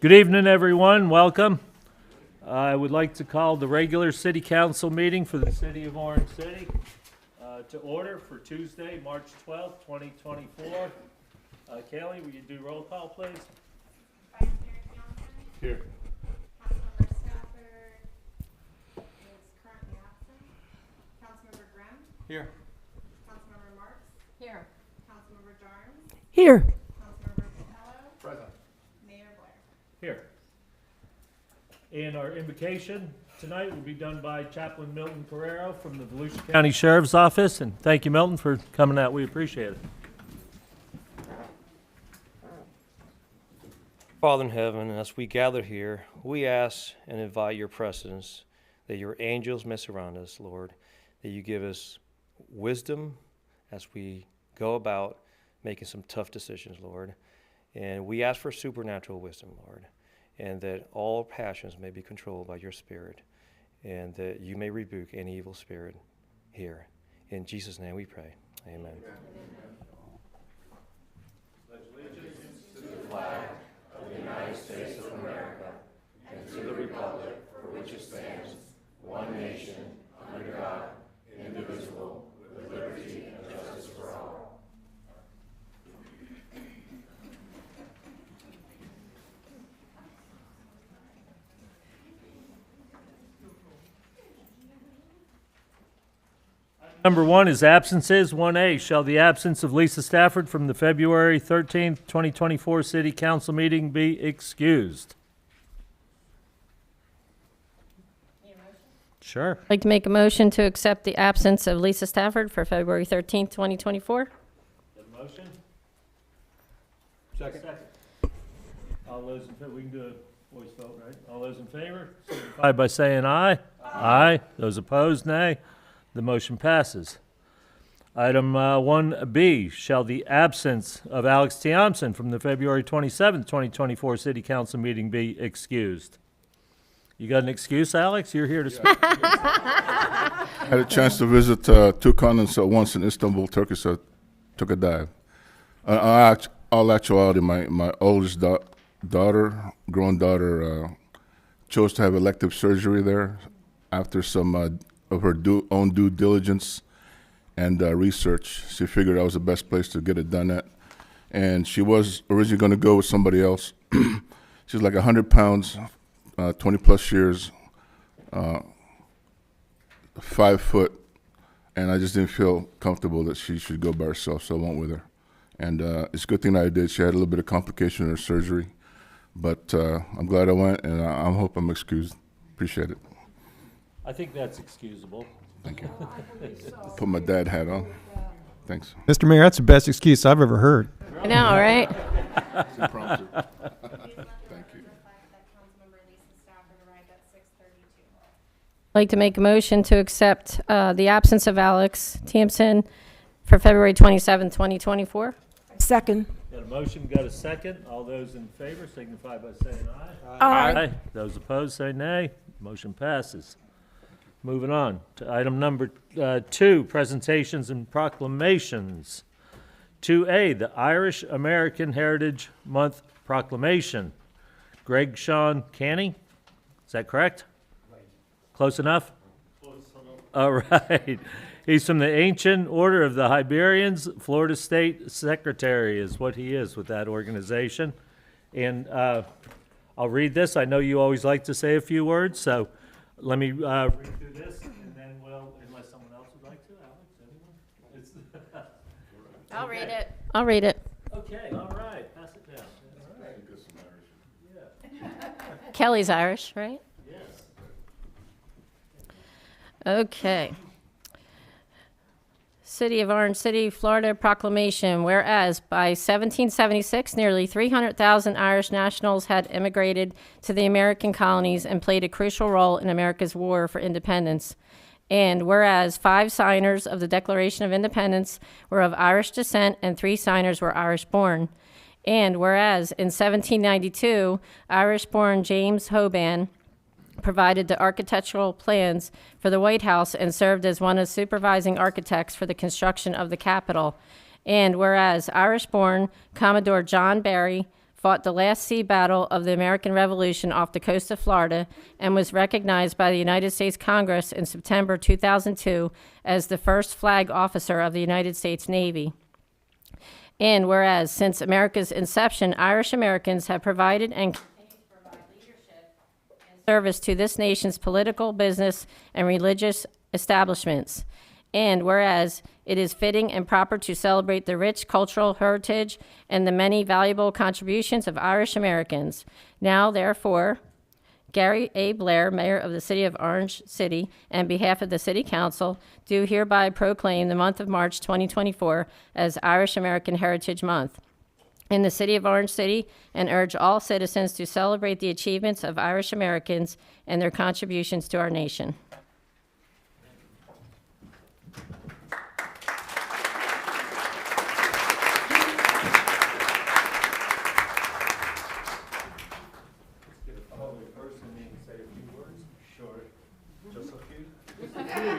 Good evening, everyone. Welcome. I would like to call the regular city council meeting for the city of Orange City to order for Tuesday, March 12th, 2024. Kaylee, will you do roll call, please? Vice Mayor Johnson. Here. Councilmember Stafford is currently absent. Councilmember Grimm. Here. Councilmember Marks. Here. Councilmember Jarnes. Here. Councilmember Capello. Present. Mayor Blair. Here. And our invocation tonight will be done by Chaplain Milton Carrero from the Volusia County Sheriff's Office. And thank you, Milton, for coming out. We appreciate it. Father in heaven, as we gather here, we ask and invite your presence, that your angels may surround us, Lord, that you give us wisdom as we go about making some tough decisions, Lord. And we ask for supernatural wisdom, Lord, and that all passions may be controlled by your Spirit, and that you may rebuke any evil spirit here. In Jesus' name we pray. Amen. Number one is absences. 1A, shall the absence of Lisa Stafford from the February 13th, 2024 City Council meeting be excused? Sure. I'd like to make a motion to accept the absence of Lisa Stafford for February 13th, 2024. Motion? Second. All those in favor, we can do a voice vote, right? All those in favor, signify by saying aye. Aye. Those opposed, nay. The motion passes. Item 1B, shall the absence of Alex Thompson from the February 27th, 2024 City Council meeting be excused? You got an excuse, Alex? You're here to speak. I had a chance to visit two continents at once in Istanbul, Turkey, so I took a dive. All actuality, my oldest daughter, grown daughter, chose to have elective surgery there after some of her own due diligence and research. She figured that was the best place to get it done at. And she was originally going to go with somebody else. She's like 100 pounds, 20 plus years, 5 foot, and I just didn't feel comfortable that she should go by herself, so I went with her. And it's a good thing that I did. She had a little bit of complication in her surgery, but I'm glad I went, and I hope I'm excused. Appreciate it. I think that's excusable. Thank you. Put my dad hat on. Thanks. Mr. Mayor, that's the best excuse I've ever heard. I know, right? Impromptu. Please let the record reflect that Councilmember Lisa Stafford arrived at 6:32. I'd like to make a motion to accept the absence of Alex Thompson for February 27th, 2024. Second. Got a motion, got a second. All those in favor signify by saying aye. Aye. Those opposed say nay. Motion passes. Moving on to item number 2, presentations and proclamations. 2A, the Irish American Heritage Month Proclamation. Greg Sean Canny, is that correct? Right. Close enough? Close enough. All right. He's from the Ancient Order of the Hibernians. Florida State Secretary is what he is with that organization. And I'll read this. I know you always like to say a few words, so let me read through this, and then we'll, unless someone else would like to, Alex, anyone? I'll read it. I'll read it. Okay, all right, pass it down. All right. Kelly's Irish, right? Yes. Okay. City of Orange City, Florida proclamation. Whereas by 1776, nearly 300,000 Irish nationals had immigrated to the American colonies and played a crucial role in America's war for independence. And whereas 5 signers of the Declaration of Independence were of Irish descent and 3 signers were Irish born. And whereas in 1792, Irish-born James Hoban provided the architectural plans for the White House and served as one of the supervising architects for the construction of the Capitol. And whereas Irish-born Commodore John Barry fought the last sea battle of the American Revolution off the coast of Florida and was recognized by the United States Congress in September 2002 as the first flag officer of the United States Navy. And whereas since America's inception, Irish Americans have provided and continue to provide leadership and service to this nation's political, business, and religious establishments. And whereas it is fitting and proper to celebrate the rich cultural heritage and the many valuable contributions of Irish Americans. Now, therefore, Gary A. Blair, Mayor of the City of Orange City, and behalf of the City Council, do hereby proclaim the month of March 2024 as Irish American Heritage Month in the City of Orange City, and urge all citizens to celebrate the achievements of Irish Americans and their contributions to our nation.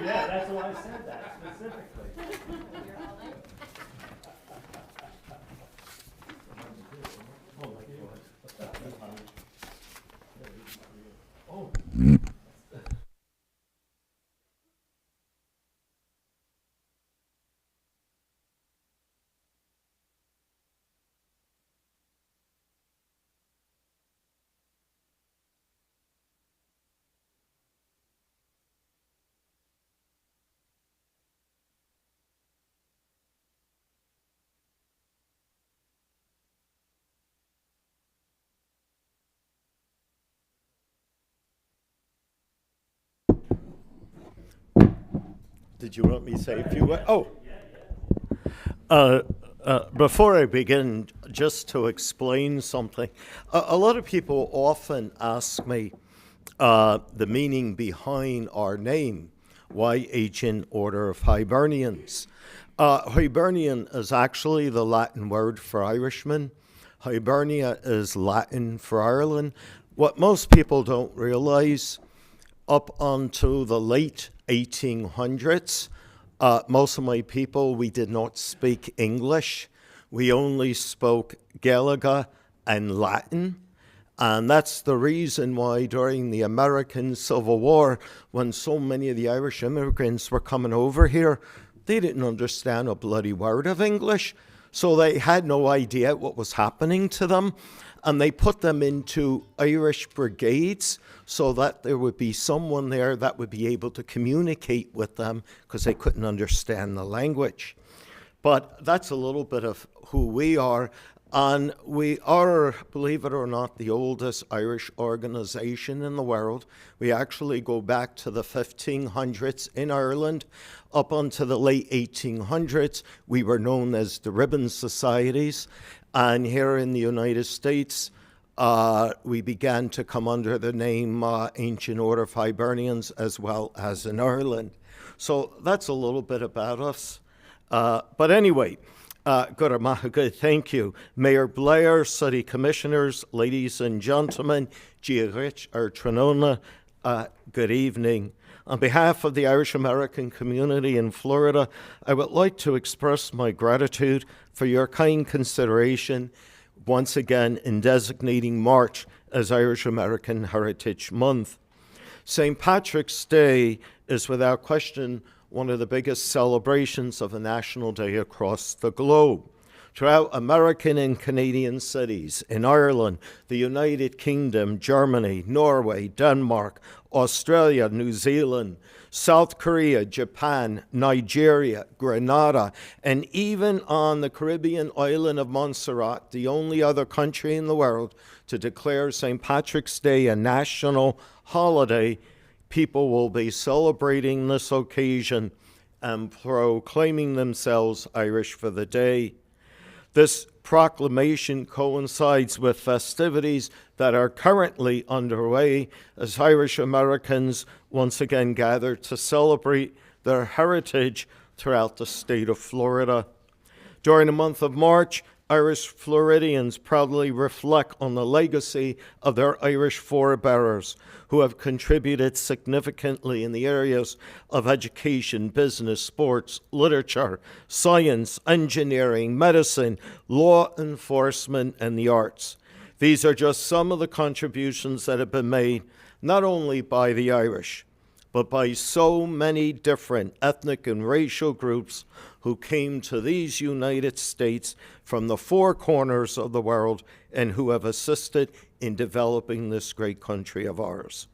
Yeah, that's why I said that specifically. Did you want me to say a few words? Oh. Before I begin, just to explain something, a lot of people often ask me the meaning behind our name, why Ancient Order of Hibernians. Hibernian is actually the Latin word for Irishman. Hibernia is Latin for Ireland. What most people don't realize, up until the late 1800s, most of my people, we did not speak English. We only spoke Gaeilge and Latin. And that's the reason why during the American Civil War, when so many of the Irish immigrants were coming over here, they didn't understand a bloody word of English. So they had no idea what was happening to them. And they put them into Irish brigades so that there would be someone there that would be able to communicate with them because they couldn't understand the language. But that's a little bit of who we are. And we are, believe it or not, the oldest Irish organization in the world. We actually go back to the 1500s in Ireland. Up until the late 1800s, we were known as the Ribbon Societies. And here in the United States, we began to come under the name Ancient Order of Hibernians, as well as in Ireland. So that's a little bit about us. But anyway, good, thank you. Mayor Blair, City Commissioners, ladies and gentlemen, Giarich or Trinona, good evening. On behalf of the Irish American community in Florida, I would like to express my gratitude for your kind consideration once again in designating March as Irish American Heritage Month. St. Patrick's Day is without question one of the biggest celebrations of a national day across the globe. Throughout American and Canadian cities, in Ireland, the United Kingdom, Germany, Norway, Denmark, Australia, New Zealand, South Korea, Japan, Nigeria, Grenada, and even on the Caribbean island of Montserrat, the only other country in the world to declare St. Patrick's Day a national holiday, people will be celebrating this occasion and proclaiming themselves Irish for the day. This proclamation coincides with festivities that are currently underway as Irish Americans once again gather to celebrate their heritage throughout the state of Florida. During the month of March, Irish Floridians proudly reflect on the legacy of their Irish forebears who have contributed significantly in the areas of education, business, sports, literature, science, engineering, medicine, law enforcement, and the arts. These are just some of the contributions that have been made not only by the Irish, but by so many different ethnic and racial groups who came to these United States from the four corners of the world and who have assisted in developing this great country of ours.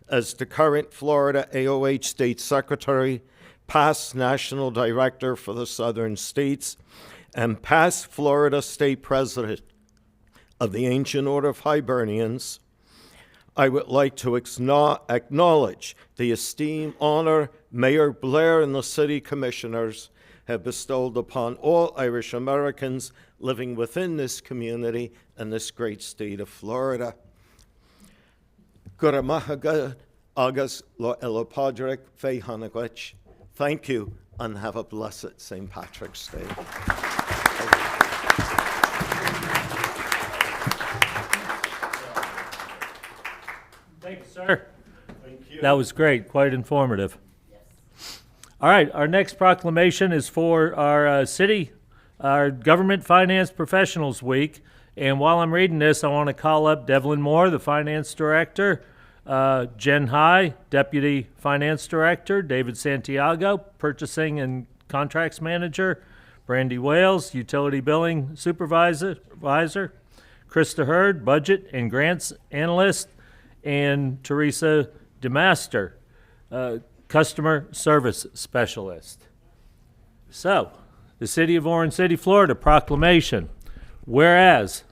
As the current Florida AOH State Secretary, past National Director for the Southern States, and past Florida State President of the Ancient Order of Hibernians, I would like to acknowledge the esteemed honor Mayor Blair and the City Commissioners have bestowed upon all Irish Americans living within this community and this great state of Florida. Guramahaga Agus Lo Elopodric Fe Hanagwich. Thank you and have a blessed St. Patrick's Day. Thank you, sir. Thank you. That was great, quite informative. All right, our next proclamation is for our our Government Finance Professionals Week. And while I'm reading this, I want to call up Devlin Moore, the Finance Director, Jen High, Deputy Finance Director, David Santiago, Purchasing and Contracts Manager, Brandy Wales, Utility Billing Supervisor, Krista Hurd, Budget and Grants Analyst, and Teresa DeMaster, Customer Service Specialist. So, the City of Orange City, Florida proclamation. Whereas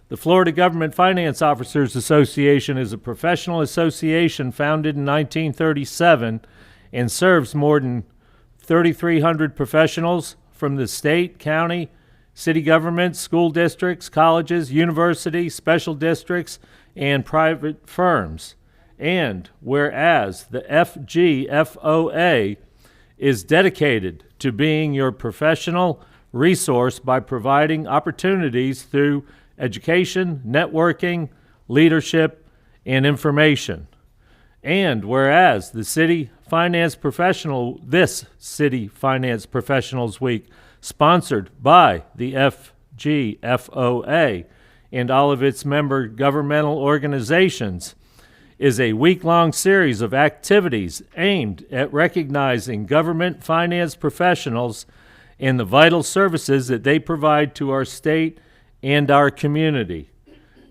the Florida Government Finance Officers Association is a professional association founded in 1937 and serves more than 3,300 professionals from the state, county, city governments, school districts, colleges, universities, special districts, and private firms. And whereas the FGFOA is dedicated to being your professional resource by providing opportunities through education, networking, leadership, and information. And whereas this City Finance Professionals Week, sponsored by the FGFOA and all of its member governmental organizations, is a week-long series of activities aimed at recognizing government finance professionals and the vital services that they provide to our state and our community.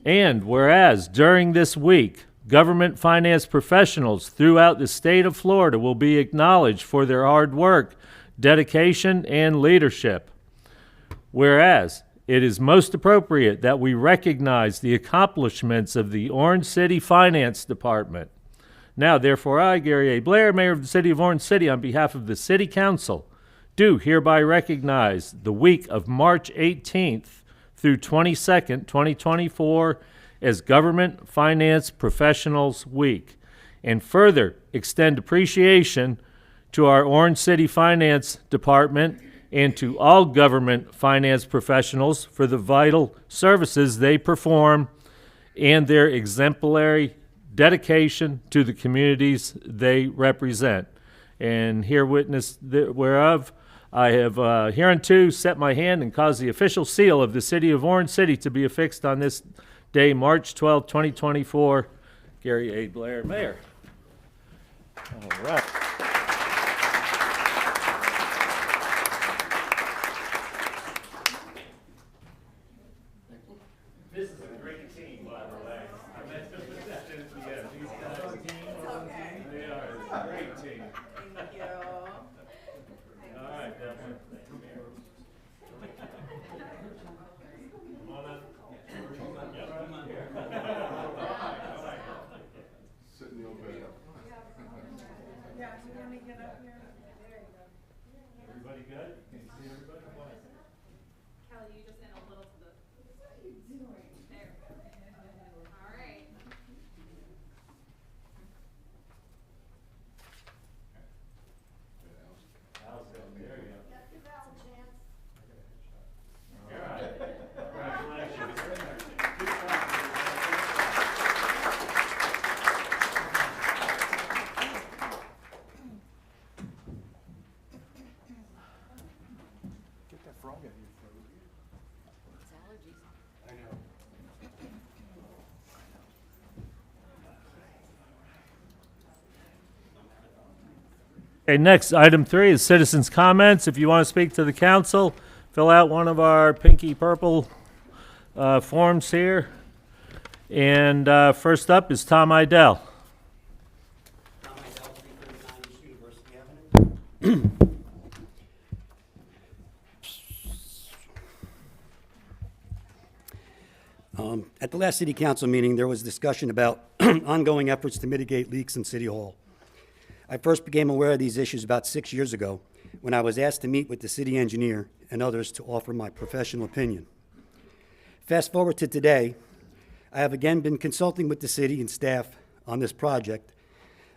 And whereas during this week, government finance professionals throughout the state of Florida will be acknowledged for their hard work, dedication, and leadership. Whereas it is most appropriate that we recognize the accomplishments of the Orange City Finance Department. Now, therefore, I, Gary A. Blair, Mayor of the City of Orange City, on behalf of the City Council, do hereby recognize the week of March 18th through 22nd, 2024, as Government Finance Professionals Week, and further extend appreciation to our Orange City Finance Department and to all government finance professionals for the vital services they perform and their exemplary dedication to the communities they represent. And here witness whereof I have hereunto set my hand and caused the official seal of the City of Orange City to be affixed on this day, March 12, 2024. Gary A. Blair, Mayor. All right. This is a great team, by the way. I met them at the end. These guys, they are a great team. Thank you. All right, Devlin. Come on up. Sitting over there. Okay, next, item 3 is citizens' comments. If you want to speak to the council, fill out one of our pinky purple forms here. And first up is Tom Idell. At the last city council meeting, there was discussion about ongoing efforts to mitigate leaks in City Hall. I first became aware of these issues about 6 years ago when I was asked to meet with the city engineer and others to offer my professional opinion. Fast forward to today, I have again been consulting with the city and staff on this project,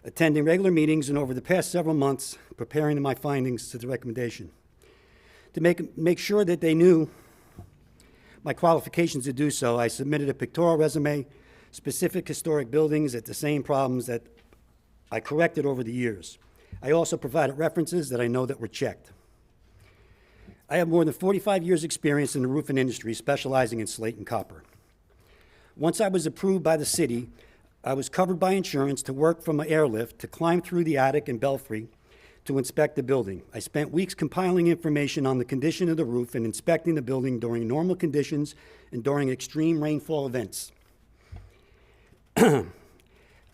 attending regular meetings, and over the past several months, preparing my findings to the recommendation. To make sure that they knew my qualifications to do so, I submitted a pictorial resume, specific historic buildings at the same problems that I corrected over the years. I also provided references that I know that were checked. I have more than 45 years' experience in the roofing industry, specializing in slate and copper. Once I was approved by the city, I was covered by insurance to work from an airlift to climb through the attic and belfry to inspect the building. I spent weeks compiling information on the condition of the roof and inspecting the building during normal conditions and during extreme rainfall events.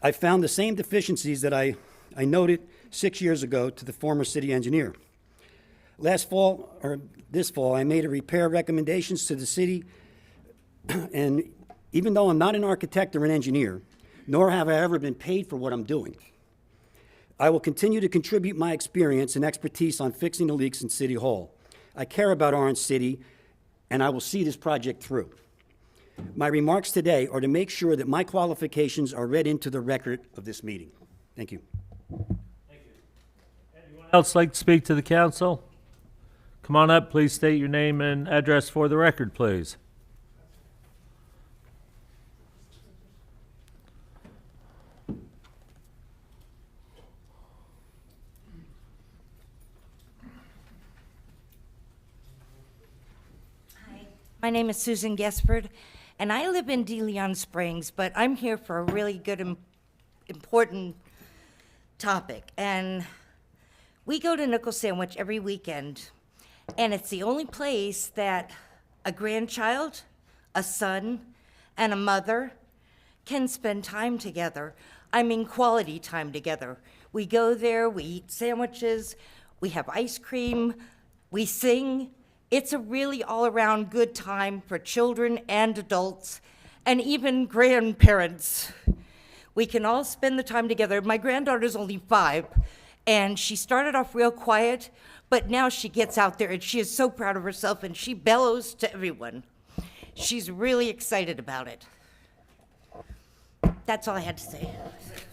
I found the same deficiencies that I noted 6 years ago to the former city engineer. This fall, I made a repair recommendations to the city, and even though I'm not an architect or an engineer, nor have I ever been paid for what I'm doing, I will continue to contribute my experience and expertise on fixing the leaks in City Hall. I care about Orange City, and I will see this project through. My remarks today are to make sure that my qualifications are read into the record of this meeting. Thank you. Anyone else like to speak to the council? Come on up, please state your name and address for the record, please. My name is Susan Gesford, and I live in De Leon Springs, but I'm here for a really good, important topic. And we go to Nickel Sandwich every weekend, and it's the only place that a grandchild, a son, and a mother can spend time together. I mean, quality time together. We go there, we eat sandwiches, we have ice cream, we sing. It's a really all-around good time for children and adults, and even grandparents. We can all spend the time together. My granddaughter's only 5, and she started off real quiet, but now she gets out there, and she is so proud of herself, and she bellows to everyone. She's really excited about it. That's all I had to say.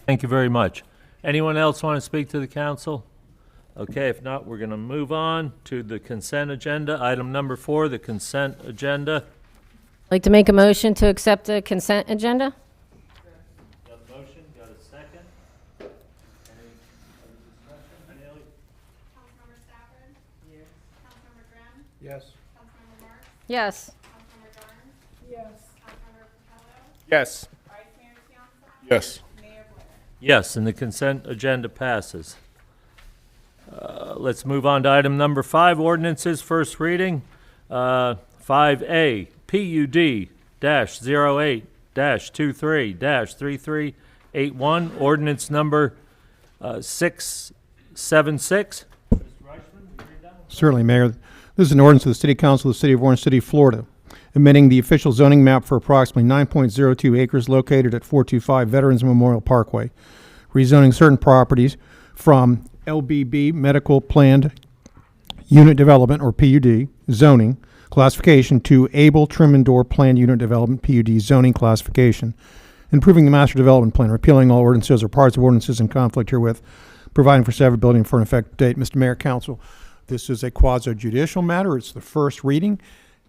Thank you very much. Anyone else want to speak to the council? Okay, if not, we're going to move on to the consent agenda. Item number 4, the consent agenda. I'd like to make a motion to accept the consent agenda. Got a motion, got a second? Any other discussion? Haley? Councilmember Stafford? Yes. Councilmember Grimm? Yes. Councilmember Marks? Yes. Councilmember Garnes? Yes. Councilmember Patillo? Yes. Vice Mayor Fianza? Yes. Mayor Blair? Yes, and the consent agenda passes. Let's move on to item number 5, ordinances, first reading. 5A, PUD-08-23-3381, ordinance number 676. Certainly, Mayor. This is an ordinance of the City Council of the City of Orange City, Florida, amending the official zoning map for approximately 9.02 acres located at 425 Veterans Memorial Parkway, rezoning certain properties from LBB Medical Planned Unit Development, or PUD, zoning classification to Able Trim and Door Planned Unit Development, PUD, zoning classification, improving the master development plan, repealing all ordinances or parts of ordinances in conflict herewith, providing for severability and for an effective date. Mr. Mayor, Council, this is a quasi-judicial matter. It's the first reading.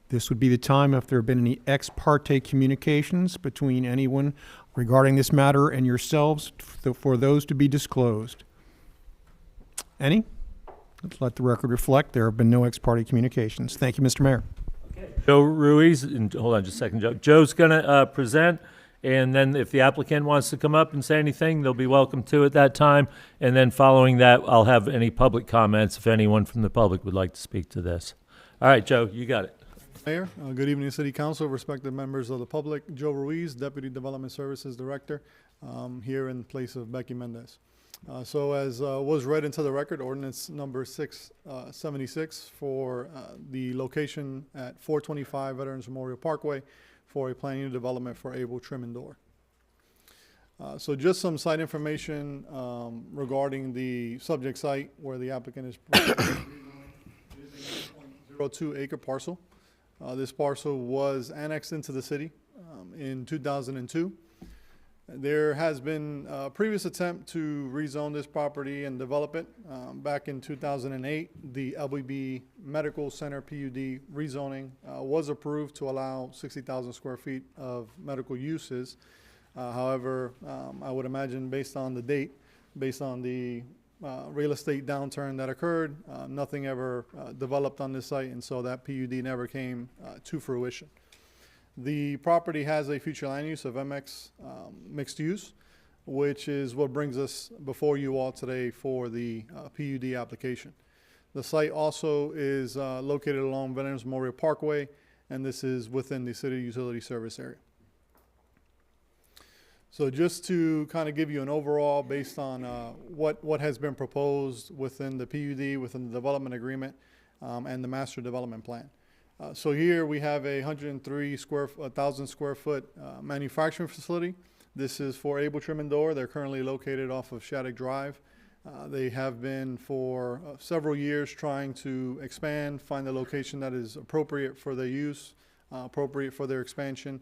This would be the time if there have been any ex parte communications between anyone regarding this matter and yourselves for those to be disclosed. Any? Let's let the record reflect there have been no ex parte communications. Thank you, Mr. Mayor. Joe Ruiz, and hold on just a second, Joe. Joe's going to present, And then if the applicant wants to come up and say anything, they'll be welcome to at that time. And then following that, I'll have any public comments if anyone from the public would like to speak to this. All right, Joe, you got it. Mayor, good evening, City Council, respected members of the public. Joe Ruiz, Deputy Development Services Director, here in place of Becky Mendez. So as was read into the record, ordinance number 676 for the location at 425 Veterans Memorial Parkway for a planning and development for Able Trim and Door. So just some site information regarding the subject site where the applicant is. It is a 0.02 acre parcel. This parcel was annexed into the city in 2002. There has been a previous attempt to rezone this property and develop it. Back in 2008, the LBB Medical Center PUD rezoning was approved to allow 60,000 square feet of medical uses. However, I would imagine based on the date, based on the real estate downturn that occurred, nothing ever developed on this site, and so that PUD never came to fruition. The property has a future land use of MX mixed use, which is what brings us before you all today for the PUD application. The site also is located along Veterans Memorial Parkway, and this is within the city utility service area. So just to kind of give you an overall based on what has been proposed within the PUD, within the development agreement, and the master development plan. So here we have a 103,000 square foot manufacturing facility. This is for Able Trim and Door. They're currently located off of Shattuck Drive. They have been for several years trying to expand, find a location that is appropriate for their use, appropriate for their expansion.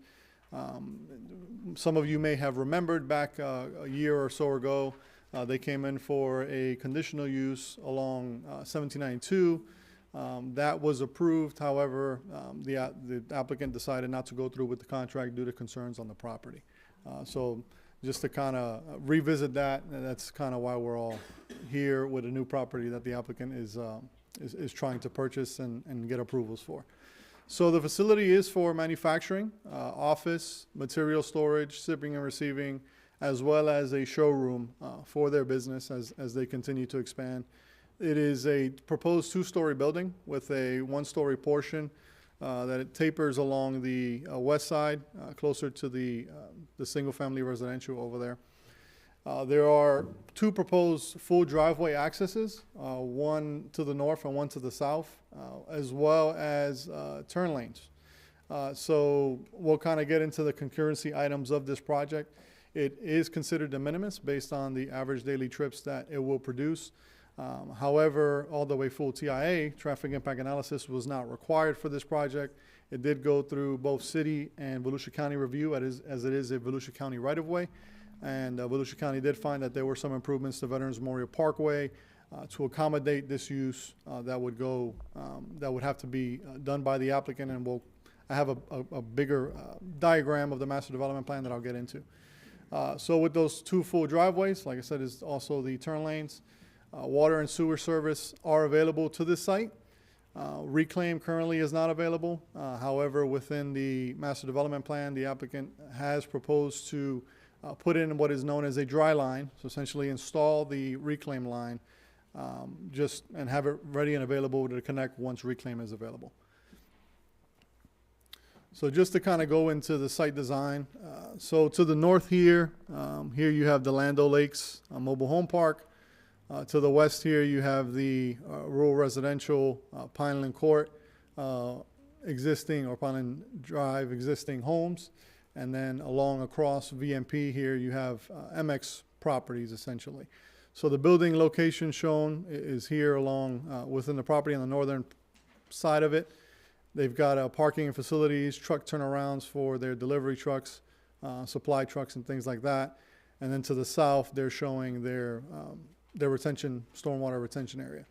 Some of you may have remembered back a year or so ago, they came in for a conditional use along 1792. That was approved. However, the applicant decided not to go through with the contract due to concerns on the property. So just to kind of revisit that, and that's kind of why we're all here with a new property that the applicant is trying to purchase and get approvals for. So the facility is for manufacturing, office, material storage, shipping and receiving, as well as a showroom for their business as they continue to expand. It is a proposed two-story building with a one-story portion that it tapers along the west side, closer to the single-family residential over there. There are two proposed full driveway accesses, one to the north and one to the south, as well as turn lanes. So we'll kind of get into the concurrency items of this project. It is considered de minimis based on the average daily trips that it will produce. However, all the way full TIA, traffic impact analysis, was not required for this project. It did go through both city and Volusia County review as it is a Volusia County right-of-way. And Volusia County did find that there were some improvements to Veterans Memorial Parkway to accommodate this use that would have to be done by the applicant, and I have a bigger diagram of the master development plan that I'll get into. So with those two full driveways, like I said, is also the turn lanes. Water and sewer service are available to this site. Reclaim currently is not available. However, within the master development plan, the applicant has proposed to put in what is known as a dry line, so essentially install the reclaim line and have it ready and available to connect once reclaim is available. So just to kind of go into the site design, so to the north here, here you have the Land O'Lakes Mobile Home Park. To the west here, you have the rural residential Pineland Court existing, or Pineland Drive existing homes. And then along across VMP here, you have MX properties essentially. So the building location shown is here along within the property on the northern side of it. They've got parking and facilities, truck turnarounds for their delivery trucks, supply trucks and things like that. And then to the south, they're showing their stormwater retention area.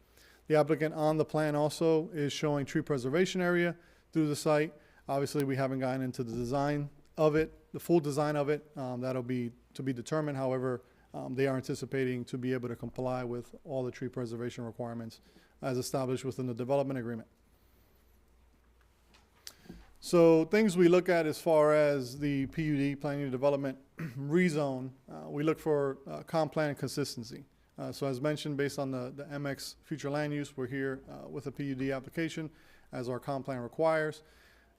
The applicant on the plan also is showing tree preservation area through the site. Obviously, we haven't gotten into the design of it, the full design of it. That'll be to be determined. However, they are anticipating to be able to comply with all the tree preservation requirements as established within the development agreement. So things we look at as far as the PUD, planning and development rezone, we look for comp plan consistency. So as mentioned, based on the MX future land use, we're here with a PUD application as our comp plan requires.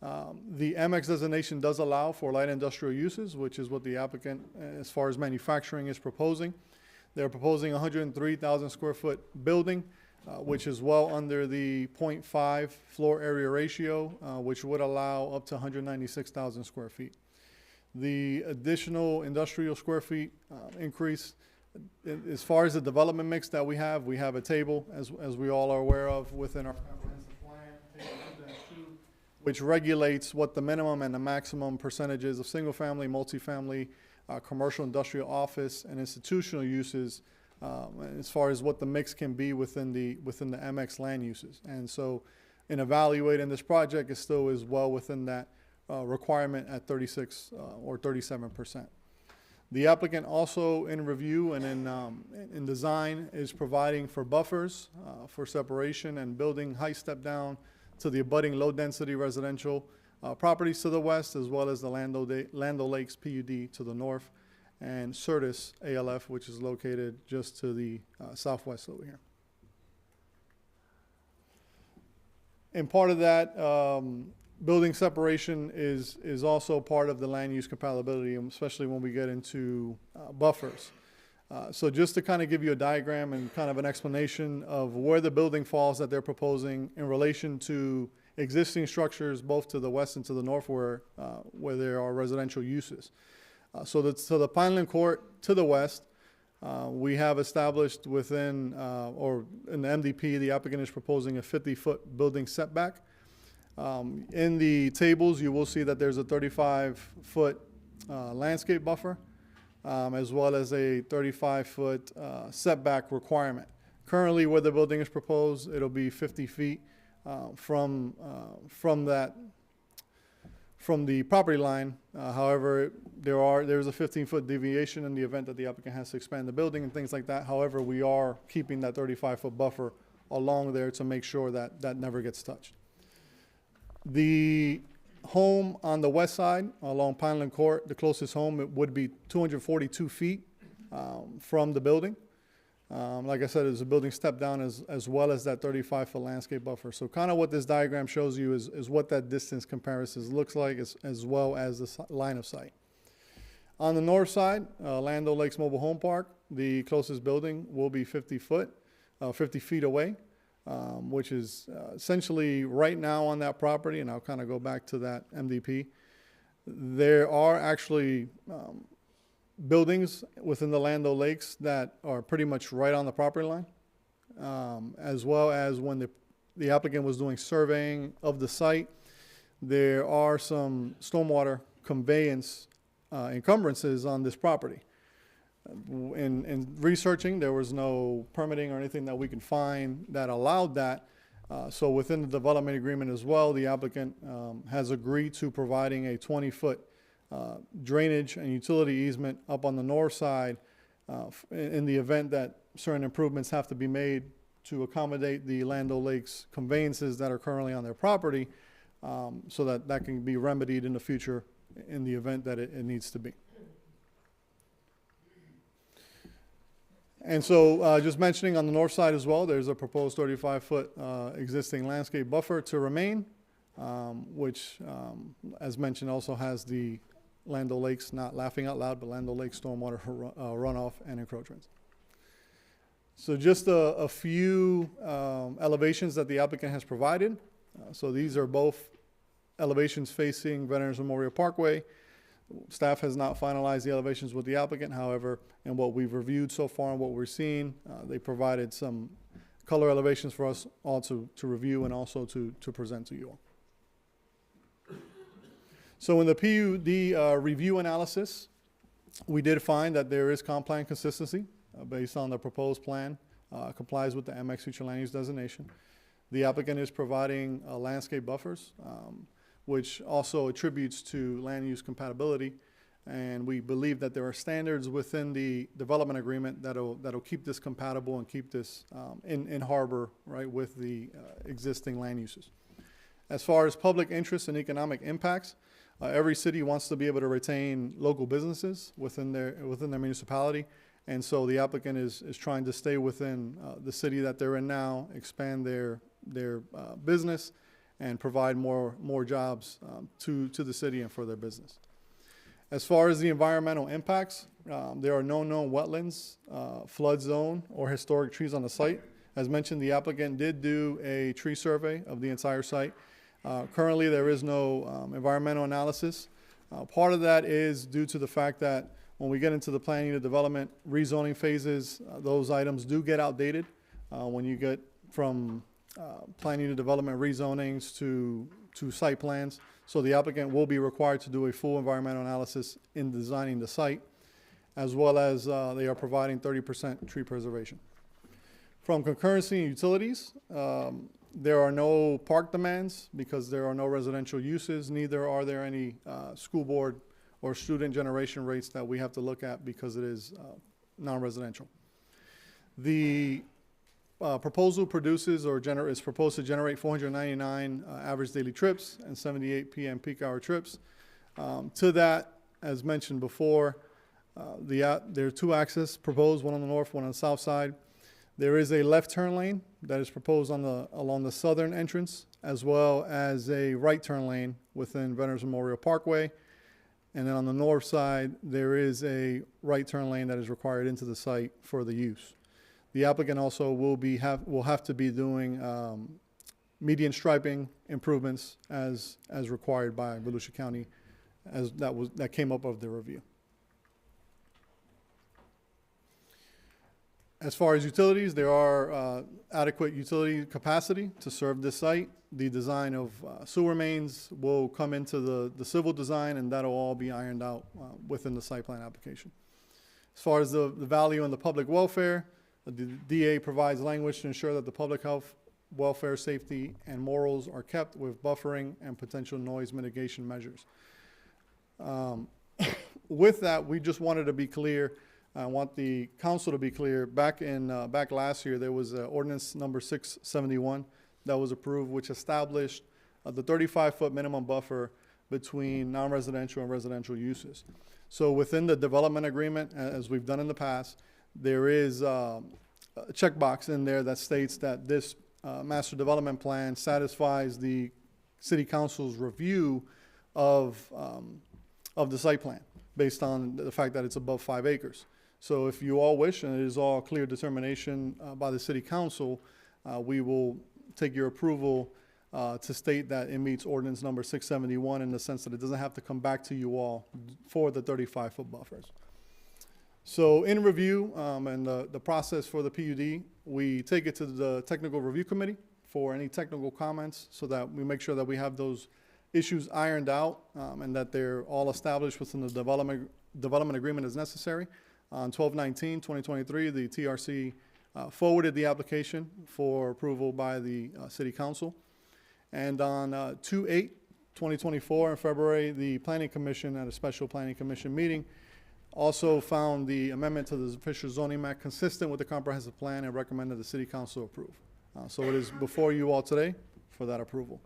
The MX designation does allow for light industrial uses, which is what the applicant, as far as manufacturing, is proposing. They're proposing 103,000 square foot building, which is well under the 0.5 floor area ratio, which would allow up to 196,000 square feet. The additional industrial square feet increase, as far as the development mix that we have a table, as we all are aware of, within our comprehensive plan, table 2-2, which regulates what the minimum and the maximum percentages of single-family, multifamily, commercial, industrial, office, and institutional uses, as far as what the mix can be within the MX land uses. And so in evaluating this project, it still is well within that requirement at 36 or 37%. The applicant also, in review and in design, is providing for buffers for separation and building height step down to the abutting low-density residential properties to the west, as well as the Land O'Lakes PUD to the north, and Certus ALF, which is located just to the southwest over here. And part of that, building separation is also part of the land use compatibility, especially when we get into buffers. So just to kind of give you a diagram and kind of an explanation of where the building falls that they're proposing in relation to existing structures, both to the west and to the north, where there are residential uses. So the Pineland Court to the west, we have established within, or in the MDP, the applicant is proposing a 50-foot building setback. In the tables, you will see that there's a 35-foot landscape buffer, as well as a 35-foot setback requirement. Currently, where the building is proposed, it'll be 50 feet from the property line. However, there's a 15-foot deviation in the event that the applicant has to expand the building and things like that. However, we are keeping that 35-foot buffer along there to make sure that that never gets touched. The home on the west side along Pineland Court, the closest home, it would be 242 feet from the building. Like I said, there's a building step down as well as that 35-foot landscape buffer. So kind of what this diagram shows you is what that distance comparison looks like, as well as the line of sight. On the north side, Land O'Lakes Mobile Home Park, the closest building will be 50 feet away, which is essentially right now on that property, and I'll kind of go back to that MDP. There are actually buildings within the Land O'Lakes that are pretty much right on the property line, as well as when the applicant was doing surveying of the site, there are some stormwater conveyance encumbrances on this property. In researching, there was no permitting or anything that we can find that allowed that. So within the development agreement as well, the applicant has agreed to providing a 20-foot drainage and utility easement up on the north side in the event that certain improvements have to be made to accommodate the Land O'Lakes conveyances that are currently on their property, so that can be remedied in the future in the event that it needs to be. And so just mentioning on the north side as well, there's a proposed 35-foot existing landscape buffer to remain, which, as mentioned, also has the Land O'Lakes, not laughing out loud, but Land O'Lakes stormwater runoff and encroachments. So just a few elevations that the applicant has provided. So these are both elevations facing Veterans Memorial Parkway. Staff has not finalized the elevations with the applicant. However, in what we've reviewed so far and what we're seeing, they provided some color elevations for us all to review and also to present to you all. So in the PUD review analysis, we did find that there is comp plan consistency based on the proposed plan, complies with the MX future land use designation. The applicant is providing landscape buffers, which also attributes to land use compatibility. And we believe that there are standards within the development agreement that'll keep this compatible and keep this in harbor, right, with the existing land uses. As far as public interest and economic impacts, every city wants to be able to retain local businesses within their municipality. And so the applicant is trying to stay within the city that they're in now, expand their business, and provide more jobs to the city and for their business. As far as the environmental impacts, there are no known wetlands, flood zone, or historic trees on the site. As mentioned, the applicant did do a tree survey of the entire site. Currently, there is no environmental analysis. Part of that is due to the fact that when we get into the planning and development rezoning phases, those items do get outdated. When you get from planning and development rezonings to site plans. So the applicant will be required to do a full environmental analysis in designing the site, as well as they are providing 30% tree preservation. From concurrency and utilities, there are no park demands because there are no residential uses, neither are there any school board or student generation rates that we have to look at because it is non-residential. The proposal produces or is proposed to generate 499 average daily trips and 78 PM peak hour trips. To that, as mentioned before, there are two axes proposed, one on the north, one on the south side. There is a left turn lane that is proposed along the southern entrance, as well as a right turn lane within Veterans Memorial Parkway. And then on the north side, there is a right turn lane that is required into the site for the use. The applicant also will have to be doing median striping improvements as required by Volusia County, as that came up of the review. As far as utilities, there are adequate utility capacity to serve this site. The design of sewer mains will come into the civil design, and that'll all be ironed out within the site plan application. As far as the value and the public welfare, the DA provides language to ensure that the public health, welfare, safety, and morals are kept with buffering and potential noise mitigation measures. With that, we just wanted to be clear. I want the council to be clear. Back last year, there was ordinance number 671 that was approved, which established the 35-foot minimum buffer between non-residential and residential uses. So within the development agreement, as we've done in the past, there is a checkbox in there that states that this master development plan satisfies the city council's review of the site plan based on the fact that it's above 5 acres. So if you all wish, and it is all clear determination by the city council, we will take your approval to state that it meets ordinance number 671 in the sense that it doesn't have to come back to you all for the 35-foot buffers. So in review and the process for the PUD, we take it to the technical review committee for any technical comments so that we make sure that we have those issues ironed out and that they're all established within the development agreement as necessary. On 12/19/2023, the TRC forwarded the application for approval by the City Council. And on 2/8/2024 in February, the Planning Commission at a special Planning Commission meeting also found the amendment to the official zoning map consistent with the comprehensive plan and recommended the City Council approve. So it is before you all today for that approval.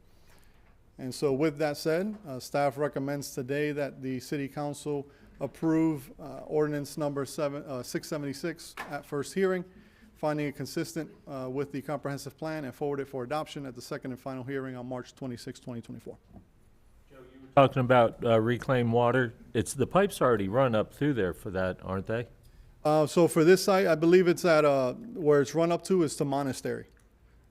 And so with that said, staff recommends today that the City Council approve ordinance number 676 at first hearing, finding it consistent with the comprehensive plan and forward it for adoption at the second and final hearing on March 26, 2024. Talking about reclaimed water, the pipes already run up through there for that, aren't they? So for this site, I believe it's at where it's run up to is to Monastery.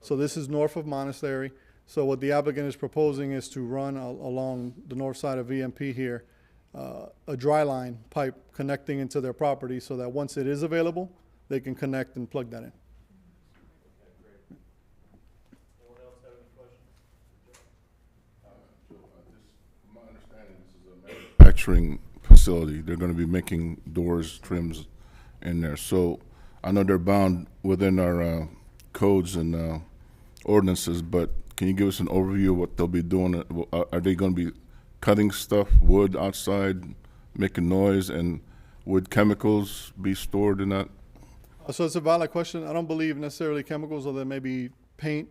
So this is north of Monastery. So what the applicant is proposing is to run along the north side of VMP here, a dry line pipe connecting into their property so that once it is available, they can connect and plug that in. Anyone else have any questions? My understanding, this is a manufacturing facility. They're going to be making doors, trims in there. So I know they're bound within our codes and ordinances, but can you give us an overview of what they'll be doing? Are they going to be cutting stuff, wood outside, making noise, and would chemicals be stored in that? So it's a valid question. I don't believe necessarily chemicals, although there may be paint,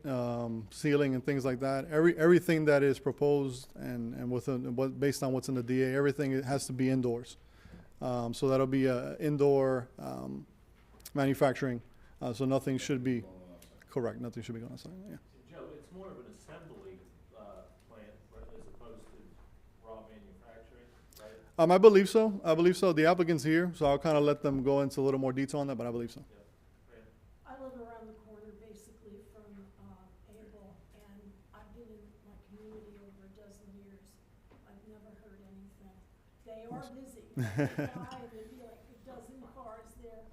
ceiling, and things like that. Everything that is proposed and based on what's in the DA, everything it has to be indoors. So that'll be indoor manufacturing. So nothing should be correct. Nothing should be going outside. Yeah. Joe, it's more of an assembly plant as opposed to raw manufacturing, right? I believe so. I believe so. The applicant's here, so I'll kind of let them go into a little more detail on that, but I believe so. I live around the corner basically from Able, and I've been in my community over a dozen years. I've never heard anything. They are busy. There'd be like a dozen cars there,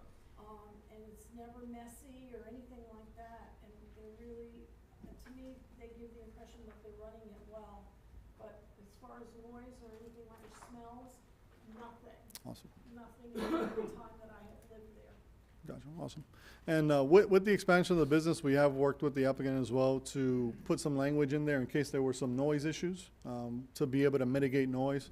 and it's never messy or anything like that. And they're really, to me, they give the impression that they're running it well. But as far as noise or anything like smells, nothing. Awesome. Nothing in the time that I have lived there. Gotcha. Awesome. And with the expansion of the business, we have worked with the applicant as well to put some language in there in case there were some noise issues, to be able to mitigate noise.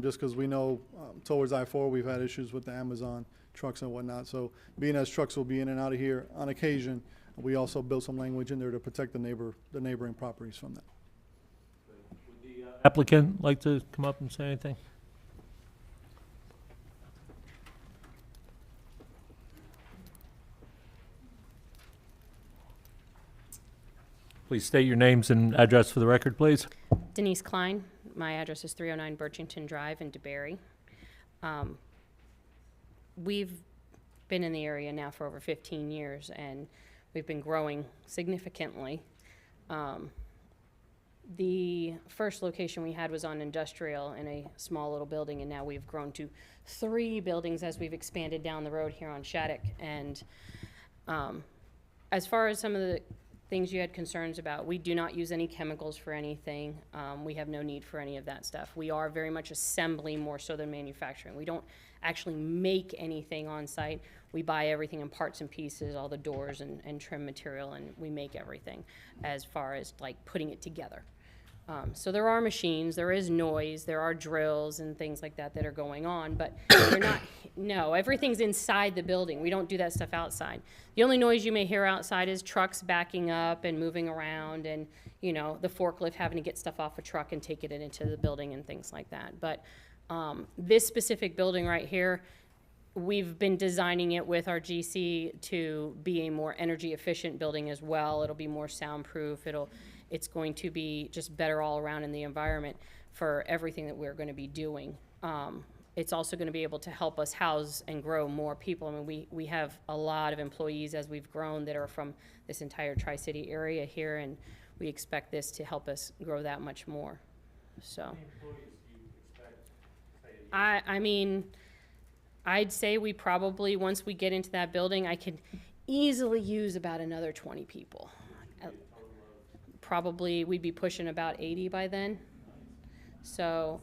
Just because we know towards I-4 we've had issues with the Amazon trucks and whatnot. So being as trucks will be in and out of here on occasion, we also built some language in there to protect the neighboring properties from that. Would the applicant like to come up and say anything? Please state your names and address for the record, please. Denise Klein. My address is 309 Birchington Drive in DeBerry. We've been in the area now for over 15 years, and we've been growing significantly. The first location we had was on Industrial in a small little building, and now we've grown to 3 buildings as we've expanded down the road here on Shattuck. And as far as some of the things you had concerns about, we do not use any chemicals for anything. We have no need for any of that stuff. We are very much assembly more so than manufacturing. We don't actually make anything on site. We buy everything in parts and pieces, all the doors and trim material, and we make everything as far as like putting it together. So there are machines, there is noise, there are drills and things like that that are going on, but they're not, no, everything's inside the building. We don't do that stuff outside. The only noise you may hear outside is trucks backing up and moving around and, you know, the forklift having to get stuff off a truck and take it into the building and things like that. But this specific building right here, we've been designing it with our GC to be a more energy efficient building as well. It'll be more soundproof. It's going to be just better all around in the environment for everything that we're going to be doing. It's also going to be able to help us house and grow more people. I mean, we have a lot of employees as we've grown that are from this entire Tri-City area here, and we expect this to help us grow that much more. So, I mean, I'd say we probably, once we get into that building, I could easily use about another 20 people. Probably we'd be pushing about 80 by then. So,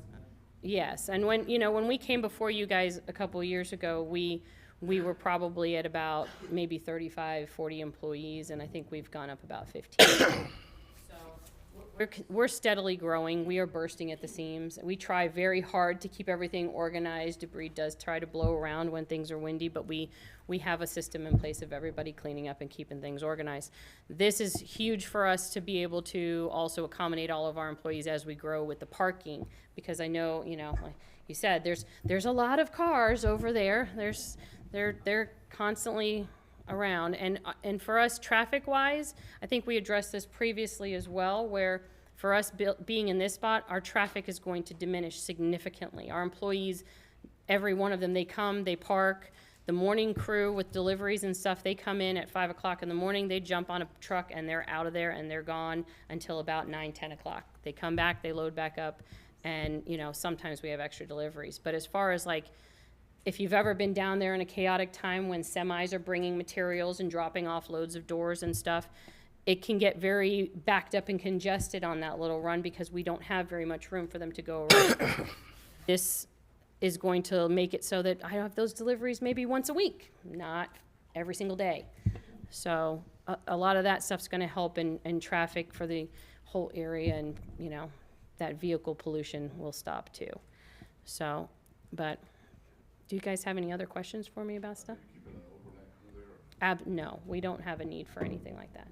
yes. And when we came before you guys a couple of years ago, we were probably at about maybe 35, 40 employees, and I think we've gone up about 15. So we're steadily growing. We are bursting at the seams. We try very hard to keep everything organized. Debris does try to blow around when things are windy, but we have a system in place of everybody cleaning up and keeping things organized. This is huge for us to be able to also accommodate all of our employees as we grow with the parking, because I know, like you said, there's a lot of cars over there. They're constantly around, and for us, traffic-wise, I think we addressed this previously as well, where for us being in this spot, our traffic is going to diminish significantly. Our employees, every one of them, they come, they park. The morning crew with deliveries and stuff, they come in at 5 o'clock in the morning, they jump on a truck and they're out of there and they're gone until about 9, 10 o'clock. They come back, they load back up, and sometimes we have extra deliveries. But as far as like, if you've ever been down there in a chaotic time when semis are bringing materials and dropping off loads of doors and stuff, it can get very backed up and congested on that little run because we don't have very much room for them to go around. This is going to make it so that I have those deliveries maybe once a week, not every single day. So a lot of that stuff's going to help in traffic for the whole area, and that vehicle pollution will stop too. So, but do you guys have any other questions for me about stuff? No, we don't have a need for anything like that.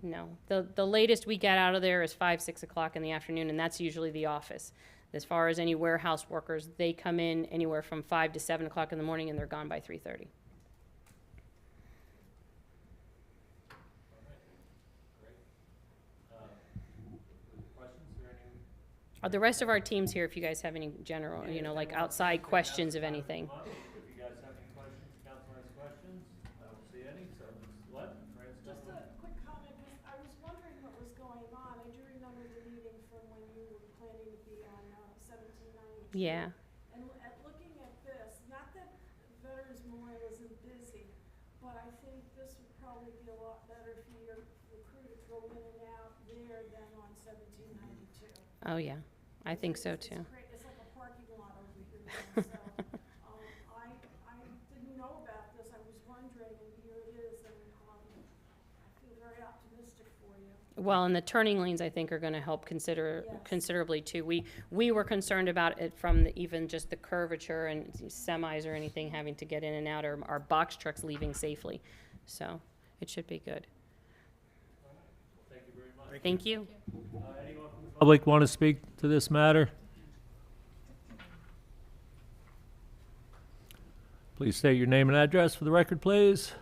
No. The latest we get out of there is 5, 6 o'clock in the afternoon, and that's usually the office. As far as any warehouse workers, they come in anywhere from 5 to 7 o'clock in the morning, and they're gone by 3:30. Are the rest of our teams here if you guys have any general, like outside questions of anything? If you guys have any questions, council has questions, I don't see any, so what? Just a quick comment, because I was wondering what was going on. I do remember the meeting from when you were planning to be on 1792. Yeah. And looking at this, not that Veterans Memorial isn't busy, but I think this would probably be a lot better for your crew to go in and out there than on 1792. Oh, yeah. I think so, too. It's like a parking lot over here now, so, I didn't know about this, I was wondering, and here it is, and, I feel very optimistic for you. Well, and the turning lanes, I think, are going to help considerably, too. We were concerned about it from even just the curvature and semis or anything having to get in and out, or our box trucks leaving safely. So it should be good. Thank you very much. Thank you. Anyone from the public want to speak to this matter? Please state your name and address for the record, please.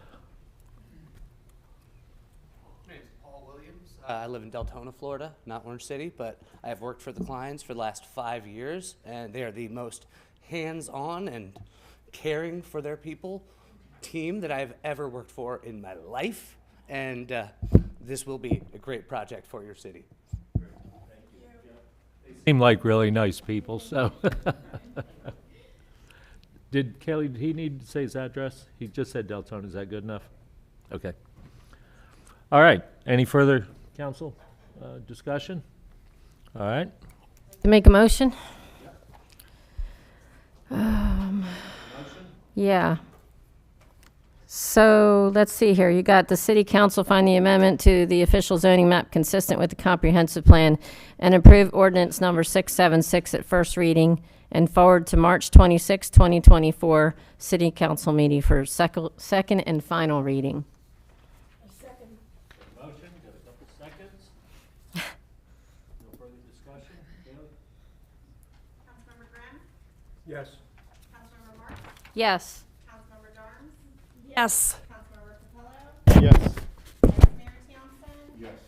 My name's Paul Williams. I live in Deltona, Florida, not Orange City, but I have worked for the clients for the last 5 years, and they are the most hands-on and caring for their people team that I've ever worked for in my life, and this will be a great project for your city. Seem like really nice people, so. Did he need to say his address? He just said Deltona. Is that good enough? Okay. All right. Any further council discussion? All right. To make a motion? Yeah. So let's see here. You got the city council find the amendment to the official zoning map consistent with the comprehensive plan and approve ordinance number 676 at first reading and forward to March 26, 2024 city council meeting for second and final reading. Second. Motion, got a couple seconds. No further discussion. Bailey? Councilmember Graham? Yes. Councilmember Marks? Yes. Councilmember Darms? Yes. Councilmember Capello? Yes. Vice Mayor Thompson? Yes.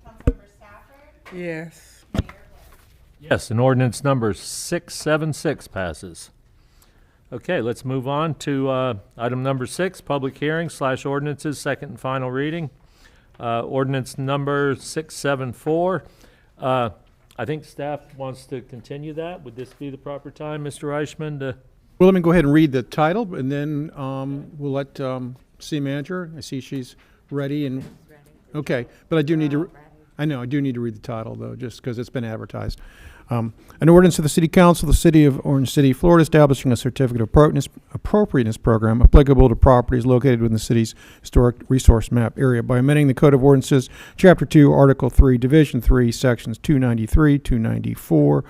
Councilmember Stafford? Yes. Mayor Blair? Yes, and ordinance number 676 passes. Okay, let's move on to item number 6, public hearing / ordinances, second and final reading. Ordinance number 674. I think staff wants to continue that. Would this be the proper time, Mr. Reichman, to? Well, let me go ahead and read the title, and then we'll let city manager, I see she's ready and, okay, but I do need to, I know, I do need to read the title, though, just because it's been advertised. An ordinance of the City Council of the City of Orange City, Florida, establishing a certificate of appropriateness program applicable to properties located within the city's historic resource map area by amending the Code of Ordinances, Chapter 2, Article 3, Division 3, Sections 293, 294,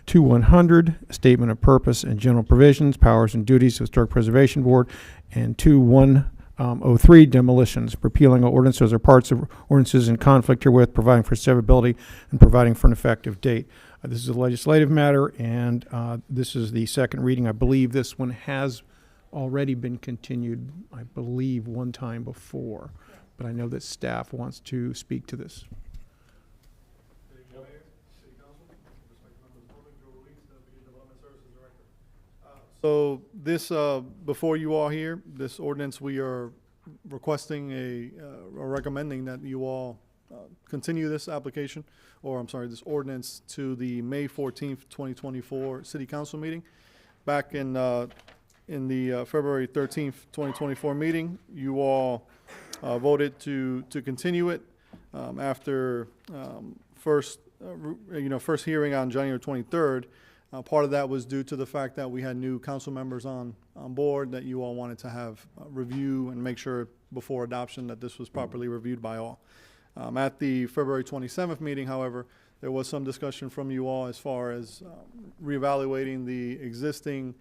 2100, Statement of Purpose and General Provisions, Powers and Duties of the Historic Preservation Board, and 2103, Demolitions, repealing all ordinances or parts of ordinances in conflict herewith, providing for severability, and providing for an effective date. This is a legislative matter, and this is the second reading. I believe this one has already been continued, I believe, one time before, but I know that staff wants to speak to this. So this, before you all here, this ordinance, we are requesting or recommending that you all continue this application, or I'm sorry, this ordinance to the May 14th, 2024 City Council meeting. Back in the February 13th, 2024 meeting, you all voted to continue it after first hearing on January 23rd. Part of that was due to the fact that we had new council members on board that you all wanted to have review and make sure before adoption that this was properly reviewed by all. At the February 27th meeting, however, there was some discussion from you all as far as reevaluating the existing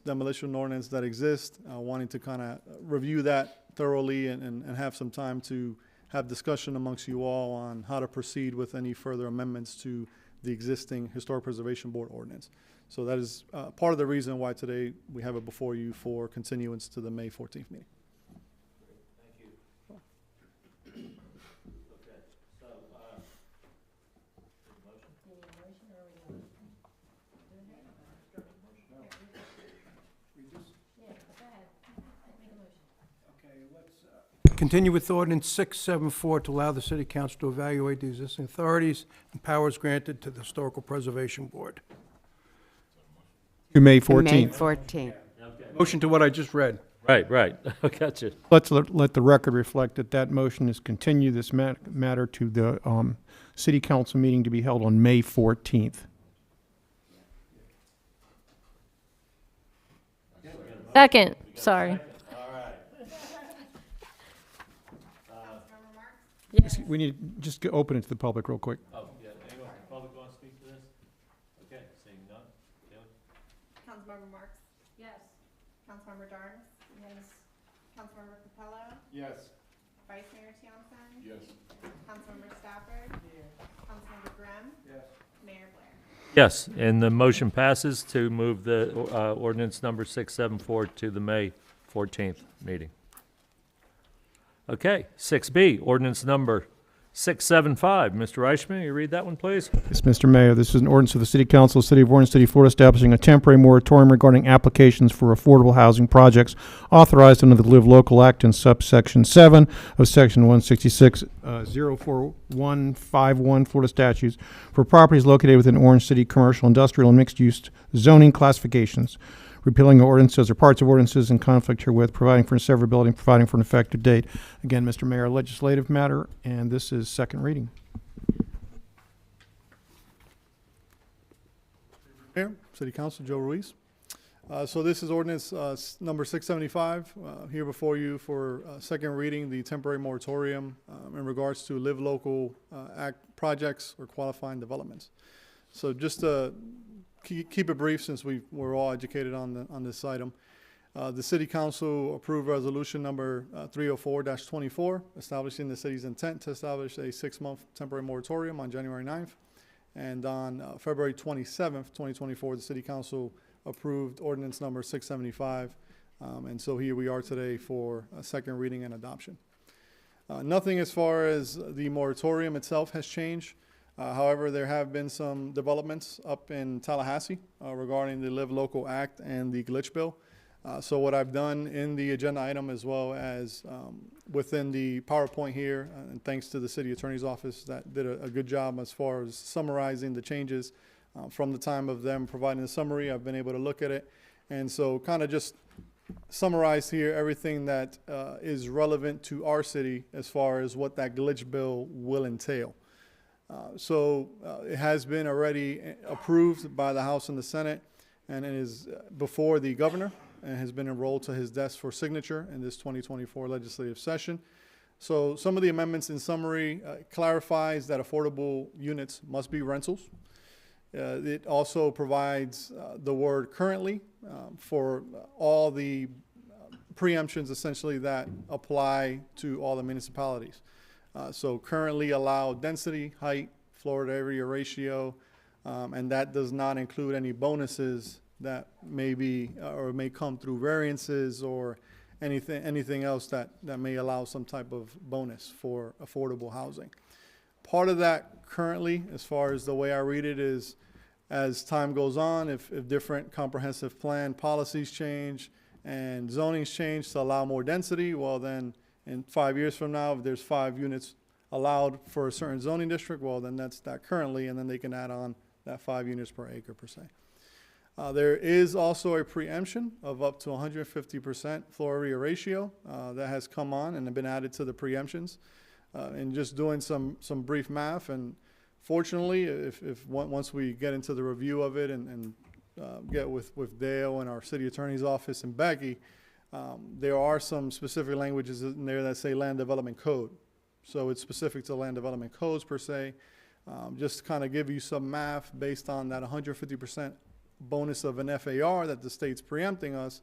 demolition ordinance that exists, wanting to kind of review that thoroughly and have some time to have discussion amongst you all on how to proceed with any further amendments to the existing Historic Preservation Board ordinance. So that is part of the reason why today we have it before you for continuance to the May 14th meeting. Continue with ordinance 674 to allow the city council to evaluate the existing authorities and powers granted to the Historical Preservation Board. To May May 14th. 14th. Motion to what I just read. Right. Gotcha. Let the record reflect that that motion is continue this matter to the city council meeting to be held on May 14th. Second, sorry. We need, just to open it to the public real quick. Oh, yeah, anyone from the public want to speak to this? Okay, seeing none. Taylor? Councilmember Marks? Yes. Councilmember Jarnes? Yes. Councilmember Capello? Yes. Vice Mayor Tionson? Yes. Councilmember Stafford? Councilmember Grimm? Yes. Mayor Blair? Yes, and the motion passes to move the ordinance number 674 to the May 14th meeting. Okay, 6B, ordinance number 675. Mr. Reichman, you read that one, please? Yes, Mr. Mayor, this is an ordinance of the City Council of the City of Orange, City, Florida, establishing a temporary moratorium regarding applications for affordable housing projects authorized under the Live Local Act in subsection 7 of section 166, 04151 Florida statutes for properties located within Orange City commercial, industrial, and mixed-use zoning classifications, repealing ordinances or parts of ordinances in conflict herewith, providing for severability, and providing for an effective date. Again, Mr. Mayor, legislative matter, and this is second reading. Mayor, City Council, Joe Ruiz. So this is ordinance number 675, here before you for second reading, the temporary moratorium in regards to Live Local Act projects or qualifying developments. So just to keep it brief, since we're all educated on this item, the City Council approved resolution number 304-24, establishing the city's intent to establish a 6-month temporary moratorium on January 9th. And on February 27th, 2024, the City Council approved ordinance number 675. And so here we are today for a second reading and adoption. Nothing as far as the moratorium itself has changed. However, there have been some developments up in Tallahassee regarding the Live Local Act and the glitch bill. So what I've done in the agenda item, as well as within the PowerPoint here, and thanks to the City Attorney's Office that did a good job as far as summarizing the changes from the time of them providing the summary, I've been able to look at it. And so kind of just summarize here everything that is relevant to our city as far as what that glitch bill will entail. So it has been already approved by the House and the Senate, and it is before the governor and has been enrolled to his desk for signature in this 2024 legislative session. So some of the amendments in summary clarifies that affordable units must be rentals. It also provides the word currently for all the preemptions essentially that apply to all the municipalities. So currently allow density, height, floor to area ratio, and that does not include any bonuses that may be or may come through variances or anything else that may allow some type of bonus for affordable housing. Part of that currently, as far as the way I read it, is as time goes on, if different comprehensive plan policies change and zonings change to allow more density, well then in 5 years from now, if there's 5 units allowed for a certain zoning district, well then that's that currently, and then they can add on that 5 units per acre per se. There is also a preemption of up to 150% floor area ratio that has come on and have been added to the preemptions. And just doing some brief math, and fortunately, if once we get into the review of it and get with Dale and our city attorney's office and Becky, there are some specific languages in there that say land development code. So it's specific to land development codes per se. Just to kind of give you some math based on that 150% bonus of an FAR that the state's preempting us,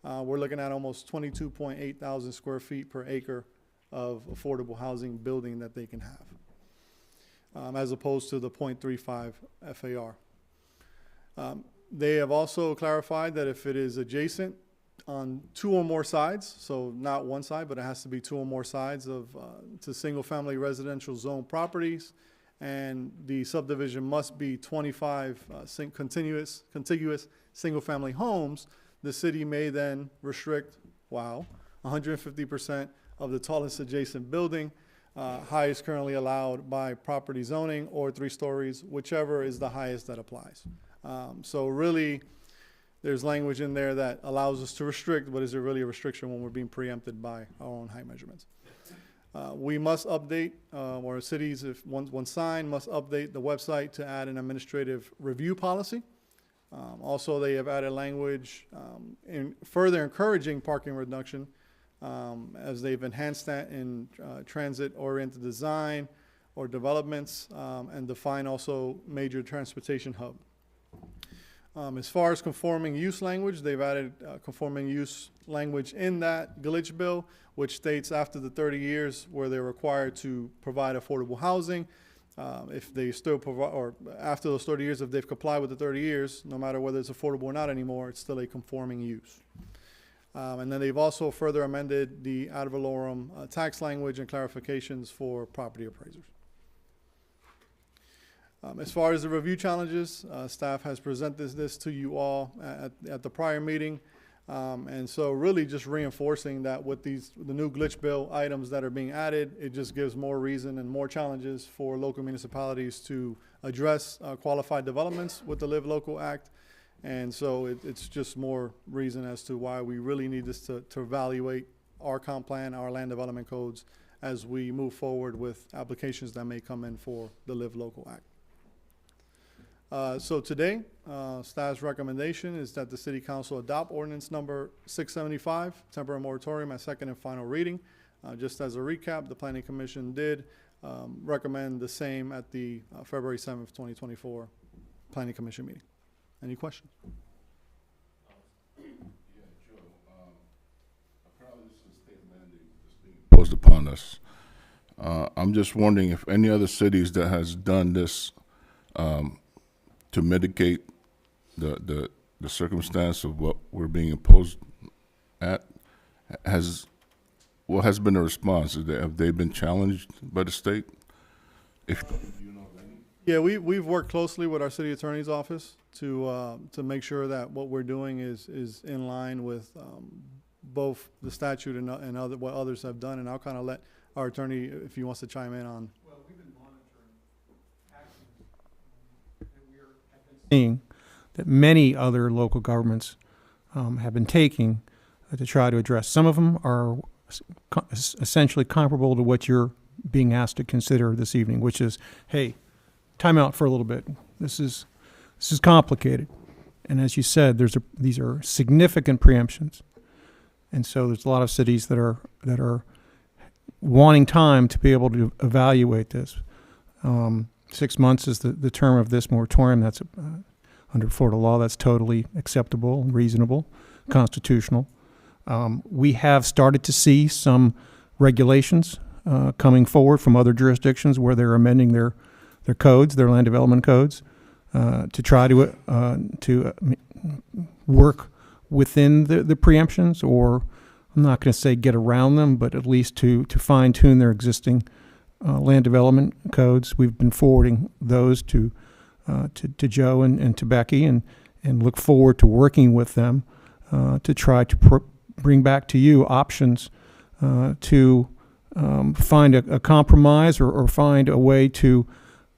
we're looking at almost 22.8 thousand square feet per acre of affordable housing building that they can have, as opposed to the 0.35 FAR. They have also clarified that if it is adjacent on 2 or more sides, so not one side, but it has to be 2 or more sides of to single-family residential zone properties, and the subdivision must be 25 contiguous single-family homes, the city may then restrict, 150% of the tallest adjacent building, highest currently allowed by property zoning, or 3 stories, whichever is the highest that applies. So really, there's language in there that allows us to restrict, but is it really a restriction when we're being preempted by our own height measurements? We must update, or cities, if one sign, must update the website to add an administrative review policy. Also, they have added language in further encouraging parking reduction, as they've enhanced that in transit-oriented design or developments, and define also major transportation hub. As far as conforming use language, they've added conforming use language in that glitch bill, which states after the 30 years where they're required to provide affordable housing, if they still provide, or after those 30 years, if they've complied with the 30 years, no matter whether it's affordable or not anymore, it's still a conforming use. And then they've also further amended the ad valorem tax language and clarifications for property appraisers. As far as the review challenges, staff has presented this to you all at the prior meeting. And so really just reinforcing that with the new glitch bill items that are being added, it just gives more reason and more challenges for local municipalities to address qualified developments with the Live Local Act. And so it's just more reason as to why we really need this to evaluate our comp plan, our land development codes, as we move forward with applications that may come in for the Live Local Act. So today, staff's recommendation is that the City Council adopt ordinance number 675, temporary moratorium at second and final reading. Just as a recap, the Planning Commission did recommend the same at the February 7th, 2024 Planning Commission meeting. Any questions? Apparently this is a state mandate that's being imposed upon us. I'm just wondering if any other cities that has done this to mitigate the circumstance of what we're being imposed at, what has been the response? Have they been challenged by the state? Yeah, we've worked closely with our city attorney's office to make sure that what we're doing is in line with both the statute and what others have done. And I'll kind of let our attorney, if he wants to chime in on. Well, we've been monitoring actions that have been seeing that many other local governments have been taking to try to address. Some of them are essentially comparable to what you're being asked to consider this evening, which is, hey, time out for a little bit. This is complicated, and as you said, these are significant preemptions, and so there's a lot of cities that are wanting time to be able to evaluate this. 6 months is the term of this moratorium. That's under Florida law. That's totally acceptable, reasonable, constitutional. We have started to see some regulations coming forward from other jurisdictions where they're amending their codes, their land development codes, to try to work within the preemptions, or I'm not going to say get around them, but at least to fine tune their existing land development codes. We've been forwarding those to Joe and to Becky, and look forward to working with them to try to bring back to you options to find a compromise or find a way to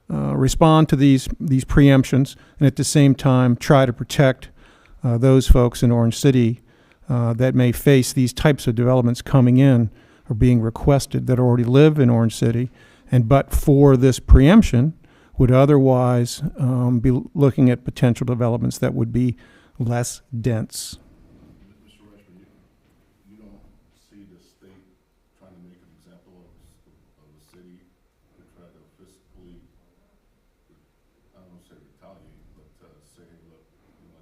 respond to these preemptions, and at the same time try to protect those folks in Orange City that may face these types of developments coming in or being requested that already live in Orange City, and but for this preemption would otherwise be looking at potential developments that would be less dense. Mr. Rushman, you don't see the state trying to make an example of the city to try to fiscally, I don't want to say retaliate, but say, hey, look,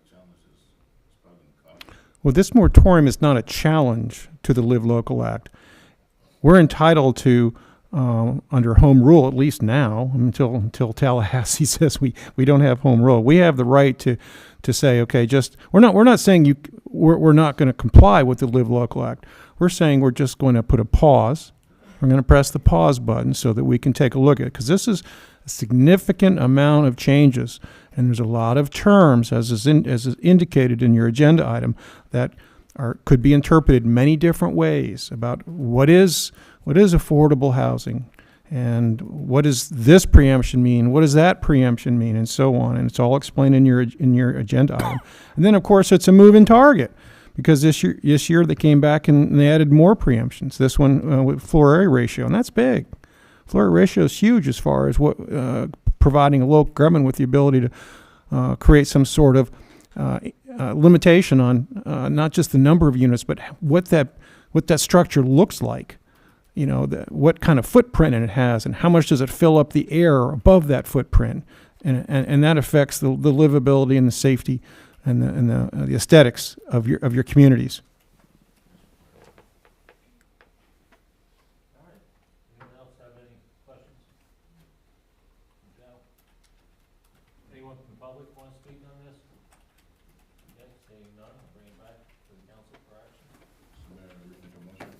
challenges, it's probably going to cost. Well, this moratorium is not a challenge to the Live Local Act. we're entitled to, under home rule, at least now, until Tallahassee says we don't have home rule. We have the right to say, okay, we're not saying we're not going to comply with the Live Local Act. We're saying we're just going to put a pause. We're going to press the pause button so that we can take a look at it, because this is a significant amount of changes, and there's a lot of terms, as is indicated in your agenda item, that could be interpreted many different ways about what is affordable housing, and what does this preemption mean, what does that preemption mean, and so on. And it's all explained in your agenda item. And then, of course, it's a moving target, because this year they came back and they added more preemptions. This one with floor area ratio, and that's big. Floor area ratio is huge as far as what providing a local government with the ability to create some sort of limitation on not just the number of units, but what that structure looks like. You know, what kind of footprint it has, and how much does it fill up the air above that footprint, and that affects the livability and the safety and the aesthetics of your communities. Anyone else have any questions? Anyone from the public want to speak on this? Okay, seeing none, I'll bring it back to the council for action. Mayor, we make a motion.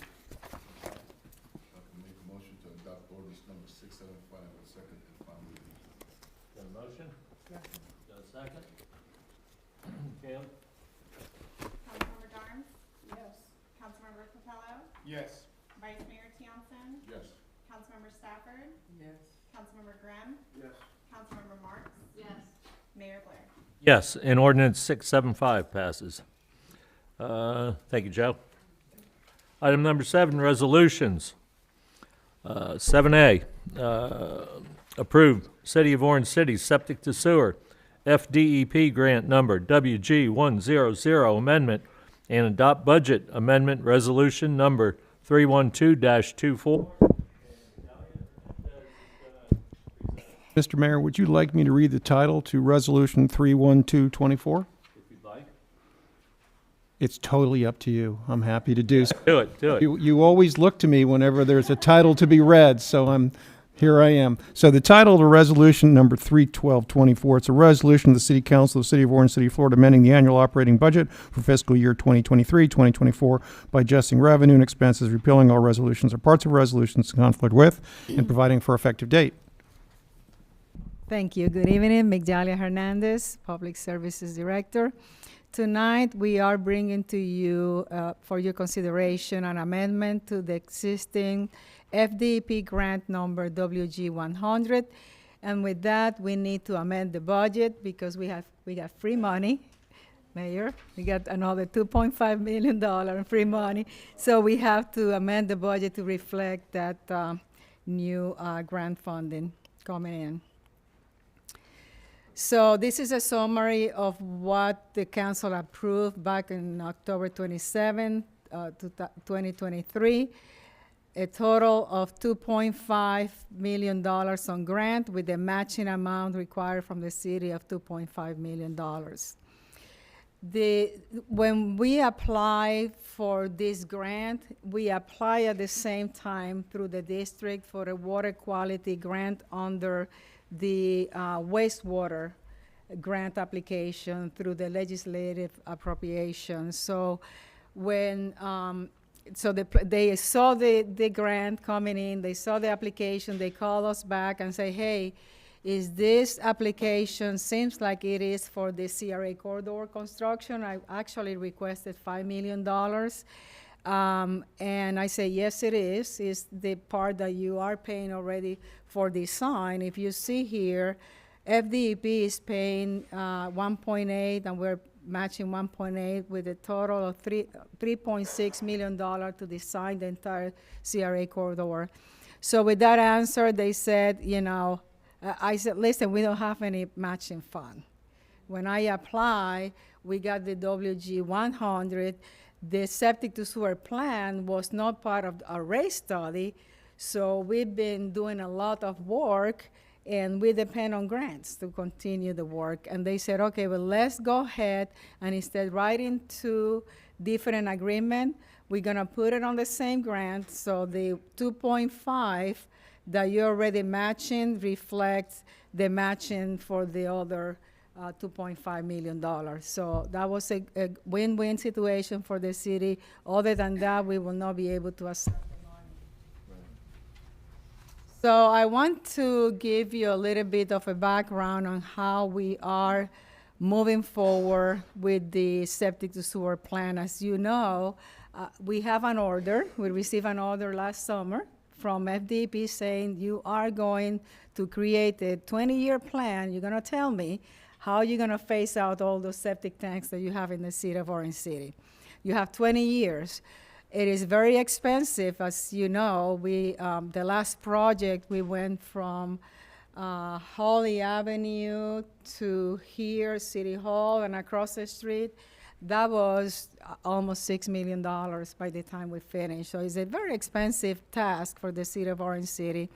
I can make a motion to adopt ordinance number 675 on second and final reading. Got a motion? Got a second? Caleb? Councilmember Garnes, Yes. Councilmember Capello, Yes. Vice Mayor Tiongson, Yes. Councilmember Stafford, Yes. Councilmember Grimm, Yes. Councilmember Marks, Yes. Mayor Blair. Yes, and ordinance 675 passes. Thank you, Joe. Item number 7, resolutions. 7A, approve City of Orange City Septic to Sewer FDEP grant number WG100 amendment, and adopt budget amendment resolution number 312-24. Mr. Mayor, would you like me to read the title to Resolution 31224? If you'd like. It's totally up to you. I'm happy to do so. Do it. You always look to me whenever there's a title to be read, so here I am. So the title of the resolution number 31224, it's a resolution of the City Council of the City of Orange City, Florida, amending the annual operating budget for fiscal year 2023-2024 by adjusting revenue and expenses, repealing all resolutions or parts of resolutions in conflict with, and providing for effective date. Thank you. Good evening, Migdalia Hernandez, Public Services Director. Tonight, we are bringing to you, for your consideration, an amendment to the existing FDEP grant number WG100. And with that, we need to amend the budget because we got free money. Mayor, we got another $2.5 million in free money. So we have to amend the budget to reflect that new grant funding coming in. So this is a summary of what the council approved back in October 27, 2023. A total of $2.5 million on grant with a matching amount required from the city of $2.5 million. When we apply for this grant, we apply at the same time through the district for a water quality grant under the wastewater grant application through the legislative appropriation. So when they saw the grant coming in, they saw the application, they called us back and say, hey, is this application, seems like it is for the CRA corridor construction. I actually requested $5 million. And I say, yes, it is. It's the part that you are paying already for design. If you see here, FDEP is paying 1.8, and we're matching 1.8 with a total of $3.6 million to design the entire CRA corridor. So with that answer, they said, I said, listen, we don't have any matching fund. When I apply, we got the WG100. The septic to sewer plan was not part of our rate study, so we've been doing a lot of work, and we depend on grants to continue the work. And they said, okay, well, let's go ahead and instead write into different agreement. We're gonna put it on the same grant, so the 2.5 that you're already matching reflects the matching for the other $2.5 million. So that was a win-win situation for the city. Other than that, we will not be able to accept the money. So I want to give you a little bit of a background on how we are moving forward with the septic to sewer plan. As you know, we have an order. We received an order last summer from FDP saying you are going to create a 20-year plan. You're gonna tell me how you're gonna phase out all those septic tanks that you have in the city of Orange City. You have 20 years. It is very expensive, as you know. The last project, we went from Holly Avenue to here, City Hall, and across the street. That was almost $6 million by the time we finished. So it's a very expensive task for the city of Orange City.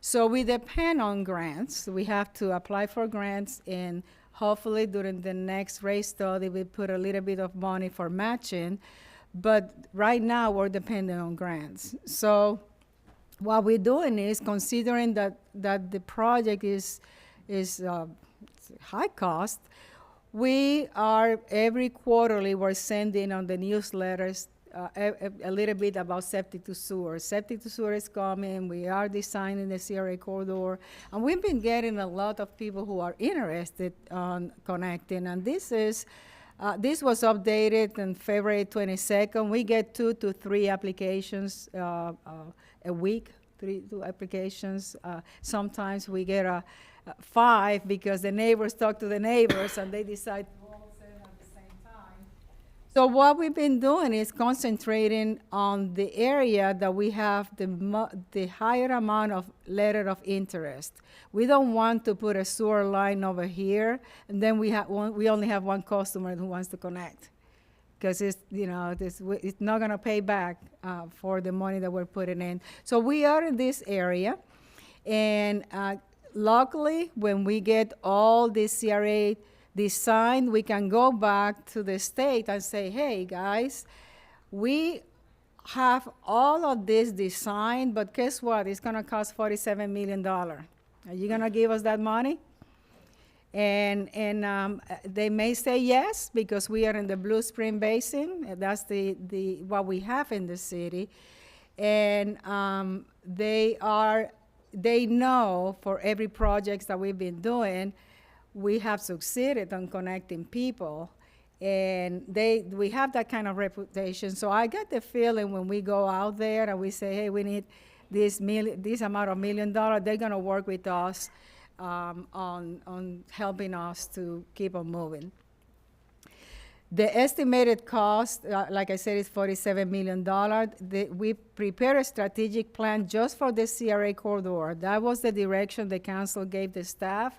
So we depend on grants. We have to apply for grants, and hopefully during the next rate study, we put a little bit of money for matching. But right now, we're dependent on grants. So what we're doing is considering that the project is high cost. We are, every quarterly, we're sending on the newsletters a little bit about septic to sewer. Septic to sewer is coming. We are designing the CRA corridor. And we've been getting a lot of people who are interested on connecting. And this was updated on February 22nd. We get 2 to 3 applications a week, 2 applications. Sometimes we get 5 because the neighbors talk to the neighbors and they decide to all send at the same time. So what we've been doing is concentrating on the area that we have the higher amount of letter of interest. We don't want to put a sewer line over here and then we only have one customer who wants to connect, because it's not going to pay back for the money that we're putting in. So we are in this area, and luckily, when we get all this CRA designed, we can go back to the state and say, hey, guys, we have all of this designed, but guess what? It's going to cost $47 million. Are you going to give us that money? And they may say yes, because we are in the Blue Spring Basin. That's what we have in the city. And they know for every project that we've been doing, we have succeeded on connecting people. And we have that kind of reputation. So I get the feeling when we go out there and we say, hey, we need this amount of $1 million, they're gonna work with us on helping us to keep on moving. The estimated cost, like I said, is $47 million. We prepared a strategic plan just for the CRA corridor. That was the direction the council gave the staff.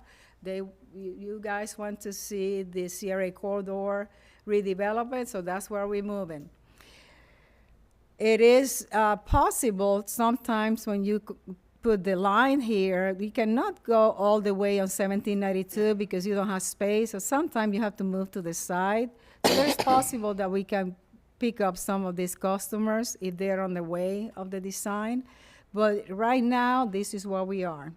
You guys want to see the CRA corridor redevelopment, so that's where we're moving. It is possible sometimes when you put the line here, you cannot go all the way on 1792 because you don't have space, so sometimes you have to move to the side. So it's possible that we can pick up some of these customers if they're on the way of the design. But right now, this is where we are.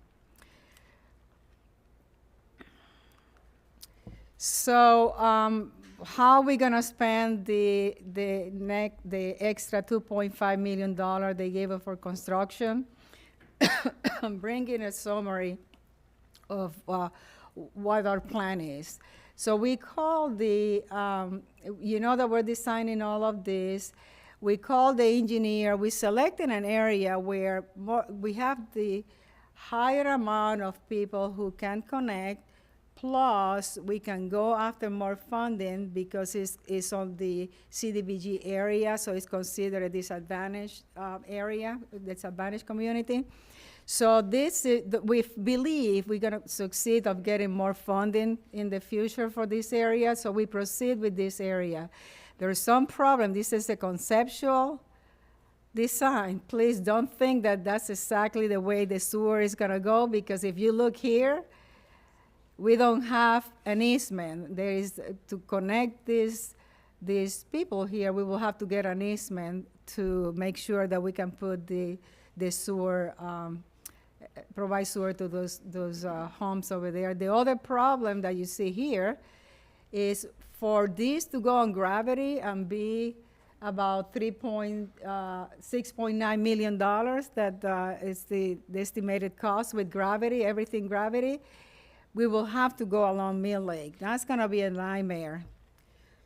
So how are we gonna spend the extra $2.5 million they gave us for construction? I'm bringing a summary of what our plan is. So we call you know that we're designing all of this. We call the engineer. We selected an area where we have the higher amount of people who can connect, plus we can go after more funding because it's on the CDBG area, so it's considered a disadvantaged area, disadvantaged community. So we believe we're going to succeed of getting more funding in the future for this area, so we proceed with this area. There's some problem. This is a conceptual design. Please don't think that that's exactly the way the sewer is going to go, because if you look here, we don't have an easement. There is to connect this these people here, we will have to get an easement to make sure that we can put the sewer, provide sewer to those homes over there. The other problem that you see here is for this to go on gravity and be about $6.9 million, that is the estimated cost with gravity, everything gravity, we will have to go along Mill Lake. That's gonna be a nightmare.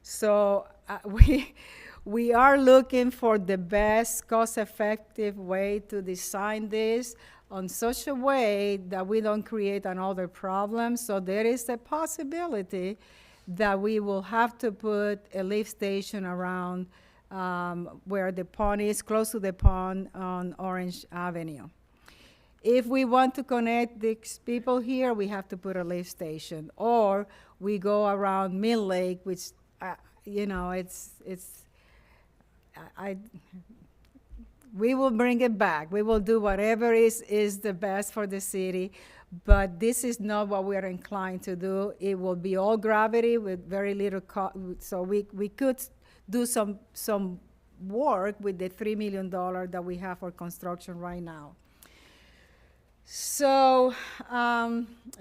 So we are looking for the best cost-effective way to design this on such a way that we don't create another problem. So there is a possibility that we will have to put a lift station around where the pond is, close to the pond on Orange Avenue. If we want to connect these people here, we have to put a lift station, or we go around Mill Lake, which, you know, we will bring it back. We will do whatever is the best for the city, but this is not what we are inclined to do. It will be all gravity with very little so we could do some work with the $3 million that we have for construction right now. So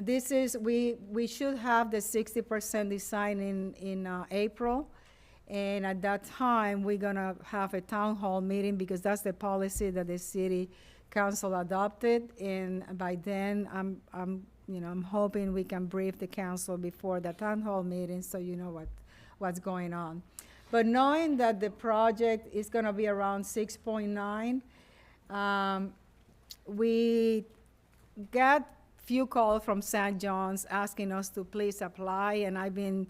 this is, we should have the 60% design in April. And at that time, we're gonna have a town hall meeting because that's the policy that the city council adopted. And by then, I'm hoping we can brief the council before the town hall meeting so you know what's going on. But knowing that the project is gonna be around 6.9, we got few calls from St. John's asking us to please apply, and I've been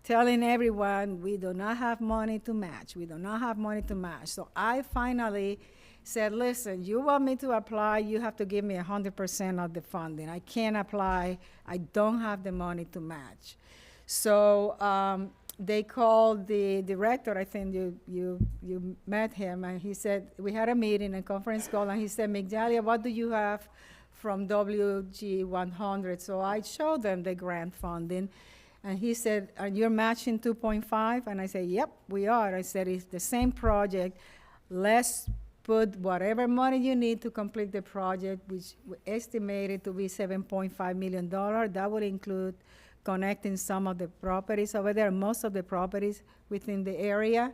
telling everyone we do not have money to match. We do not have money to match. So I finally said, listen, you want me to apply, you have to give me 100% of the funding. I can't apply, I don't have the money to match. So they called the director, I think you met him, and he said, we had a meeting, a conference call, and he said, Migdalia, what do you have from WG100? So I showed them the grant funding. And he said, you're matching 2.5? And I said, yep, we are. I said, it's the same project. Let's put whatever money you need to complete the project, which we estimated to be $7.5 million. That would include connecting some of the properties over there, most of the properties within the area.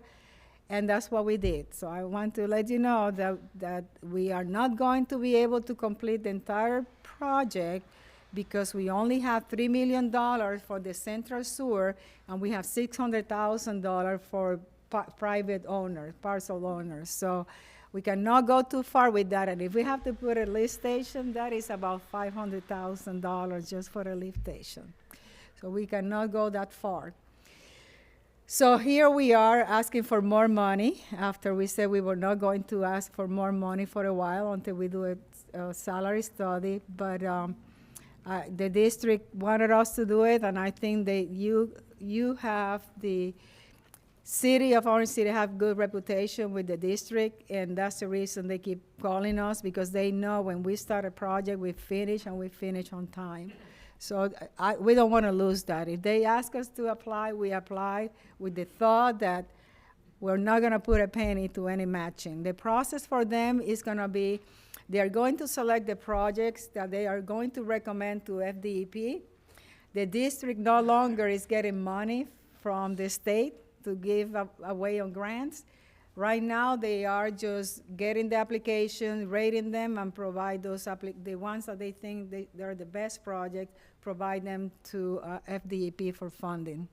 And that's what we did. So I want to let you know that we are not going to be able to complete the entire project because we only have $3 million for the central sewer, and we have $600,000 for private owners, parcel owners. So we cannot go too far with that, and if we have to put a lift station, that is about $500,000 just for a lift station. So we cannot go that far. So here we are asking for more money after we said we were not going to ask for more money for a while until we do a salary study, but the district wanted us to do it, and I think that you have the city of Orange City have good reputation with the district, and that's the reason they keep calling us, because they know when we start a project, we finish, and we finish on time. So we don't want to lose that. If they ask us to apply, we apply with the thought that we're not going to put a penny to any matching. The process for them is going to be, they are going to select the projects that they are going to recommend to FDEP. The district no longer is getting money from the state to give away on grants. Right now, they are just getting the application, rating them, and provide those the ones that they think they're the best project, provide them to FDEP for funding.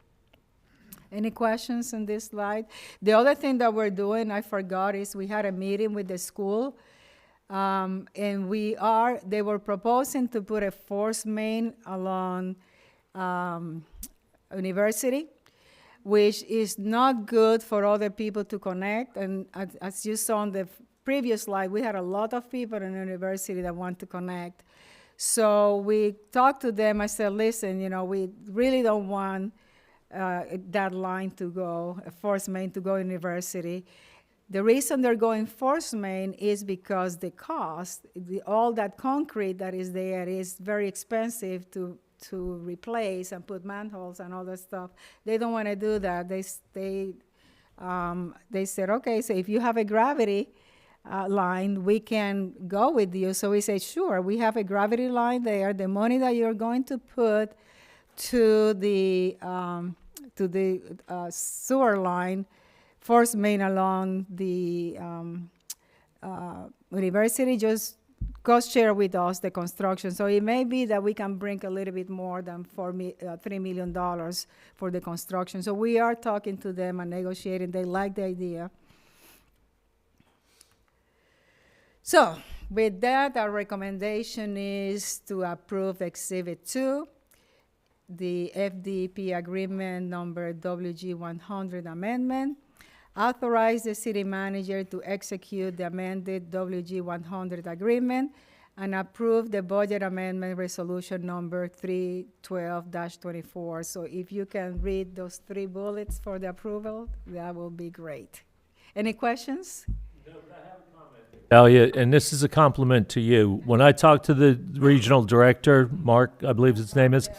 Any questions on this slide? The other thing that we're doing, I forgot, is we had a meeting with the school. And they were proposing to put a force main along University, which is not good for other people to connect. And as you saw on the previous slide, we had a lot of people in University that want to connect. So we talked to them. I said, listen, we really don't want that line to go, a force main to go University. The reason they're going force main is because the cost, all that concrete that is there is very expensive to replace and put manholes and all that stuff. They don't want to do that. they said, okay, so if you have a gravity line, we can go with you. So we said, sure, we have a gravity line there. The money that you're going to put to the sewer line, force main along the university, just cost share with us the construction. So it may be that we can bring a little bit more than $3 million for the construction. So we are talking to them and negotiating. They like the idea. So with that, our recommendation is to approve Exhibit 2, the FDP agreement number WG100 amendment, authorize the city manager to execute the amended WG100 agreement, and approve the budget amendment resolution number 312-24. So if you can read those 3 bullets for the approval, that will be great. Any questions? Elliot, and this is a compliment to you. When I talked to the regional director, Mark, I believe his name is,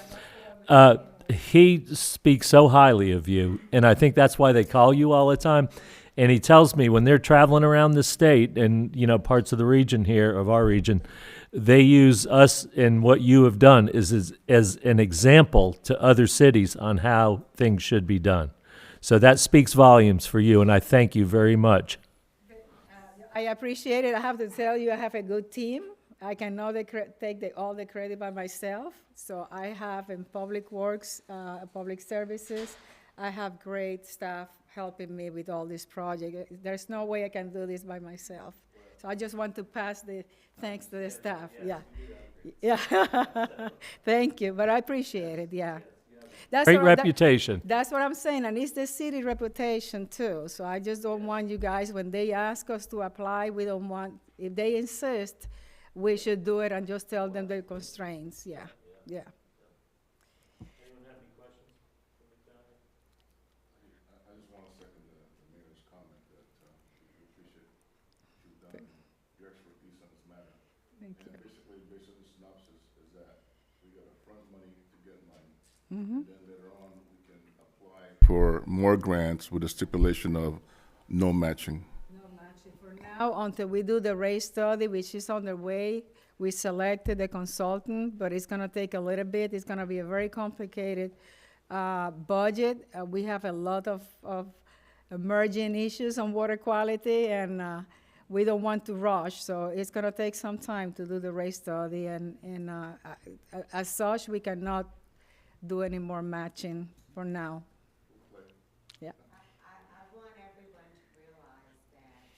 he speaks so highly of you, and I think that's why they call you all the time. And he tells me when they're traveling around the state and, you know, parts of the region here, of our region, they use us and what you have done as an example to other cities on how things should be done. So that speaks volumes for you, and I thank you very much. I appreciate it. I have to tell you, I have a good team. I cannot take all the credit by myself. So I have in Public Works, Public Services, I have great staff helping me with all this project. There's no way I can do this by myself. So I just want to pass the thanks to the staff. Yeah. Thank you, but I appreciate it, yeah. Great reputation. That's what I'm saying, and it's the city reputation too. So I just don't want you guys, when they ask us to apply, we don't want, if they insist, we should do it and just tell them the constraints, yeah. Anyone have any questions for the county? I just want to second the mayor's comment that we appreciate what you've done, your expertise on this matter. Thank you. Basically, based on the synopsis, is that we got to front money to get money. Mm-hmm. And then later on, we can apply for more grants with a stipulation of no matching. No matching for now, until we do the rate study, which is on the way. We selected the consultant, but it's gonna take a little bit. It's gonna be a very complicated budget. We have a lot of emerging issues on water quality, and we don't want to rush, so it's gonna take some time to do the rate study, and as such, we cannot do any more matching for now. Yeah. I want everyone to realize that,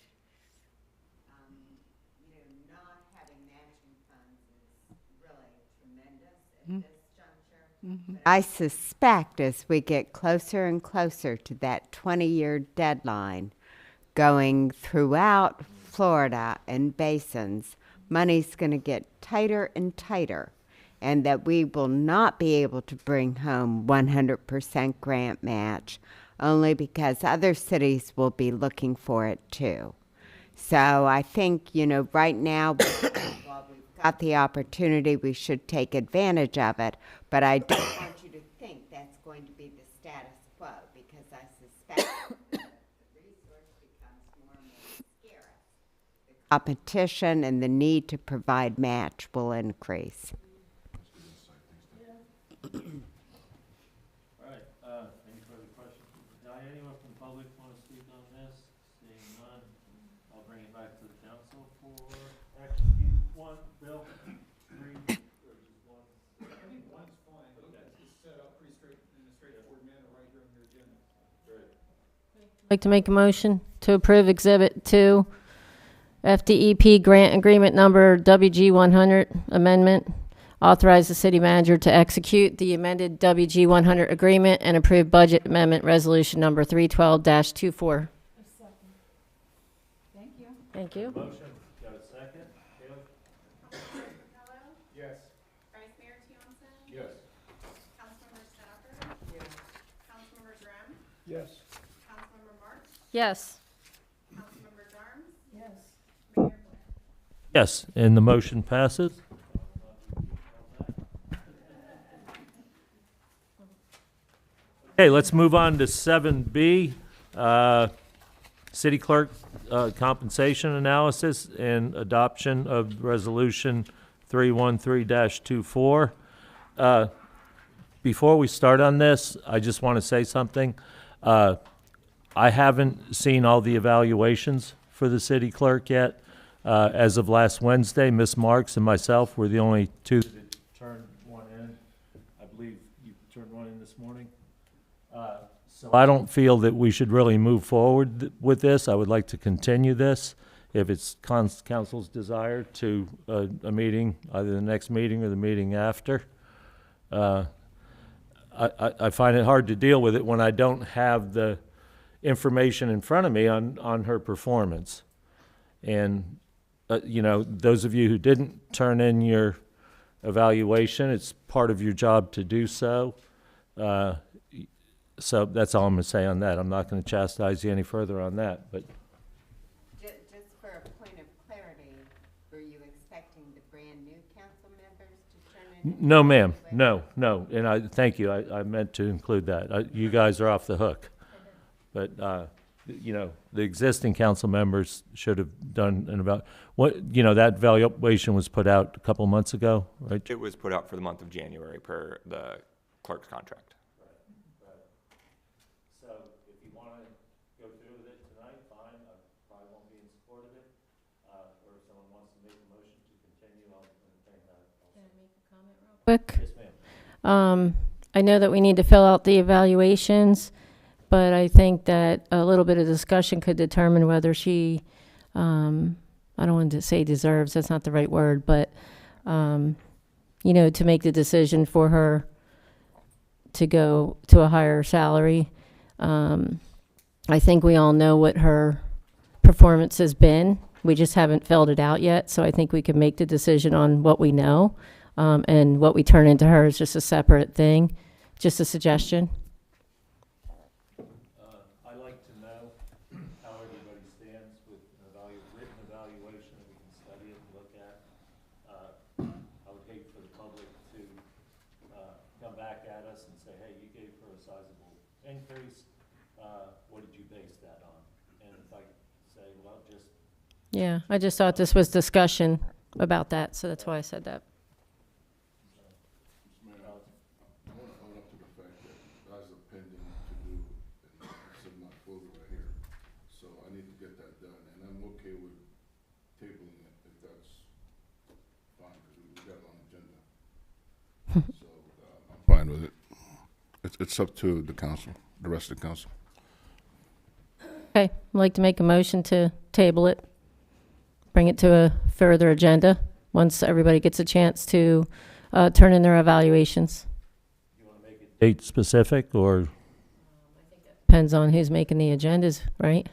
not having matching funds is really tremendous at this juncture. Mm-hmm. I suspect as we get closer and closer to that 20-year deadline going throughout Florida and basins, money's going to get tighter and tighter, and that we will not be able to bring home 100% grant match, only because other cities will be looking for it too. So I think, right now, while we've got the opportunity, we should take advantage of it, but I don't want you to think that's going to be the status quo, because I suspect that the resource becomes more and more scarce. The competition and the need to provide match will increase. All right, any further questions? Anyone from the public want to speak on this? Seeing none, I'll bring it back to the council for execute one, Bill, three, or just one? I think one's fine. It's set up pretty in a straightforward manner right here on your agenda. Great. I'd like to make a motion to approve Exhibit 2, FDEP Grant Agreement Number WG100 Amendment. Authorize the city manager to execute the amended WG100 agreement and approve budget amendment resolution number 312-24. Thank you. Thank you. Motion, got a second? Caleb? Councilmember Mello? Yes. Vice Mayor Tionson? Yes. Councilmember Stafford? Yes. Councilmember Graham? Yes. Councilmember March? Yes. Councilmember Jarms? Yes. Mayor Quinn. Yes, and the motion passes. Okay, let's move on to 7B, City clerk compensation analysis and adoption of resolution 313-24. Before we start on this, I just want to say something. I haven't seen all the evaluations for the city clerk yet. As of last Wednesday, Ms. Marks and myself were the only two that turned one in. I believe you turned one in this morning. So I don't feel that we should really move forward with this. I would like to continue this if it's council's desire to a meeting, either the next meeting or the meeting after. I find it hard to deal with it when I don't have the information in front of me on her performance. And, you know, those of you who didn't turn in your evaluation, it's part of your job to do so. So that's all I'm going to say on that. I'm not going to chastise you any further on that, but. Just for a point of clarity, were you expecting the brand-new council members to turn in? No, ma'am. No. And I, thank you. I meant to include that. You guys are off the hook. But, you know, the existing council members should have done that evaluation was put out a couple months ago, right? It was put out for the month of January per the clerk's contract. So if you want to go through with it tonight, fine. I probably won't be in support of it. Or if someone wants to make a motion to continue, I'll entertain that. Can I make a comment real quick? Yes, ma'am. I know that we need to fill out the evaluations, but I think that a little bit of discussion could determine whether she, I don't want to say deserves, that's not the right word, but, you know, to make the decision for her to go to a higher salary. I think we all know what her performance has been. We just haven't filled it out yet, so I think we can make the decision on what we know. And what we turn into her is just a separate thing, just a suggestion. I like to know how everybody stands with an written evaluation that we can study it and look at. I would hate for the public to come back at us and say, hey, you gave her a sizable increase. What did you base that on? And if I say, well, just. Yeah, I just thought this was discussion about that, so that's why I said that. I want to own up to the fact that that's a pending to do, and it's in my folder right here. So I need to get that done, and I'm okay with tabling it if that's fine, because we got it on the agenda. So I'm fine with it. It's up to the council, the rest of the council. Okay, I'd like to make a motion to table it, bring it to a further agenda, once everybody gets a chance to turn in their evaluations. You want to make it date specific or? Depends on who's making the agendas, right?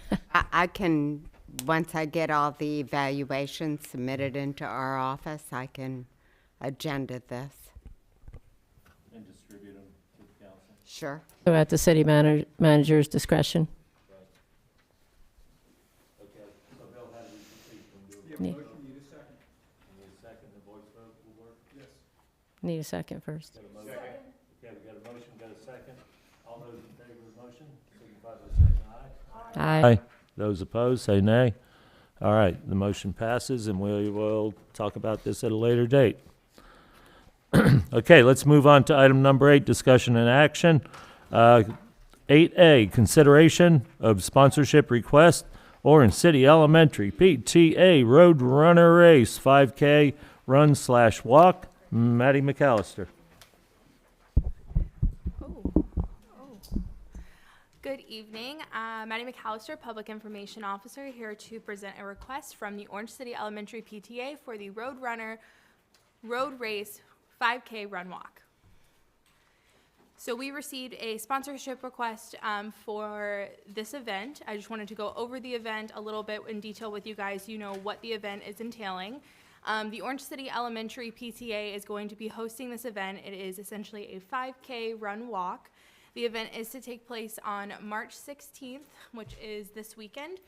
I can, once I get all the evaluations submitted into our office, I can agenda this. And distribute them to the council. Sure. So at the city manager's discretion. Okay, so Bill, how do we proceed? Can we do Yeah. a motion? Need a second? Need a second, the voice vote will work? Yes. Need a second first. Got a motion? Okay, we got a motion, got a second. All those in favor of the motion, signify by saying aye. Aye. Those opposed, say nay. All right, the motion passes, and we will talk about this at a later date. Okay, let's move on to item number 8, discussion and action. 8A, consideration of sponsorship request, Orange City Elementary PTA Road Runner Race 5K Run/Walk. Maddie McAllister. Good evening. Maddie McAllister, Public Information Officer, here to present a request from the Orange City Elementary PTA for the Road Race 5K Run Walk. So we received a sponsorship request for this event. I just wanted to go over the event a little bit in detail with you guys. You know what the event is entailing. The Orange City Elementary PTA is going to be hosting this event. It is essentially a 5K run walk. The event is to take place on March 16th, which is this weekend.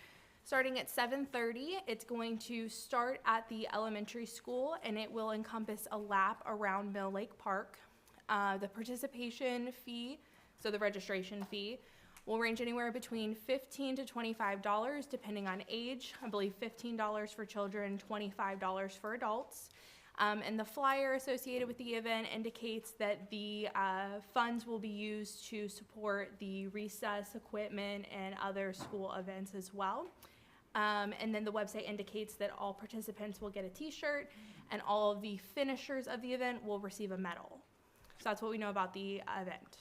Starting at 7:30, it's going to start at the elementary school, and it will encompass a lap around Mill Lake Park. The participation fee, so the registration fee, will range anywhere between $15 to $25 depending on age. I believe $15 for children, $25 for adults. And the flyer associated with the event indicates that the funds will be used to support the recess equipment and other school events as well. And then the website indicates that all participants will get a t-shirt and all of the finishers of the event will receive a medal. So that's what we know about the event.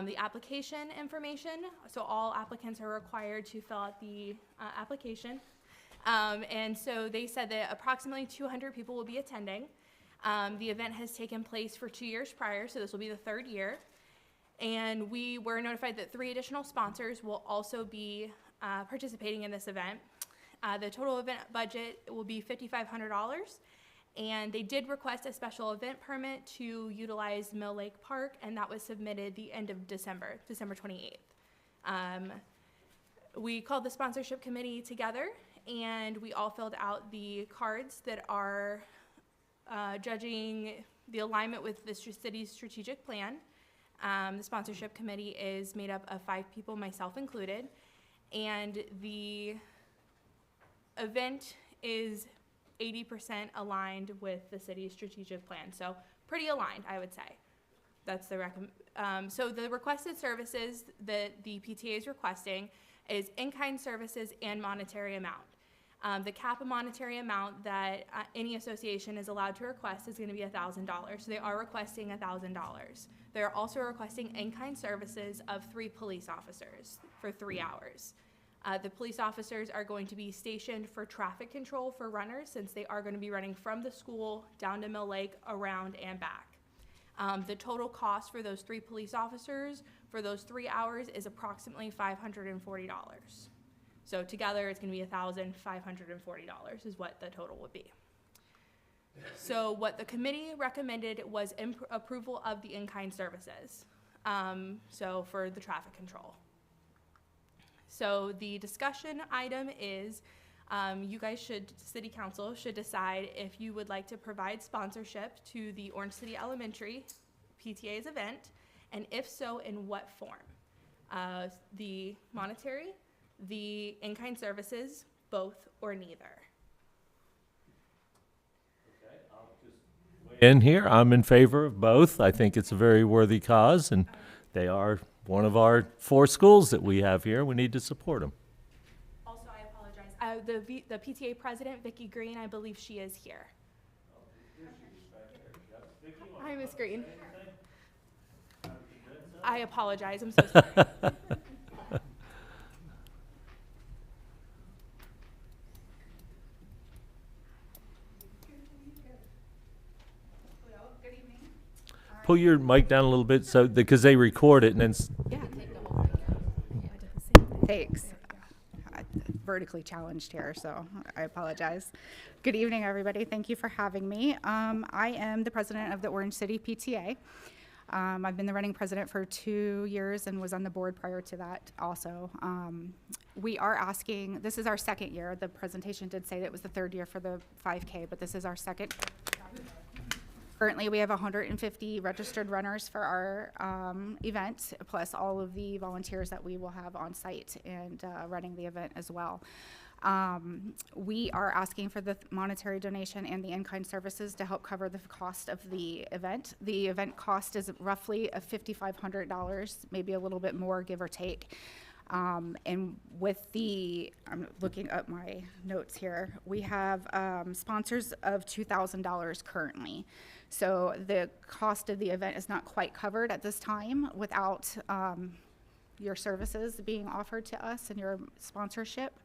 The application information, so all applicants are required to fill out the application. And so they said that approximately 200 people will be attending. The event has taken place for 2 years prior, so this will be the third year. And we were notified that 3 additional sponsors will also be participating in this event. The total event budget will be $5,500. And they did request a special event permit to utilize Mill Lake Park, and that was submitted the end of December 28th. We called the sponsorship committee together, and we all filled out the cards that are judging the alignment with the city's strategic plan. The sponsorship committee is made up of 5 people, myself included, and the event is 80% aligned with the city's strategic plan. So pretty aligned, I would say. That's the so the requested services that the PTA is requesting is in-kind services and monetary amount. The cap of monetary amount that any association is allowed to request is going to be $1,000. So they are requesting $1,000. They're also requesting in-kind services of 3 police officers for 3 hours. The police officers are going to be stationed for traffic control for runners, since they are going to be running from the school down to Mill Lake, around and back. The total cost for those 3 police officers for those 3 hours is approximately $540. So together it's going to be $1,540 is what the total would be. So what the committee recommended was approval of the in-kind services, so for the traffic control. So the discussion item is you guys City Council should decide if you would like to provide sponsorship to the Orange City Elementary PTA's event, and if so, in what form? The monetary, the in-kind services, both, or neither. In here, I'm in favor of both. I think it's a very worthy cause, and they are one of our 4 schools that we have here. We need to support them. Also, I apologize. The PTA president, Vicki Green, I believe she is here. Hi, Ms. Green. I apologize. I'm so sorry. Pull your mic down a little bit so because they record it and then. Thanks. Vertically challenged here, so I apologize. Good evening, everybody. Thank you for having me. I am the president of the Orange City PTA. I've been the running president for 2 years and was on the board prior to that also. We are asking, this is our 2nd year. The presentation did say that it was the 3rd year for the 5K, but this is our 2nd. Currently, we have 150 registered runners for our event, plus all of the volunteers that we will have on site and running the event as well. We are asking for the monetary donation and the in-kind services to help cover the cost of the event. The event cost is roughly $5,500, maybe a little bit more, give or take. And with I'm looking up my notes here, we have sponsors of $2,000 currently. So the cost of the event is not quite covered at this time without your services being offered to us and your sponsorship.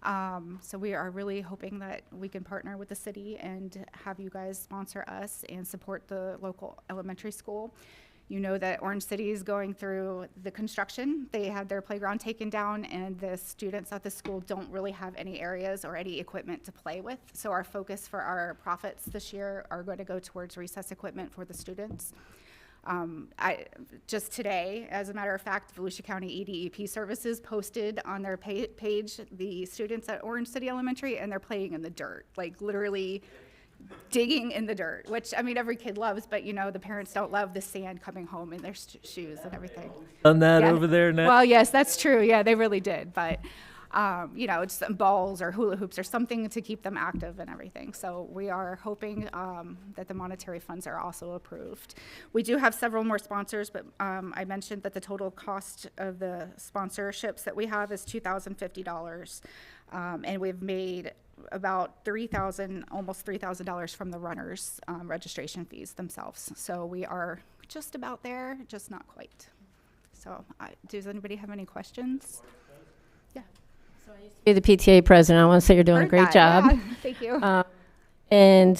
So we are really hoping that we can partner with the city and have you guys sponsor us and support the local elementary school. You know that Orange City is going through the construction. They had their playground taken down, and the students at the school don't really have any areas or any equipment to play with. So our focus for our profits this year are going to go towards recess equipment for the students. Just today, as a matter of fact, Volusia County EDEP Services posted on their page the students at Orange City Elementary, and they're playing in the dirt. Like literally, digging in the dirt, which, I mean, every kid loves, but you know, the parents don't love the sand coming home in their shoes and everything. Done that Yeah. over there now? Well, yes, that's true. Yeah, they really did. But, you know, it's some balls or hula hoops or something to keep them active and everything. So we are hoping that the monetary funds are also approved. We do have several more sponsors, but I mentioned that the total cost of the sponsorships that we have is $2,050. And we've made about almost $3,000 from the runners' registration fees themselves. So we are just about there, just not quite. So does anybody have any questions? Yeah. You're the PTA president. I want to say you're doing a Heard great that, job. yeah. Thank you. And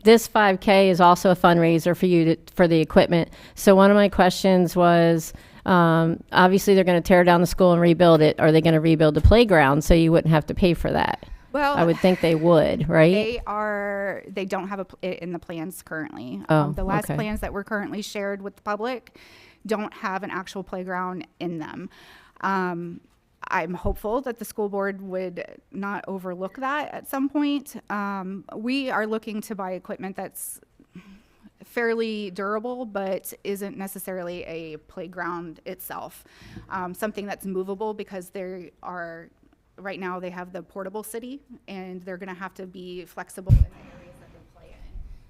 this 5K is also a fundraiser for you for the equipment. So one of my questions was, obviously they're going to tear down the school and rebuild it. Are they going to rebuild the playground so you wouldn't have to pay for that? Well, I would think they would, right? They don't have it in the plans currently. Oh, The last okay. plans that were currently shared with the public don't have an actual playground in them. I'm hopeful that the school board would not overlook that at some point. We are looking to buy equipment that's fairly durable, but isn't necessarily a playground itself. Something that's movable, because they are, right now they have the portable city, and they're gonna have to be flexible in the areas that they play in.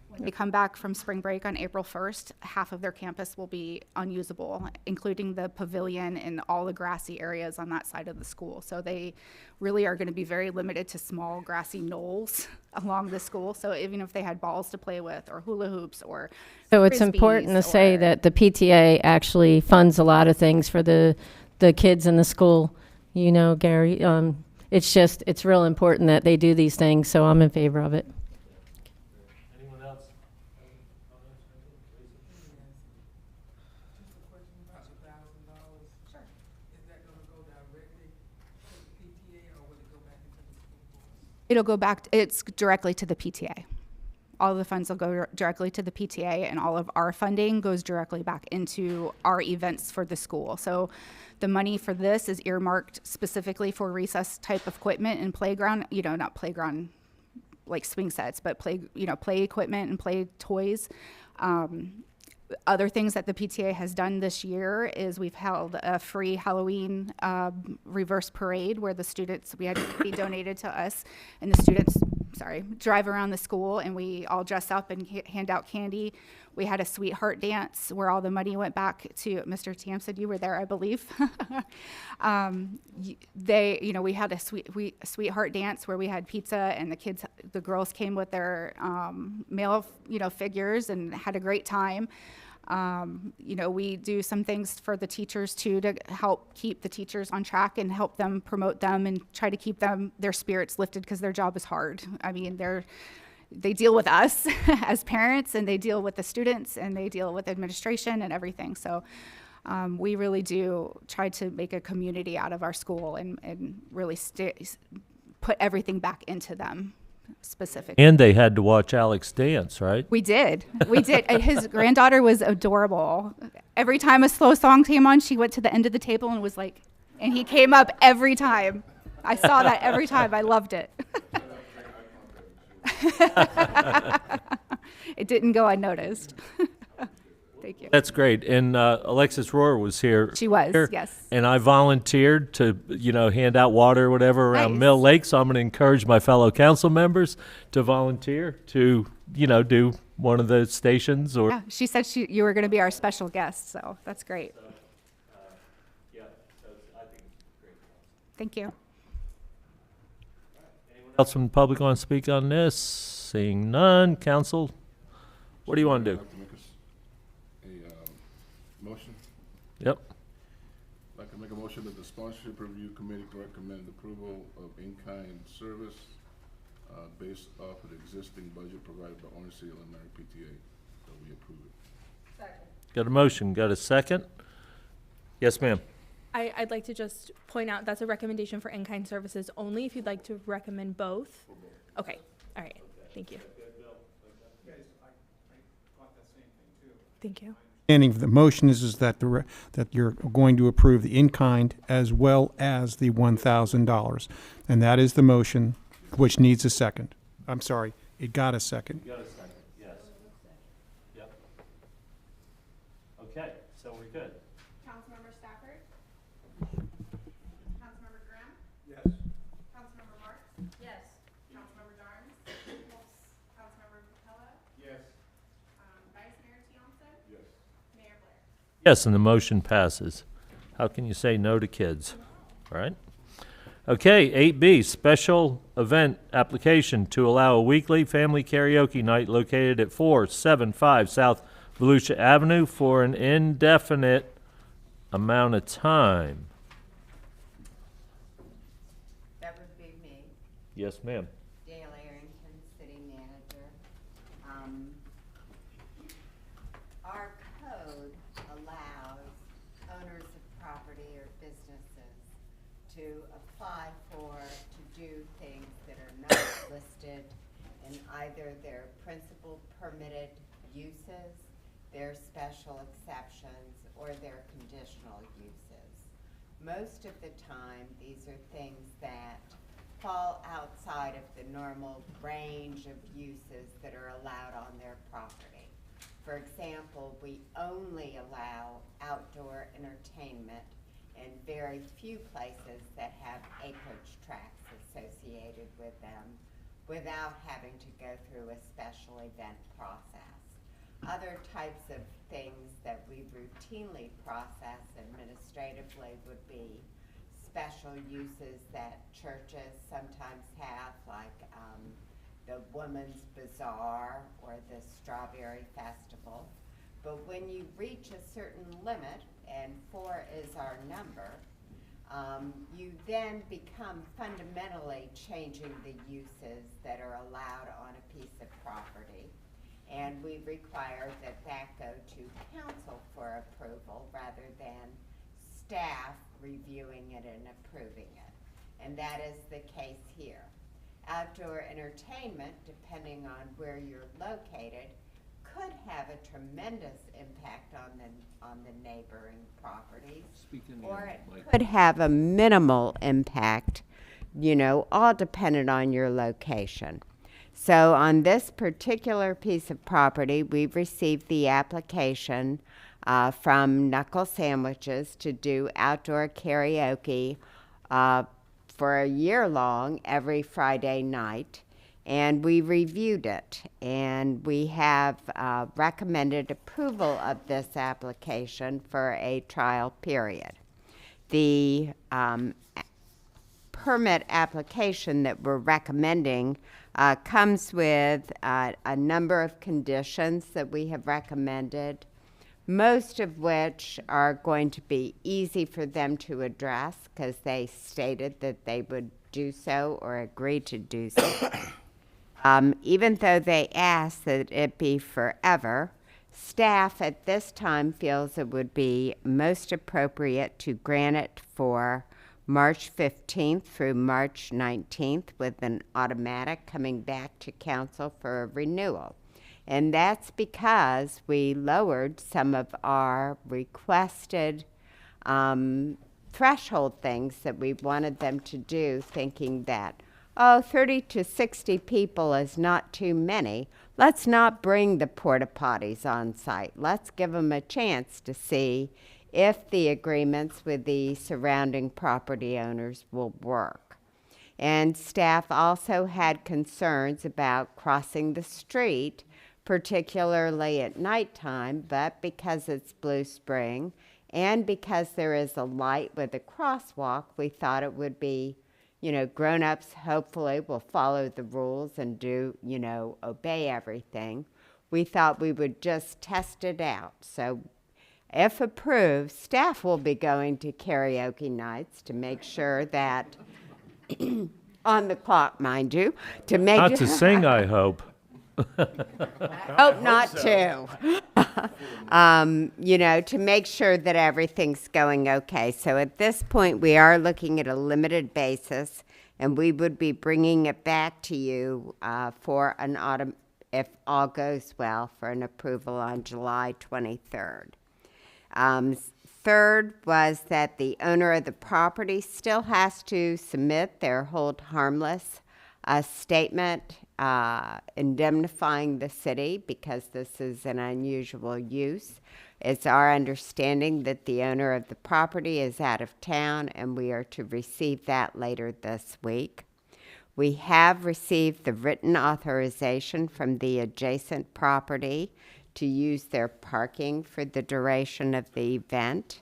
When they come back from spring break on April 1st, half of their campus will be unusable, including the pavilion and all the grassy areas on that side of the school. So they really are gonna be very limited to small grassy knolls along the school. So even if they had balls to play with, or hula hoops, or So it's important to frisbees, say or- that the PTA actually funds a lot of things for the kids in the school. You know, Gary, it's real important that they do these things, so I'm in favor of it. Anyone else? It'll go back, it's directly to the PTA. All of the funds will go directly to the PTA, and all of our funding goes directly back into our events for the school. So the money for this is earmarked specifically for recess type of equipment and playground, you know, not playground like swing sets, but play equipment and play toys. Other things that the PTA has done this year is we've held a free Halloween reverse parade where the students, we had to be donated to us, and the students, drive around the school, and we all dress up and hand out candy. We had a sweetheart dance where all the money went back to Mr. Tamson. You were there, I believe. We had a sweetheart dance where we had pizza, and the girls came with their male, figures, and had a great time. We do some things for the teachers too, to help keep the teachers on track and help them promote them and try to keep their spirits lifted, because their job is hard. I mean, they deal with us as parents, and they deal with the students, and they deal with administration and everything. So we really do try to make a community out of our school, and really put everything back into them specifically. And they had to watch Alex dance, right? We did. His granddaughter was adorable. Every time a slow song came on, she went to the end of the table and was like, and he came up every time. I saw that every time. I loved it. It didn't go unnoticed. Thank you. That's great. And Alexis Rohr was here. She was, here, yes. And I volunteered to, hand out water or whatever around Nice. Mill Lake. So I'm going to encourage my fellow council members to volunteer to, do one of the stations or. Yeah, she said you were going to be our special guest, so that's great. Thank you. Else from the public want to speak on this? Seeing none. Council, what do you want to do? Motion? Yep. I'd like to make a motion that the Sponsorship Review Committee recommend approval of in-kind service based off of the existing budget provided by Orange City Elementary PTA, that we approve it. Got a motion. Got a second? Yes, ma'am. I'd like to just point out that's a recommendation for in-kind services only. If you'd like to recommend both. Okay, all right, thank you. Thank you. Understanding of the motion is that that you're going to approve the in-kind as well as the $1,000. And that is the motion, which needs a second. I'm sorry, It got a second. You got a second, yes. Yep. Okay, so we're good. Councilmember Stafford? Councilmember Graham? Yes. Councilmember Marks? Yes. Councilmember Darnes? Yes. Councilmember Patella? Yes. Vice Mayor Thompson? Yes. Mayor Blair? Yes, and the motion passes. How can you say no to kids, right? Okay, 8B, special event application to allow a weekly family karaoke night located at 475 South Volusia Avenue for an indefinite amount of time. That would be me, Yes, ma'am. Dale Arrington, city manager. Our code allows owners of property or businesses to apply to do things that are not listed in either their principal permitted uses, their special exceptions, or their conditional uses. Most of the time, these are things that fall outside of the normal range of uses that are allowed on their property. For example, we only allow outdoor entertainment in very few places that have acreage tracts associated with them without having to go through a special event process. Other types of things that we routinely process administratively would be special uses that churches sometimes have, like the Women's Bazaar or the Strawberry Festival. But when you reach a certain limit, and 4 is our number, you then become fundamentally changing the uses that are allowed on a piece of property. And we require that that go to council for approval rather than staff reviewing it and approving it. And that is the case here. Outdoor entertainment, depending on where you're located, could have a tremendous impact on the neighboring properties, or it could have a minimal impact, you know, all dependent on your location. So on this particular piece of property, we've received the application from Knuckle Sandwiches to do outdoor karaoke for a year long every Friday night. And we reviewed it, and we have recommended approval of this application for a trial period. The permit application that we're recommending comes with a number of conditions that we have recommended, most of which are going to be easy for them to address because they stated that they would do so or agree to do so. Even though they ask that it be forever, staff at this time feels it would be most appropriate to grant it for March 15th through March 19th with an automatic coming back to council for a renewal. And that's because we lowered some of our requested threshold things that we wanted them to do, thinking that 30 to 60 people is not too many. Let's not bring the porta potties on site. Let's give them a chance to see if the agreements with the surrounding property owners will work. And staff also had concerns about crossing the street, particularly at nighttime, but because it's Blue Spring and because there is a light with a crosswalk, we thought it would be, you know, grown-ups hopefully will follow the rules and do, you know, obey everything. We thought we would just test it out. So if approved, staff will be going to karaoke nights to make sure that, on the clock, mind you, to make Not to sing, I hope. Hope not to. You know, to make sure that everything's going okay. So at this point, we are looking at a limited basis, and we would be bringing it back to you for an autumn, if all goes well, for an approval on July 23rd. Third was that the owner of the property still has to submit their hold harmless a statement indemnifying the city because this is an unusual use. It's our understanding that the owner of the property is out of town, and we are to receive that later this week. We have received the written authorization from the adjacent property to use their parking for the duration of the event.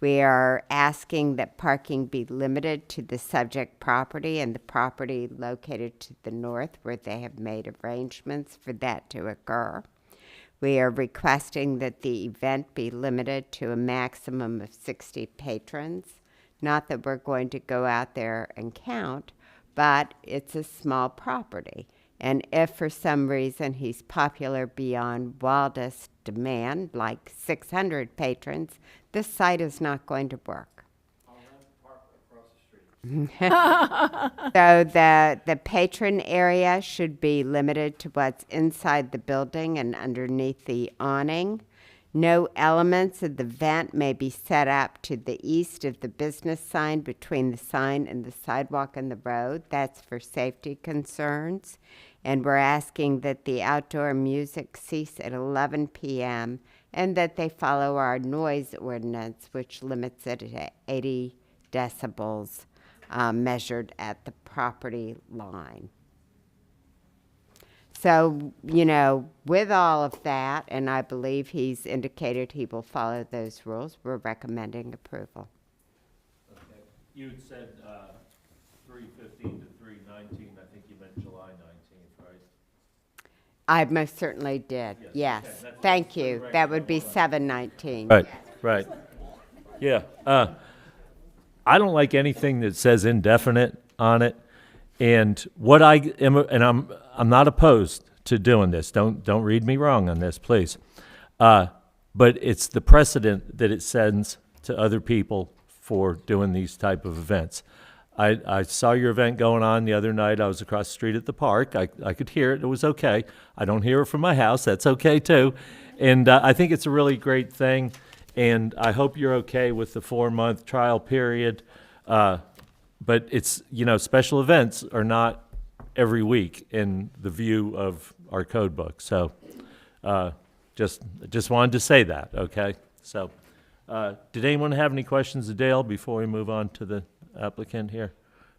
We are asking that parking be limited to the subject property and the property located to the north, where they have made arrangements for that to occur. We are requesting that the event be limited to a maximum of 60 patrons. Not that we're going to go out there and count, but it's a small property. And if for some reason he's popular beyond wildest demand, like 600 patrons, this site is not going to work. So the patron area should be limited to what's inside the building and underneath the awning. No elements of the event may be set up to the east of the business sign, between the sign and the sidewalk and the road. That's for safety concerns. And we're asking that the outdoor music cease at 11 p.m. and that they follow our noise ordinance, which limits it at 80 decibels measured at the property line. So, you know, with all of that, and I believe he's indicated he will follow those rules, we're recommending approval. Okay. You had said 3/15 to 3/19. I think you meant July 19th, right? I most certainly did, yes. Okay, that's Thank you. correct. That would be 7/19. Right, right. Yeah. I don't like anything that says indefinite on it. And what I am, and I'm not opposed to doing this. Don't read me wrong on this, please. But it's the precedent that it sends to other people for doing these type of events. I saw your event going on the other night. I was across the street at the park. I could hear it. It was okay. I don't hear it from my house. That's okay too. And I think it's a really great thing. And I hope you're okay with the 4-month trial period. But it's, you know, special events are not every week in the view of our code book. So just wanted to say that, okay? So did anyone have any questions of Dale before we move on to the applicant here?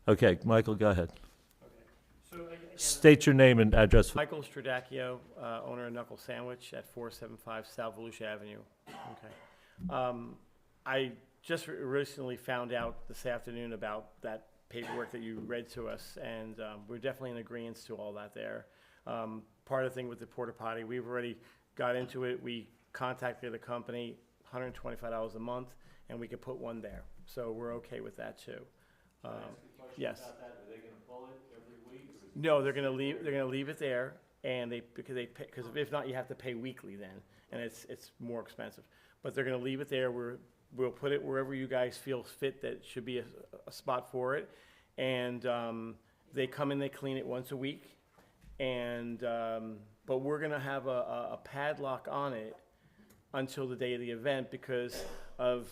Okay, Michael, go ahead. State your name and address. Michael Stradacchio, owner of Knuckle Sandwich at 475 South Volusia Avenue. Okay. I just recently found out this afternoon about that paperwork that you read to us, and we're definitely in agreement to all that there. Part of the thing with the porta potty, we've already got into it. We contacted the company, $125 a month, and we could put one there. So we're okay with that too. Yes. Are they going to pull it every week? No, they're going to leave. They're going to leave it there, and because if not, you have to pay weekly then, and it's more expensive. But they're going to leave it there. We'll put it wherever you guys feel fit that should be a spot for it, and they come in, they clean it once a week, and but we're going to have a padlock on it until the day of the event because of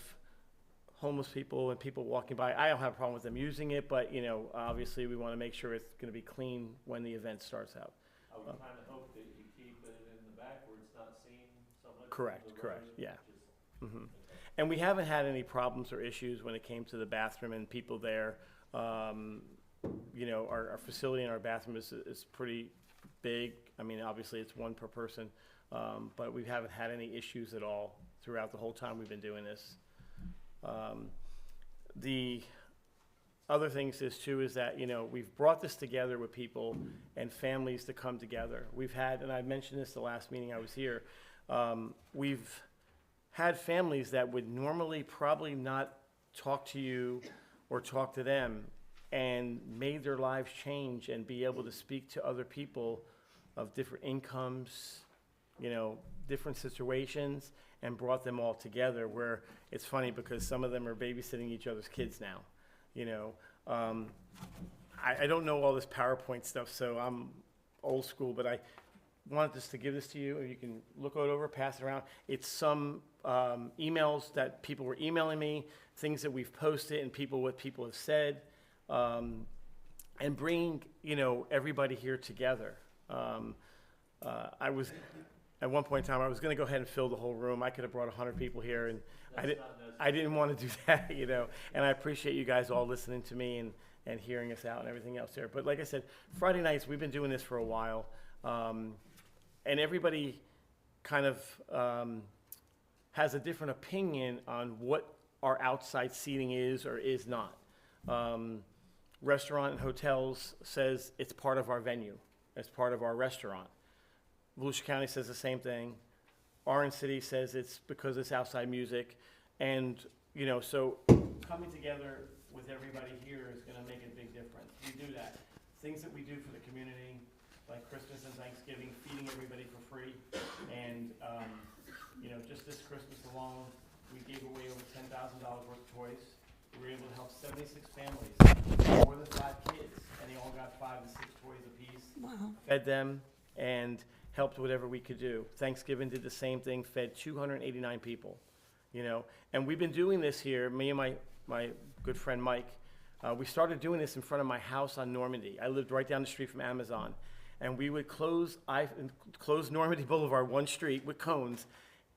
homeless people and people walking by. I don't have a problem with them using it, but you know, obviously we want to make sure it's going to be clean when the event starts out. I would kind of hope that you keep it in the back where it's not seen so much. Correct, yeah. Mm-hmm. And we haven't had any problems or issues when it came to the bathroom and people there. You know, our facility and our bathroom is pretty big. I mean, obviously it's one per person, but we haven't had any issues at all throughout the whole time we've been doing this. The other things is too is that, you know, we've brought this together with people and families to come together. We've had, and I mentioned this the last meeting I was here, we've had families that would normally probably not talk to you or talk to them and made their lives change and be able to speak to other people of different incomes, you know, different situations, and brought them all together where it's funny because some of them are babysitting each other's kids now, you know. I don't know all this PowerPoint stuff, so I'm old school, but I wanted just to give this to you, and you can look it over, pass it around. It's some emails that people were emailing me, things that we've posted, and what people have said. and bringing, you know, everybody here together. I was, at one point in time, I was gonna go ahead and fill the whole room. I could have brought 100 people here, and I didn't want to do that, you know. And I appreciate you guys all listening to me and hearing us out and everything else there. But like I said, Friday nights, we've been doing this for a while. And everybody kind of has a different opinion on what our outside seating is or is not. Restaurant and hotels says it's part of our venue. It's part of our restaurant. Volusia County says the same thing. Orange City says it's because it's outside music. And, you know, so coming together with everybody here is going to make a big difference. We do that. Things that we do for the community, like Christmas and Thanksgiving, feeding everybody for free. And, you know, just this Christmas alone, we gave away over $10,000 worth of toys. We were able to help 76 families, more than 5 kids, and they all got 5 to 6 toys apiece. Wow. Fed them and helped whatever we could do. Thanksgiving did the same thing, fed 289 people, you know. And we've been doing this here, me and my good friend Mike, we started doing this in front of my house on Normandy. I lived right down the street from Amazon. And we would close Normandy Boulevard one street with cones,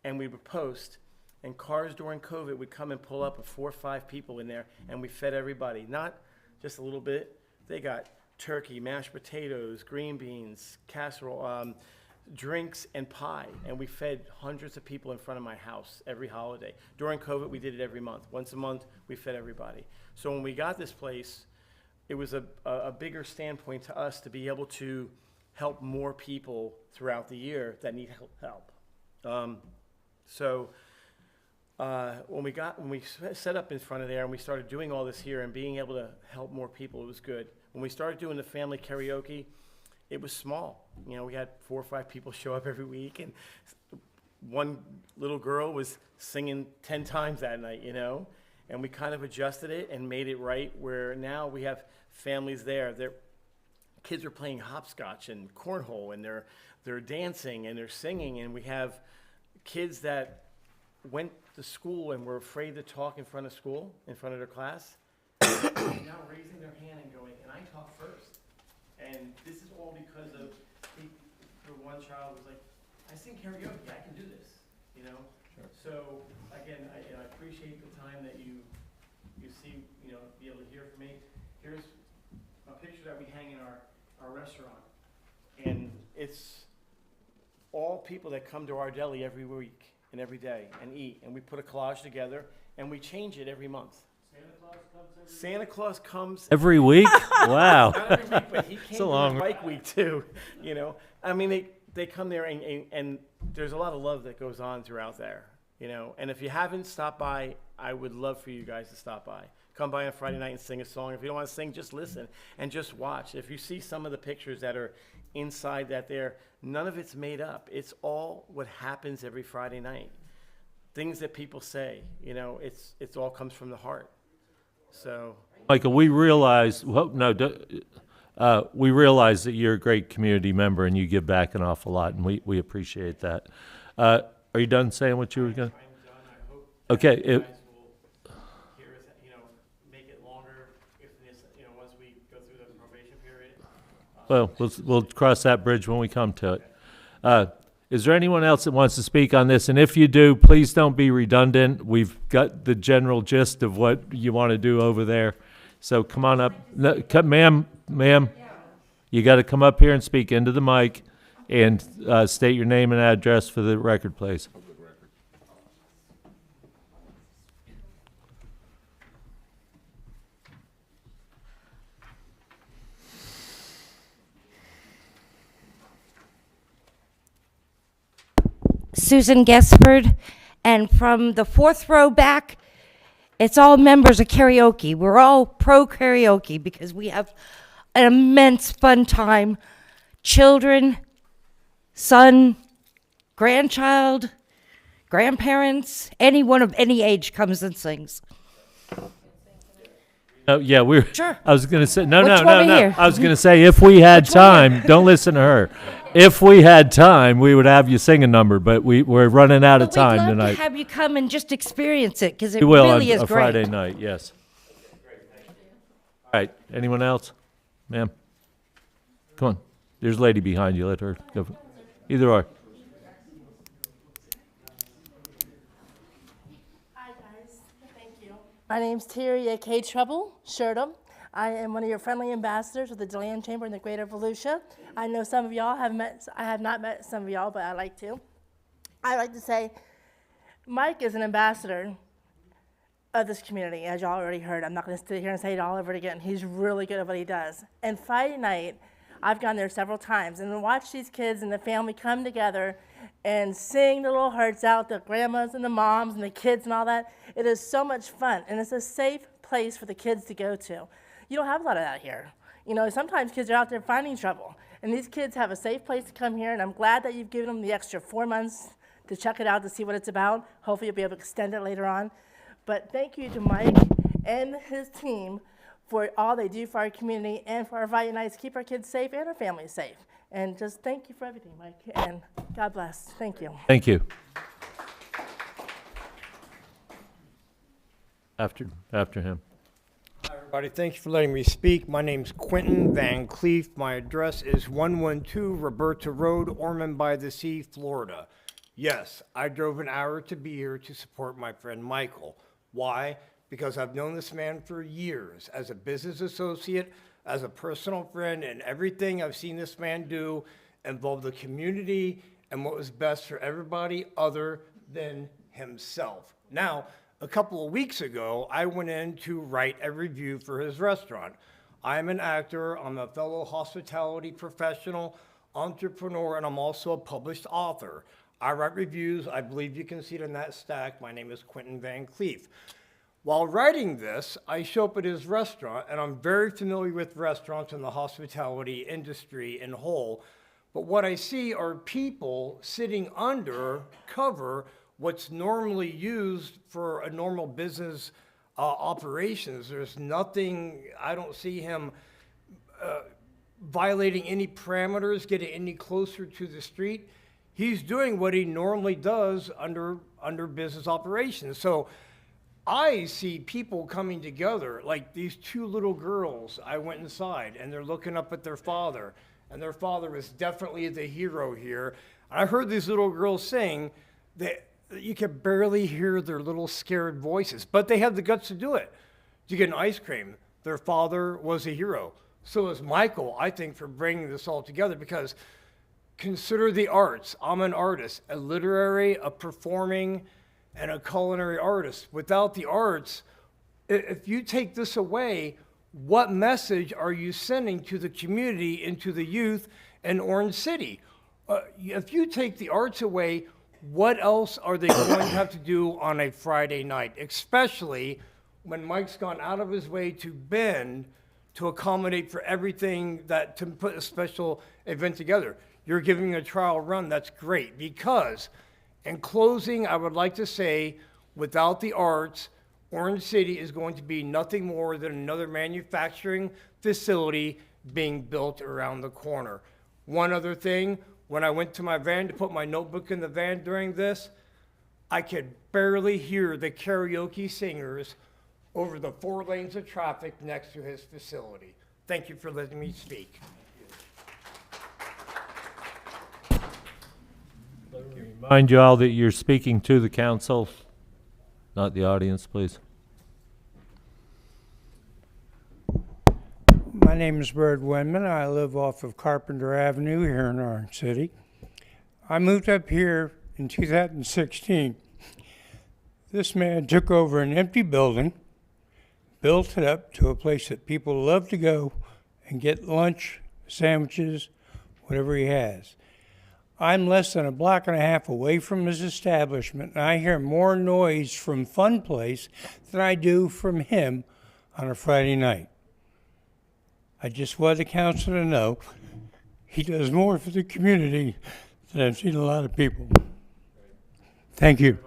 and we would post, and cars during COVID would come and pull up with 4 or 5 people in there, and we fed everybody. Not just a little bit. They got turkey, mashed potatoes, green beans, casserole, drinks, and pie. And we fed hundreds of people in front of my house every holiday. During COVID, we did it every month. Once a month, we fed everybody. So when we got this place, it was a bigger standpoint to us to be able to help more people throughout the year that need help. When we set up in front of there and we started doing all this here and being able to help more people, it was good. When we started doing the family karaoke, it was small. You know, we had 4 or 5 people show up every week, and one little girl was singing 10 times that night, you know? And we kind of adjusted it and made it right, where now we have families there. Their kids are playing hopscotch and cornhole, and they're dancing and they're singing, and we have kids that went to school and were afraid to talk in front of school, in front of their class, now raising their hand and going, and I talk first. And this is all because of, the one child was like, I sing karaoke, I can do this, you know? Sure. So, again, I appreciate the time that you see, you know, be able to hear from me. Here's a picture that we hang in our restaurant. And it's all people that come to our deli every week and every day and eat. And we put a collage together, and we change it every month. Santa Claus comes Every week? Wow. Not every week, but he It's came a long during Bike Week too, you know? I mean, they come there and there's a lot of love that goes on throughout there, you know? And if you haven't stopped by, I would love for you guys to stop by. Come by on Friday night and sing a song. If you don't want to sing, just listen and just watch. If you see some of the pictures that are inside that there, none of it's made up. It's all what happens every Friday night. Things that people say, you know, it's all comes from the heart. So, Michael, we realize, we realize that you're a great community member and you give back an awful lot, and we appreciate that. Are you done saying what you were going to? Okay. you guys will hear us, you know, make it longer if this, you know, once we go through the probation period. Well, we'll cross that bridge when we come to it. Is there anyone else that wants to speak on this? And if you do, please don't be redundant. We've got the general gist of what you want to do over there. So come on up. No, ma'am, you got to come up here and speak into the mic and state your name and address for the record, please. Susan Gesford, and from the 4th row back, it's all members of karaoke. We're all pro karaoke because we have an immense fun time. Children, son, grandchild, grandparents, anyone of any age comes and sings. Oh, yeah, Sure. I was going to say, no. Which one we hear? I was going to say, if we had time, don't listen to her. If we had time, we would have you sing a number, but we're running out of time We'd love tonight. to have you come and just experience it because it We will really on is a great. Friday night, yes. All right, anyone else? Ma'am? Come on. There's a lady behind you. Let her go. Either or. Hi, guys. Thank you. My name's Terry A.K. Trouble Shertam. I am one of your friendly ambassadors with the DeLand Chamber in the Greater Volusia. I know some of y'all have met, I have not met some of y'all, but I like to. I like to say Mike is an ambassador of this community, as y'all already heard. I'm not going to sit here and say it all over again. He's really good at what he does. And Friday night, I've gone there several times and watched these kids and the family come together and sing the little hearts out, the grandmas and the moms and the kids and all that. It is so much fun, and it's a safe place for the kids to go to. You don't have a lot of that here. You know, sometimes kids are out there finding trouble, and these kids have a safe place to come here, and I'm glad that you've given them the extra 4 months to check it out to see what it's about. Hopefully you'll be able to extend it later on. But thank you to Mike and his team for all they do for our community and for our Friday nights, keep our kids safe and our families safe. And just thank you for everything, Mike, and God bless. Thank you. Thank you. After him. Hi, everybody. Thank you for letting me speak. My name's Quentin Van Cleef. My address is 112 Roberta Road, Ormond by the Sea, Florida. Yes, I drove an hour to be here to support my friend Michael. Why? Because I've known this man for years as a business associate, as a personal friend, and everything I've seen this man do involved the community and what was best for everybody other than himself. Now, a couple of weeks ago, I went in to write a review for his restaurant. I'm an actor, I'm a fellow hospitality professional, entrepreneur, and I'm also a published author. I write reviews. I believe you can see it in that stack. My name is Quentin Van Cleef. While writing this, I show up at his restaurant, and I'm very familiar with restaurants and the hospitality industry in whole. But what I see are people sitting under cover what's normally used for a normal business operations. There's nothing, I don't see him violating any parameters, getting any closer to the street. He's doing what he normally does under business operations. So I see people coming together, like these two little girls. I went inside, and they're looking up at their father, and their father is definitely the hero here. I heard these little girls sing that you could barely hear their little scared voices, but they had the guts to do it, to get an ice cream. Their father was a hero. So is Michael, I think, for bringing this all together, because consider the arts. I'm an artist, a literary, a performing, and a culinary artist. Without the arts, if you take this away, what message are you sending to the community and to the youth in Orange City? If you take the arts away, what else are they going to have to do on a Friday night, especially when Mike's gone out of his way to bend to accommodate for everything, that to put a special event together? You're giving a trial run. That's great, because in closing, I would like to say, without the arts, Orange City is going to be nothing more than another manufacturing facility being built around the corner. One other thing, when I went to my van to put my notebook in the van during this, I could barely hear the karaoke singers over the 4 lanes of traffic next to his facility. Thank you for letting me speak. Remind you all that you're speaking to the council, not the audience, please. My name is Bird Wenman. I live off of Carpenter Avenue here in Orange City. I moved up here in 2016. This man took over an empty building, built it up to a place that people love to go and get lunch, sandwiches, whatever he has. I'm less than a block and a half away from his establishment, and I hear more noise from Fun Place than I do from him on a Friday night. I just want the council to know he does more for the community than I've seen a lot of people. Thank you.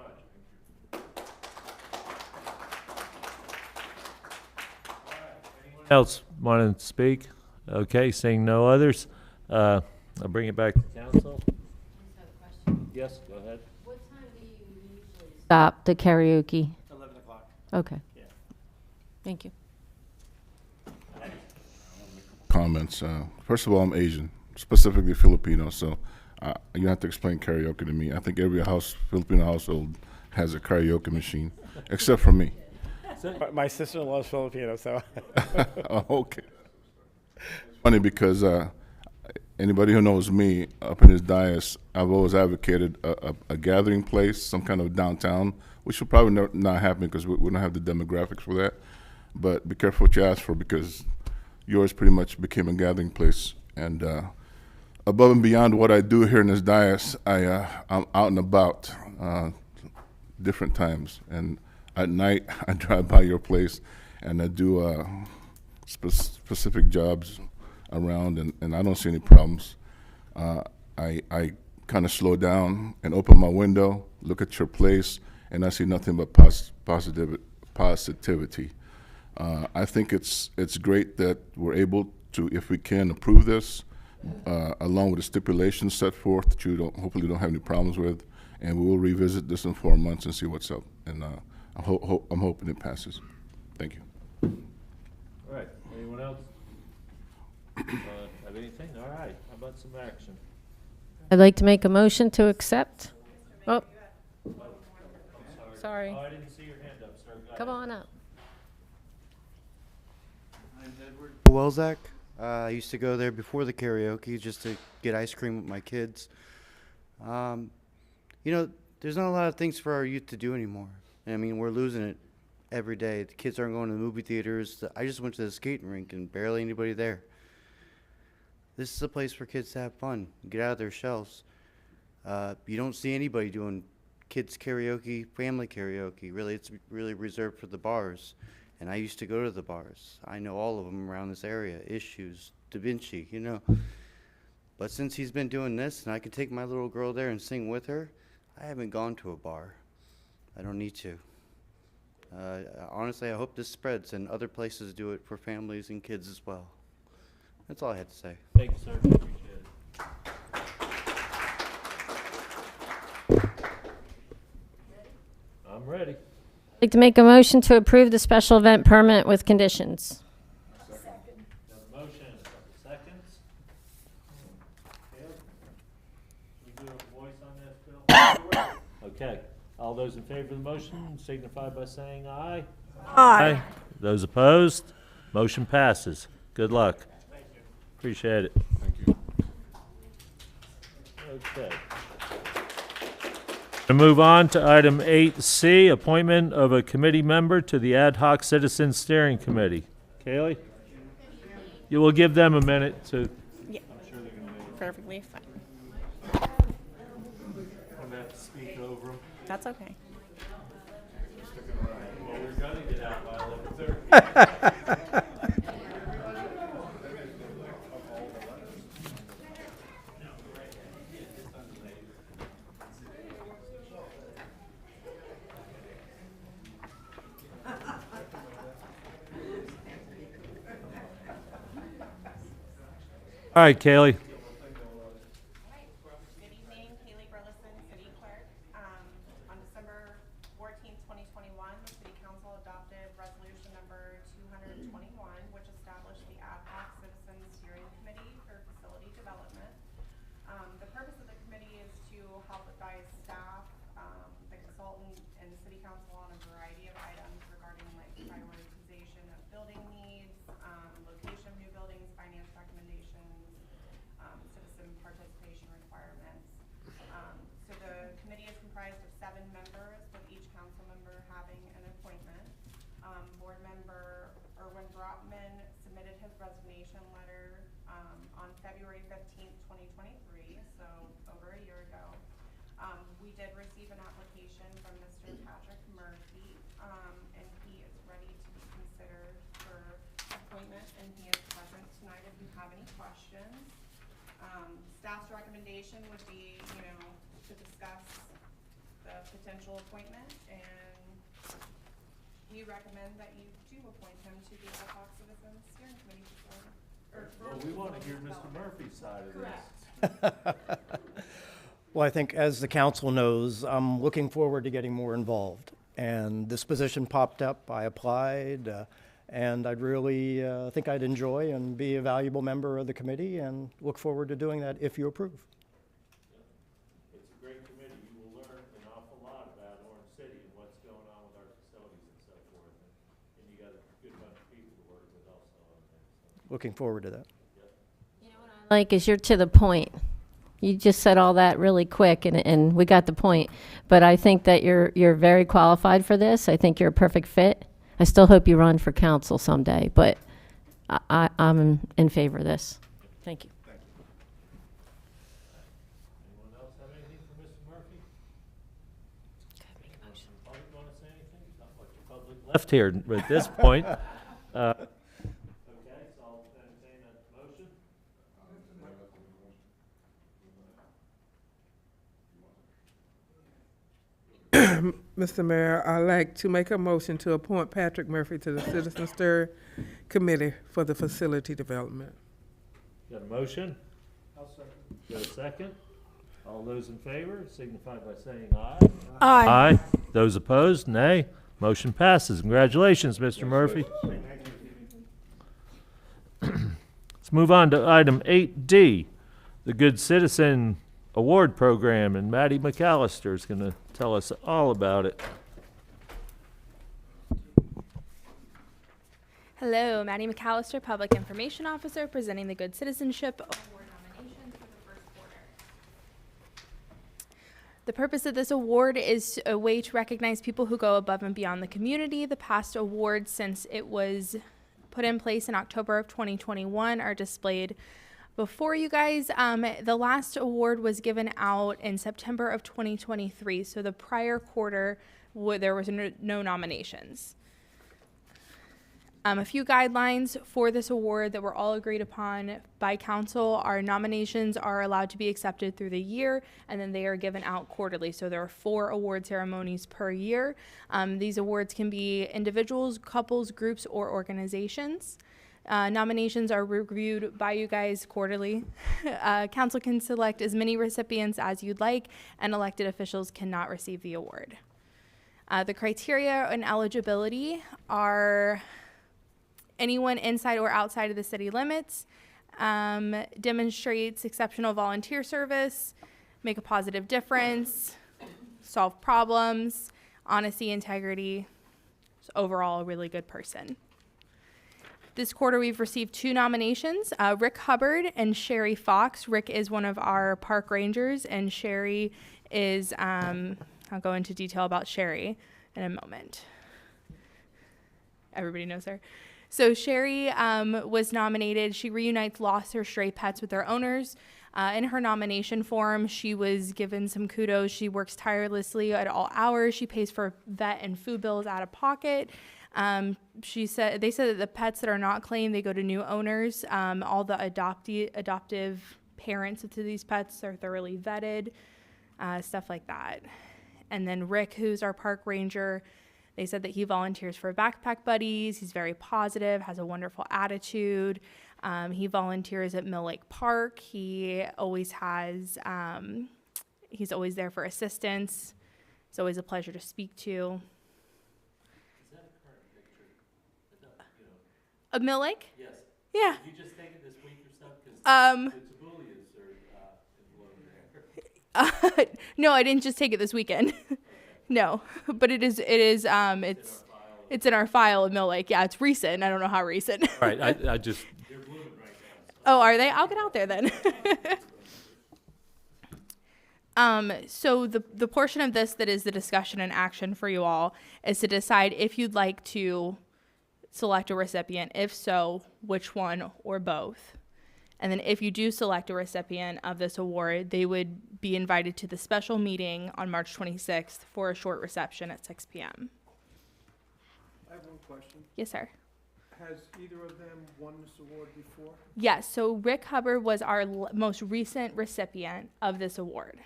Else want to speak? Okay, seeing no others, I'll bring it back to council. Yes, go ahead. What time do you usually stop the karaoke? 11 o'clock. Okay. Yeah. Thank you. comments. First of all, I'm Asian, specifically Filipino, so you have to explain karaoke to me. I think every Filipino household has a karaoke machine, except for me. My sister-in-law is Filipino, so. Oh, okay. Funny because anybody who knows me up in this dais, I've always advocated a gathering place, some kind of downtown, which will probably not happen because we don't have the demographics for that. But be careful what you ask for, because yours pretty much became a gathering place. And above and beyond what I do here in this dais, I'm out and about different times. And at night, I drive by your place and I do specific jobs around, and I don't see any problems. I kind of slow down and open my window, look at your place, and I see nothing but positivity. I think it's great that we're able to, if we can, approve this, along with the stipulations set forth that you hopefully don't have any problems with, and we will revisit this in 4 months and see what's up. And I'm hoping it passes. Thank you. All right, anyone else? Have anything? All right, how about some action? I'd like to make a motion to accept. Oh, sorry. Oh, I didn't see your hand up, sir. Go Come ahead. on up. I'm Edward Welzak. I used to go there before the karaoke just to get ice cream with my kids. You know, there's not a lot of things for our youth to do anymore. I mean, we're losing it every day. The kids aren't going to the movie theaters. I just went to the skating rink and barely anybody there. This is a place for kids to have fun, get out of their shells. You don't see anybody doing kids karaoke, family karaoke. Really, it's really reserved for the bars. And I used to go to the bars. I know all of them around this area, Issues, Da Vinci, you know. But since he's been doing this and I can take my little girl there and sing with her, I haven't gone to a bar. I don't need to. Honestly, I hope this spreads and other places do it for families and kids as well. That's all I had to say. Thank you, sir. Appreciate it. I'm ready. I'd like to make a motion to approve the special event permit with conditions. Got a motion, a couple seconds. Caleb, can we do a voice on this, Bill? Okay, all those in favor of the motion signify by saying aye. Aye. Those opposed, motion passes. Good luck. Thank you. Appreciate it. Thank you. Okay. To move on to item 8C, appointment of a committee member to the Ad Hoc Citizen Steering Committee. Kaylee? You will give them a minute to. Yeah. Perfectly fine. I'm gonna have to speak over them. That's okay. Well, we're gonna get out by 11:30. All right, Kaylee. Good evening, Kaylee Burleson, City Clerk. On December 14th, 2021, the City Council adopted resolution number 221, which established the Ad Hoc Citizen Steering Committee for Facility Development. The purpose of the committee is to help advise staff, the consultant, and City Council on a variety of items regarding like prioritization of building needs, location of new buildings, finance recommendations, citizen participation requirements. So the committee is comprised of 7 members, with each council member having an appointment. Board member Erwin Brotman submitted his resignation letter on February 15th, 2023, so over a year ago. We did receive an application from Mr. Patrick Murphy, and he is ready to be considered for appointment, and he is present tonight if you have any questions. Staff's recommendation would be, you know, to discuss the potential appointment, and we recommend that you do appoint him to the Ad Hoc Citizen Steering Committee Well, we want to hear Mr. Murphy's side of this. Well, I think as the council knows, I'm looking forward to getting more involved. And this position popped up, I applied, And I'd really think I'd enjoy and be a valuable member of the committee and look forward to doing that if you approve. It's a great committee. You will learn an awful lot about Orange City and what's going on with our facilities and so forth. And you got a good bunch of people to work with also on that. So. Looking forward to that. Like, is you're to the point. You just said all that really quick, and we got the point. But I think that you're very qualified for this. I think you're a perfect fit. I still hope you run for council someday, but I'm in favor of this. Thank you. Anyone else have anything for Mr. Murphy? Public want to say anything? Not much public left here at this point. Okay, so I'll entertain a motion. Mr. Mayor, I'd like to make a motion to appoint Patrick Murphy to the Citizen Stir Committee for the Facility Development. Got a motion? I'll second. Got a second? All those in favor signify by saying aye. Aye. Aye. Those opposed, nay. Motion passes. Congratulations, Mr. Murphy. Let's move on to item 8D, the Good Citizen Award Program, and Maddie McAllister is going to tell us all about it. Hello, Maddie McAllister, Public Information Officer, presenting the Good Citizenship Award nominations for the first quarter. The purpose of this award is a way to recognize people who go above and beyond the community. The past awards, since it was put in place in October of 2021, are displayed before you guys. The last award was given out in September of 2023, so the prior quarter there was no nominations. A few guidelines for this award that were all agreed upon by council. Our nominations are allowed to be accepted through the year, and then they are given out quarterly. So there are 4 award ceremonies per year. These awards can be individuals, couples, groups, or organizations. Nominations are reviewed by you guys quarterly. Council can select as many recipients as you'd like, and elected officials cannot receive the award. The criteria and eligibility are anyone inside or outside of the city limits, demonstrates exceptional volunteer service, make a positive difference, solve problems, honesty, integrity, so overall a really good person. This quarter, we've received 2 nominations, Rick Hubbard and Sherry Fox. Rick is one of our park rangers, and Sherry is, I'll go into detail about Sherry in a moment. Everybody knows her. So Sherry was nominated. She reunites lost or stray pets with their owners. In her nomination form, she was given some kudos. She works tirelessly at all hours. She pays for vet and food bills out of pocket. They said that the pets that are not claimed, they go to new owners. All the adoptive parents to these pets are thoroughly vetted, stuff like that. And then Rick, who's our park ranger, they said that he volunteers for Backpack Buddies. He's very positive, has a wonderful attitude. He volunteers at Mill Lake Park. He always has, he's always there for assistance. It's always a pleasure to speak to. Of Mill Lake? Yes. Yeah. Did you just take it this week or so? Because the Tabulias are involved there. No, I didn't just take it this weekend. No, but it's in our file of Mill Lake. Yeah, it's recent. I don't know how recent. Right, I just. They're blooming right now. Oh, are they? I'll get out there then. So the portion of this that is the discussion and action for you all is to decide if you'd like to select a recipient. If so, which one or both. And then if you do select a recipient of this award, they would be invited to the special meeting on March 26th for a short reception at 6 p.m. I have one question. Yes, sir. Has either of them won this award before? Yes, so Rick Hubbard was our most recent recipient of this award.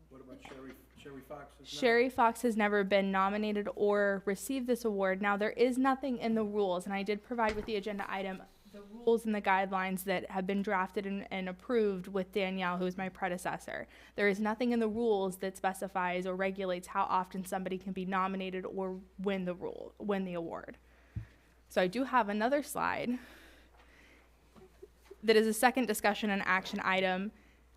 What about Sherry Fox? Sherry Fox has never been nominated or received this award. Now, there is nothing in the rules, and I did provide with the agenda item the rules and the guidelines that have been drafted and approved with Danielle, who is my predecessor. There is nothing in the rules that specifies or regulates how often somebody can be nominated or win the award. So I do have another slide that is a second discussion and action item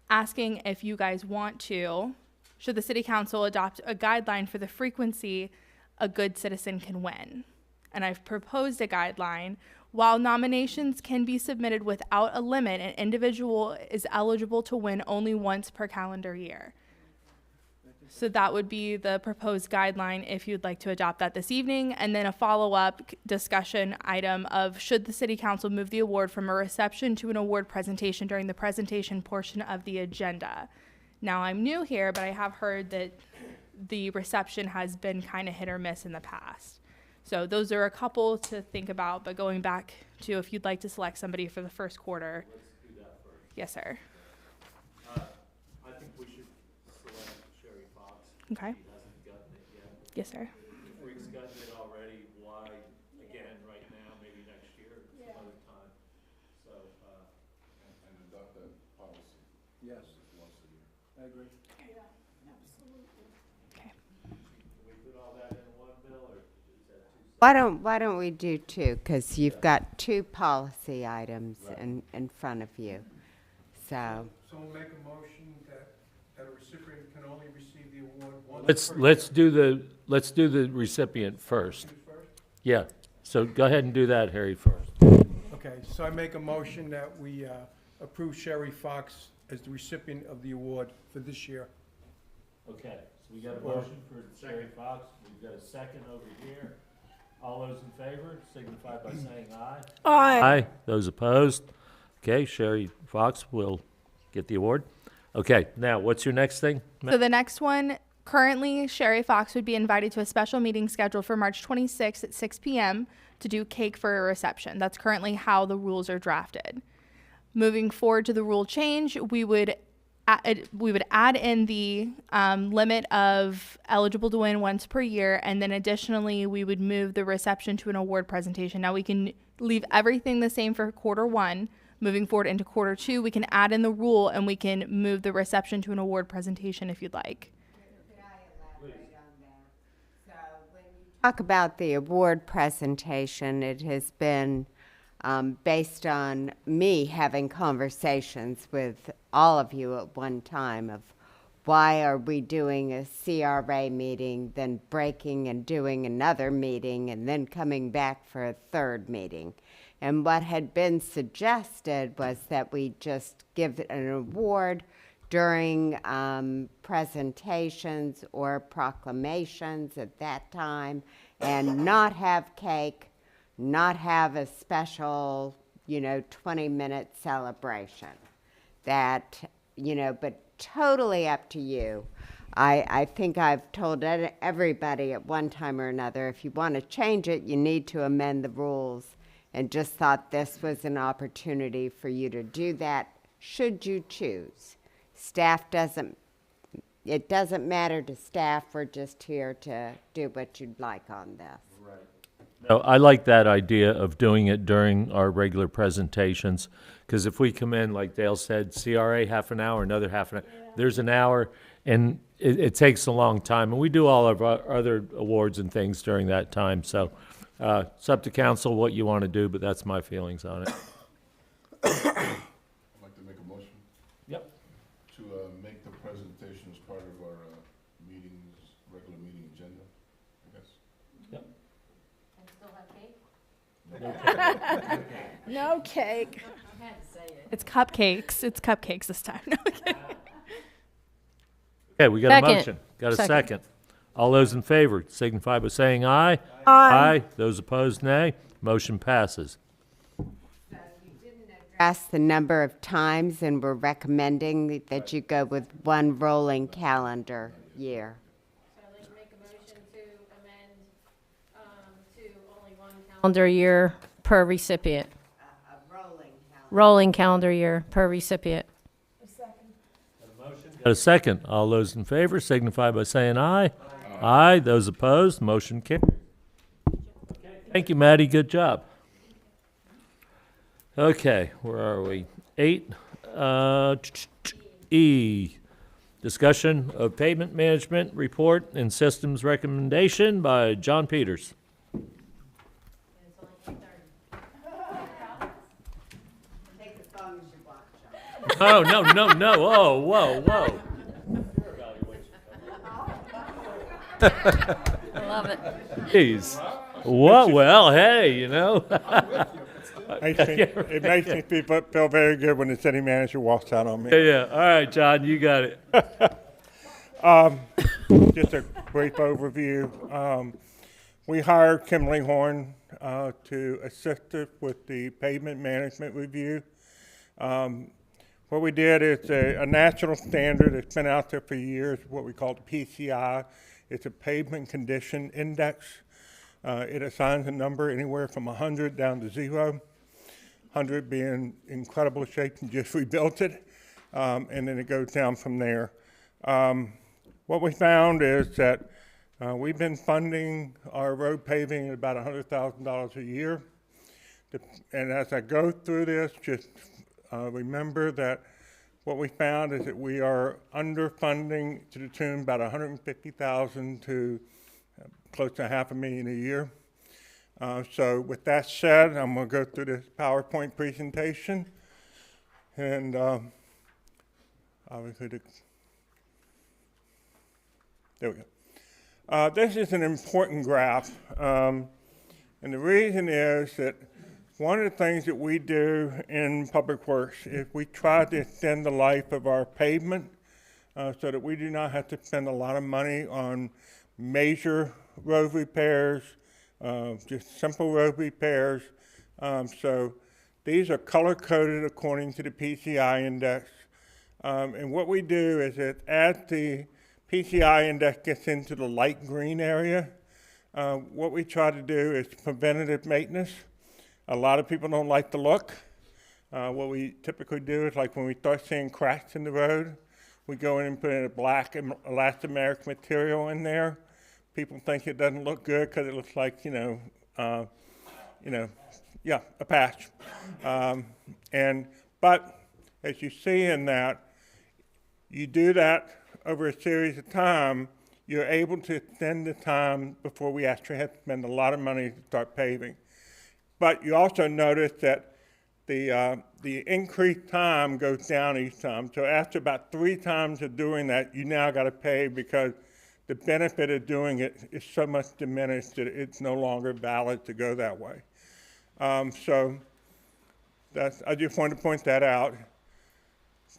asking if you guys want to, should the city council adopt a guideline for the frequency a good citizen can win. And I've proposed a guideline. While nominations can be submitted without a limit, an individual is eligible to win only once per calendar year. So that would be the proposed guideline if you'd like to adopt that this evening. And then a follow-up discussion item of should the city council move the award from a reception to an award presentation during the presentation portion of the agenda. Now, I'm new here, but I have heard that the reception has been kind of hit or miss in the past. So those are a couple to think about, but going back to if you'd like to select somebody for the first quarter. Let's do that first. Yes, sir. I think we should select Sherry Fox. Okay. She hasn't gotten it yet. Yes, sir. If Rick's gotten it already, why, again, right now, maybe next year, some other time. So, And adopt that policy. Yes, Once a year. I agree. Yeah, absolutely. Okay. can we put all that in one bill, or is that too? Why don't we do two? Because you've got two policy items in front of you. So, Someone make a motion that a recipient can only receive the award once per year. Let's do the recipient first. Yeah, so go ahead and do that, Harry, first. Okay, so I make a motion that we approve Sherry Fox as the recipient of the award for this year. Okay, so we got a motion for Sherry Fox, we've got a second over here. All those in favor signify by saying aye. Aye. Aye. Those opposed? Okay, Sherry Fox will get the award. Okay, now, what's your next thing? So the next one, currently Sherry Fox would be invited to a special meeting scheduled for March 26th at 6 p.m. to do cake for a reception. That's currently how the rules are drafted. Moving forward to the rule change, we would add in the limit of eligible to win once per year, and then additionally, we would move the reception to an award presentation. Now, we can leave everything the same for quarter one. Moving forward into quarter two, we can add in the rule, and we can move the reception to an award presentation if you'd like. talk about the award presentation. It has been based on me having conversations with all of you at one time of why are we doing a CRA meeting, then breaking and doing another meeting, and then coming back for a third meeting. And what had been suggested was that we just give an award during presentations or proclamations at that time, and not have cake, not have a special, 20-minute celebration. That, but totally up to you. I think I've told everybody at one time or another, if you want to change it, you need to amend the rules, and just thought this was an opportunity for you to do that, should you choose. It doesn't matter to staff, we're just here to do what you'd like on this. No, I like that idea of doing it during our regular presentations, because if we come in, like Dale said, CRA half an hour, another half an hour, there's an hour, and it takes a long time. And we do all of our other awards and things during that time. So it's up to council what you want to do, but that's my feelings on it. I'd like to make a motion. Yep. To make the presentation as part of our regular meeting agenda, I guess. Yep. No cake. It's cupcakes. It's cupcakes this time. No, okay. Okay, we got Second. a motion. Got a second. All those in favor signify by saying aye. Aye. Those opposed, nay. Motion passes. Ask the number of times, and we're recommending that you go with one rolling calendar year. Calendar year per recipient. Rolling calendar year per recipient. Got a second. All those in favor signify by saying aye. Aye. Those opposed, motion carries. Thank you, Maddie. Good job. Okay, where are we? 8, E, discussion of payment management report and systems recommendation by John Peters. Oh, no, no, no, whoa, whoa, whoa. I love it. Jeez. What, well, hey, you know. It makes me feel very good when the city manager walks out on me. Yeah, yeah. All right, John, you got it. Just a brief overview. We hired Kimberly Horn to assist us with the pavement management review. What we did is a national standard that's been out there for years, what we call the PCI. It's a pavement condition index. It assigns a number anywhere from 100 down to 0. 100 being incredible shape and just rebuilt it, and then it goes down from there. What we found is that we've been funding our road paving at about $100,000 a year. And as I go through this, just remember that what we found is that we are underfunding to the tune of about $150,000 to close to $500,000 a year. So with that said, I'm going to go through this PowerPoint presentation, and obviously there we go. This is an important graph, and the reason is that one of the things that we do in Public Works is we try to extend the life of our pavement so that we do not have to spend a lot of money on major road repairs, just simple road repairs. So these are color-coded according to the PCI index. And what we do is that as the PCI index gets into the light green area, what we try to do is preventative maintenance. A lot of people don't like the look. What we typically do is, like when we start seeing cracks in the road, we go in and put in a black elastomeric material in there. People think it doesn't look good because it looks like, yeah, a patch. But as you see in that, you do that over a series of time, you're able to extend the time before we actually have to spend a lot of money to start paving. But you also notice that the increased time goes down each time. So after about 3 times of doing that, you now got to pay because the benefit of doing it is so much diminished that it's no longer valid to go that way. So I just wanted to point that out.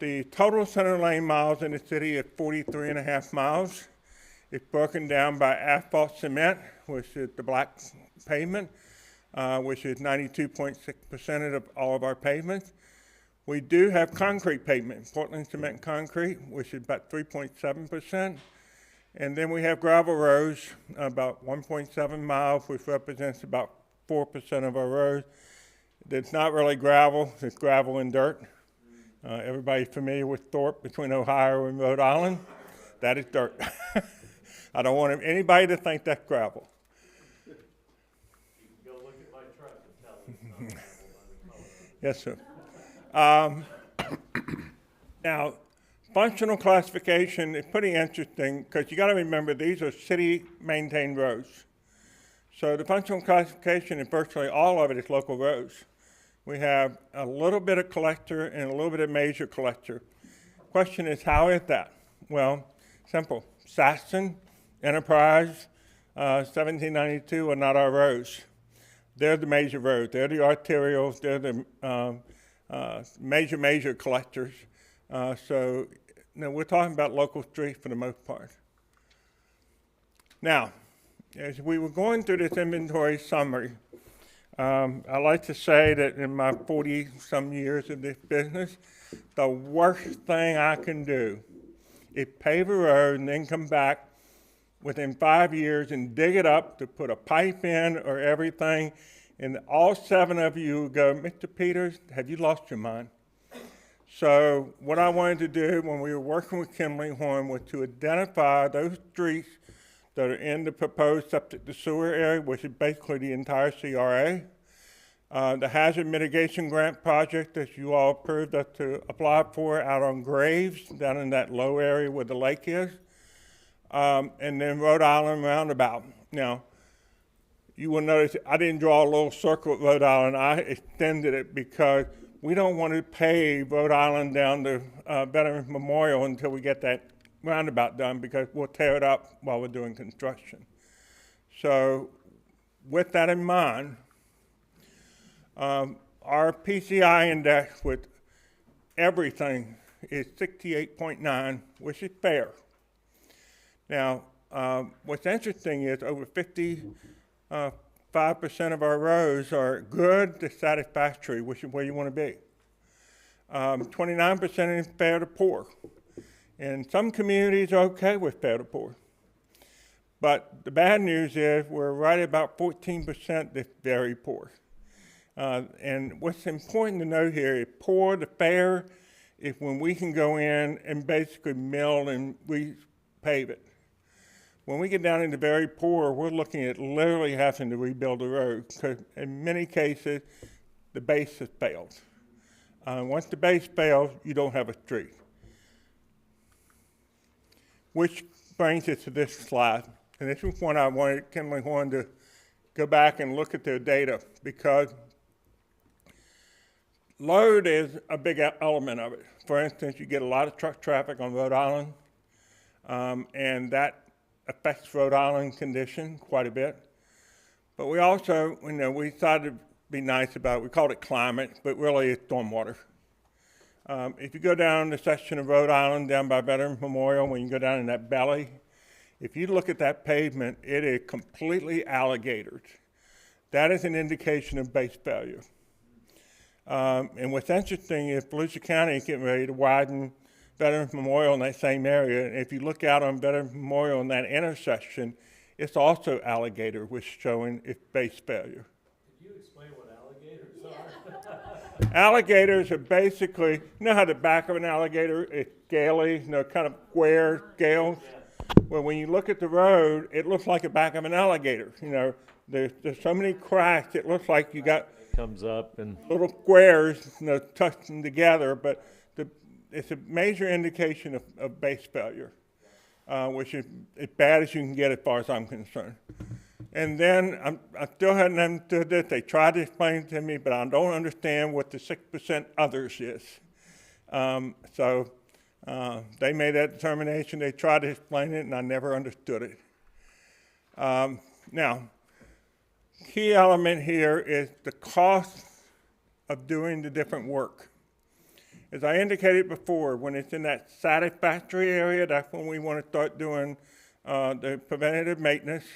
The total center lane miles in the city is 43.5 miles. It's broken down by asphalt cement, which is the black pavement, which is 92.6% of all of our pavements. We do have concrete pavement, Portland cement and concrete, which is about 3.7%. And then we have gravel roads, about 1.7 miles, which represents about 4% of our roads. It's not really gravel, it's gravel and dirt. Everybody familiar with Thorpe between Ohio and Rhode Island? That is dirt. I don't want anybody to think that's gravel. Go look at my truck and tell me. Yes, sir. Now, functional classification is pretty interesting because you got to remember these are city-maintained roads. So the functional classification, and virtually all of it, is local roads. We have a little bit of collector and a little bit of major collector. Question is, how is that? Well, simple. Saxon, Enterprise, 1792 are not our roads. They're the major roads. They're the arterials. They're the major collectors. So we're talking about local streets for the most part. Now, as we were going through this inventory summary, I like to say that in my 40-some years of this business, the worst thing I can do is pave a road and then come back within 5 years and dig it up to put a pipe in or everything, and all 7 of you go, Mr. Peters, have you lost your mind? So what I wanted to do when we were working with Kimberly Horn was to identify those streets that are in the proposed septic to sewer area, which is basically the entire CRA, The hazard mitigation grant project that you all approved us to apply for out on Graves, down in that low area where the lake is. And then Rhode Island Roundabout. Now, you will notice I didn't draw a little circle at Rhode Island. I extended it because we don't want to pave Rhode Island down to Veterans Memorial until we get that roundabout done, because we'll tear it up while we're doing construction. So with that in mind, our PCI index with everything is 68.9, which is fair. Now, what's interesting is over 55% of our roads are good to satisfactory, which is where you want to be. 29% is fair to poor. And some communities are okay with fair to poor. But the bad news is we're right about 14% that's very poor. And what's important to note here is poor to fair is when we can go in and basically mill and repave it. When we get down into very poor, we're looking at literally having to rebuild the road, because in many cases, the base has failed. Once the base fails, you don't have a street. Which brings us to this slide. And this is one I wanted Kimberly Horn to go back and look at their data, because load is a big element of it. For instance, you get a lot of truck traffic on Rhode Island, and that affects Rhode Island condition quite a bit. But we also, we decided to be nice about it. We called it climate, but really it's stormwater. If you go down the section of Rhode Island down by Veterans Memorial, when you go down in that belly, if you look at that pavement, it is completely alligatored. That is an indication of base failure. And what's interesting is Volusia County is getting ready to widen Veterans Memorial in that same area. And if you look out on Veterans Memorial in that intersection, it's also alligator, which is showing its base failure. Could you explain what alligators are? Alligators are basically, you know how the back of an alligator is scaly, kind of square scales? Well, when you look at the road, it looks like the back of an alligator. There's so many cracks, it looks like you got Comes up and little squares, touching together, but it's a major indication of base failure, which is as bad as you can get as far as I'm concerned. And then I still hadn't understood this. They tried to explain it to me, but I don't understand what the 6% others is. So they made that determination. They tried to explain it, and I never understood it. Now, key element here is the cost of doing the different work. As I indicated before, when it's in that satisfactory area, that's when we want to start doing the preventative maintenance.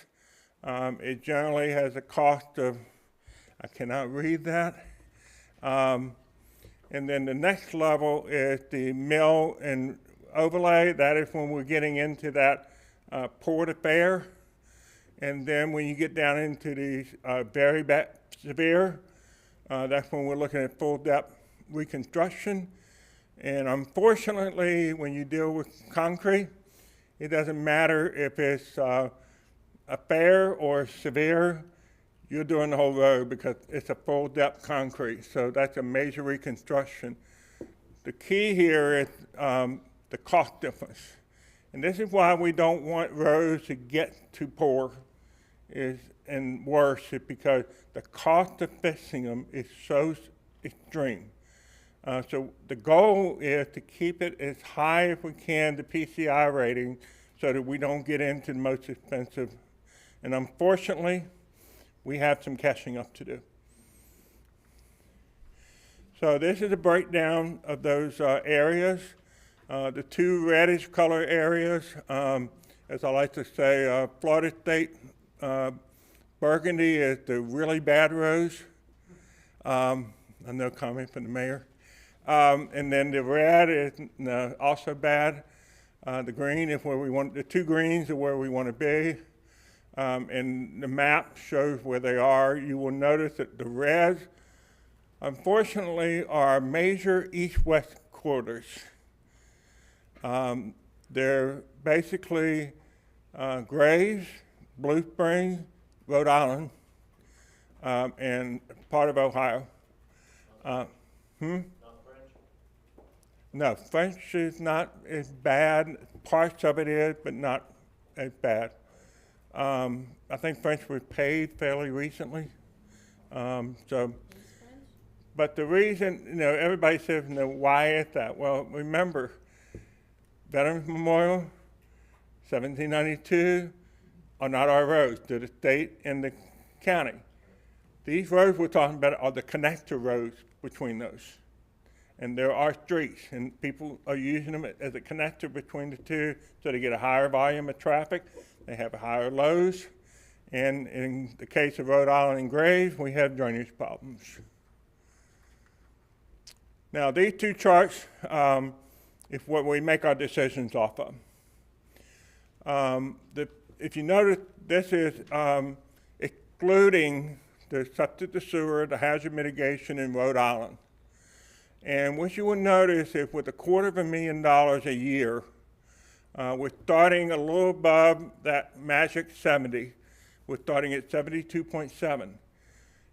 It generally has a cost of, I cannot read that. And then the next level is the mill and overlay. That is when we're getting into that poor to fair. And then when you get down into the very bad, severe, that's when we're looking at full depth reconstruction. And unfortunately, when you deal with concrete, it doesn't matter if it's a fair or severe, you're doing the whole road because it's a full depth concrete. So that's a major reconstruction. The key here is the cost difference. And this is why we don't want roads to get too poor and worse, is because the cost of fixing them is so extreme. So the goal is to keep it as high as we can, the PCI rating, so that we don't get into the most expensive. And unfortunately, we have some catching up to do. So this is a breakdown of those areas. The two reddish color areas, as I like to say, Florida State, Burgundy is the really bad roads. No comment from the mayor. And then the red is also bad. The green is where we want, the two greens are where we want to be. And the map shows where they are. You will notice that the reds, unfortunately, are major east-west corridors. They're basically Graves, Blue Springs, Rhode Island, and part of Ohio. No, French is not as bad. Parts of it is, but not as bad. I think French was paid fairly recently. But the reason, everybody says, why is that? Well, remember, Veterans Memorial, 1792, are not our roads. They're the state and the county. These roads we're talking about are the connector roads between those. And there are streets, and people are using them as a connector between the two, so they get a higher volume of traffic. They have higher lows. And in the case of Rhode Island and Graves, we have drainage problems. Now, these two charts is what we make our decisions off of. If you notice, this is excluding the septic to sewer, the hazard mitigation in Rhode Island. And what you will notice is with $250,000 a year, we're starting a little above that magic 70. We're starting at 72.7.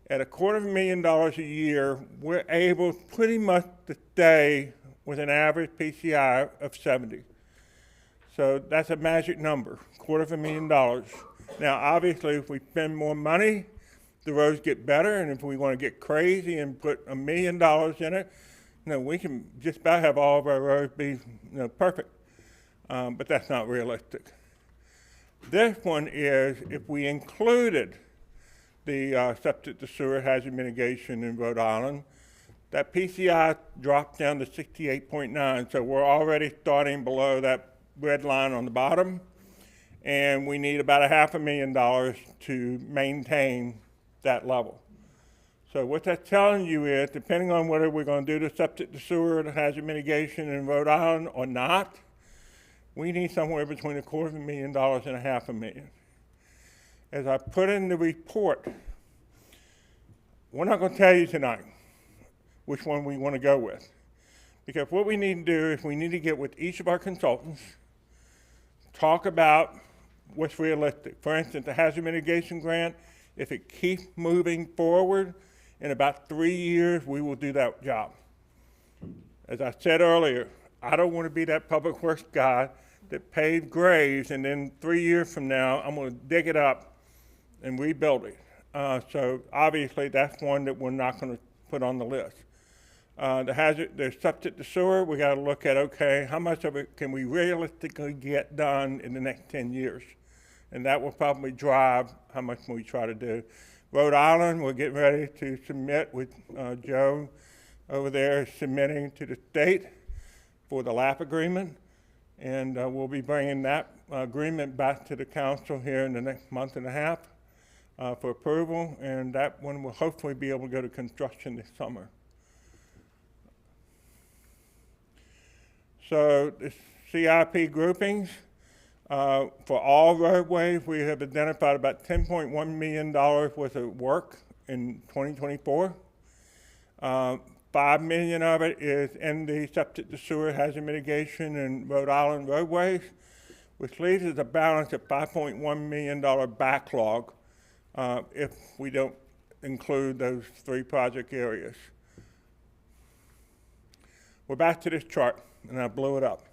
At $250,000 a year, we're able pretty much to stay with an average PCI of 70. So that's a magic number, $250,000. Now, obviously, if we spend more money, the roads get better, and if we want to get crazy and put $1 million in it, we can just about have all of our roads be perfect. But that's not realistic. This one is if we included the septic to sewer hazard mitigation in Rhode Island, that PCI dropped down to 68.9. So we're already starting below that red line on the bottom, and we need about $500,000 to maintain that level. So what that's telling you is, depending on whether we're going to do the septic to sewer, the hazard mitigation in Rhode Island or not, we need somewhere between $250,000 and $500,000. As I put in the report, we're not going to tell you tonight which one we want to go with. Because what we need to do is we need to get with each of our consultants, talk about what's realistic. For instance, the hazard mitigation grant, if it keeps moving forward, in about 3 years, we will do that job. As I said earlier, I don't want to be that public works guy that paved graves, and then 3 years from now, I'm going to dig it up and rebuild it. So obviously, that's one that we're not going to put on the list. The septic to sewer, we got to look at, okay, how much of it can we realistically get done in the next 10 years? And that will probably drive how much we try to do. Rhode Island, we're getting ready to submit with Joe over there submitting to the state for the LAP agreement. And we'll be bringing that agreement back to the council here in the next month and a half for approval. And that one will hopefully be able to go to construction this summer. So the CIP groupings, for all roadways, we have identified about $10.1 million worth of work in 2024. $5 million of it is in the septic to sewer hazard mitigation and Rhode Island roadways, which leaves us a balance of $5.1 million backlog if we don't include those 3 project areas. We're back to this chart, and I blew it up.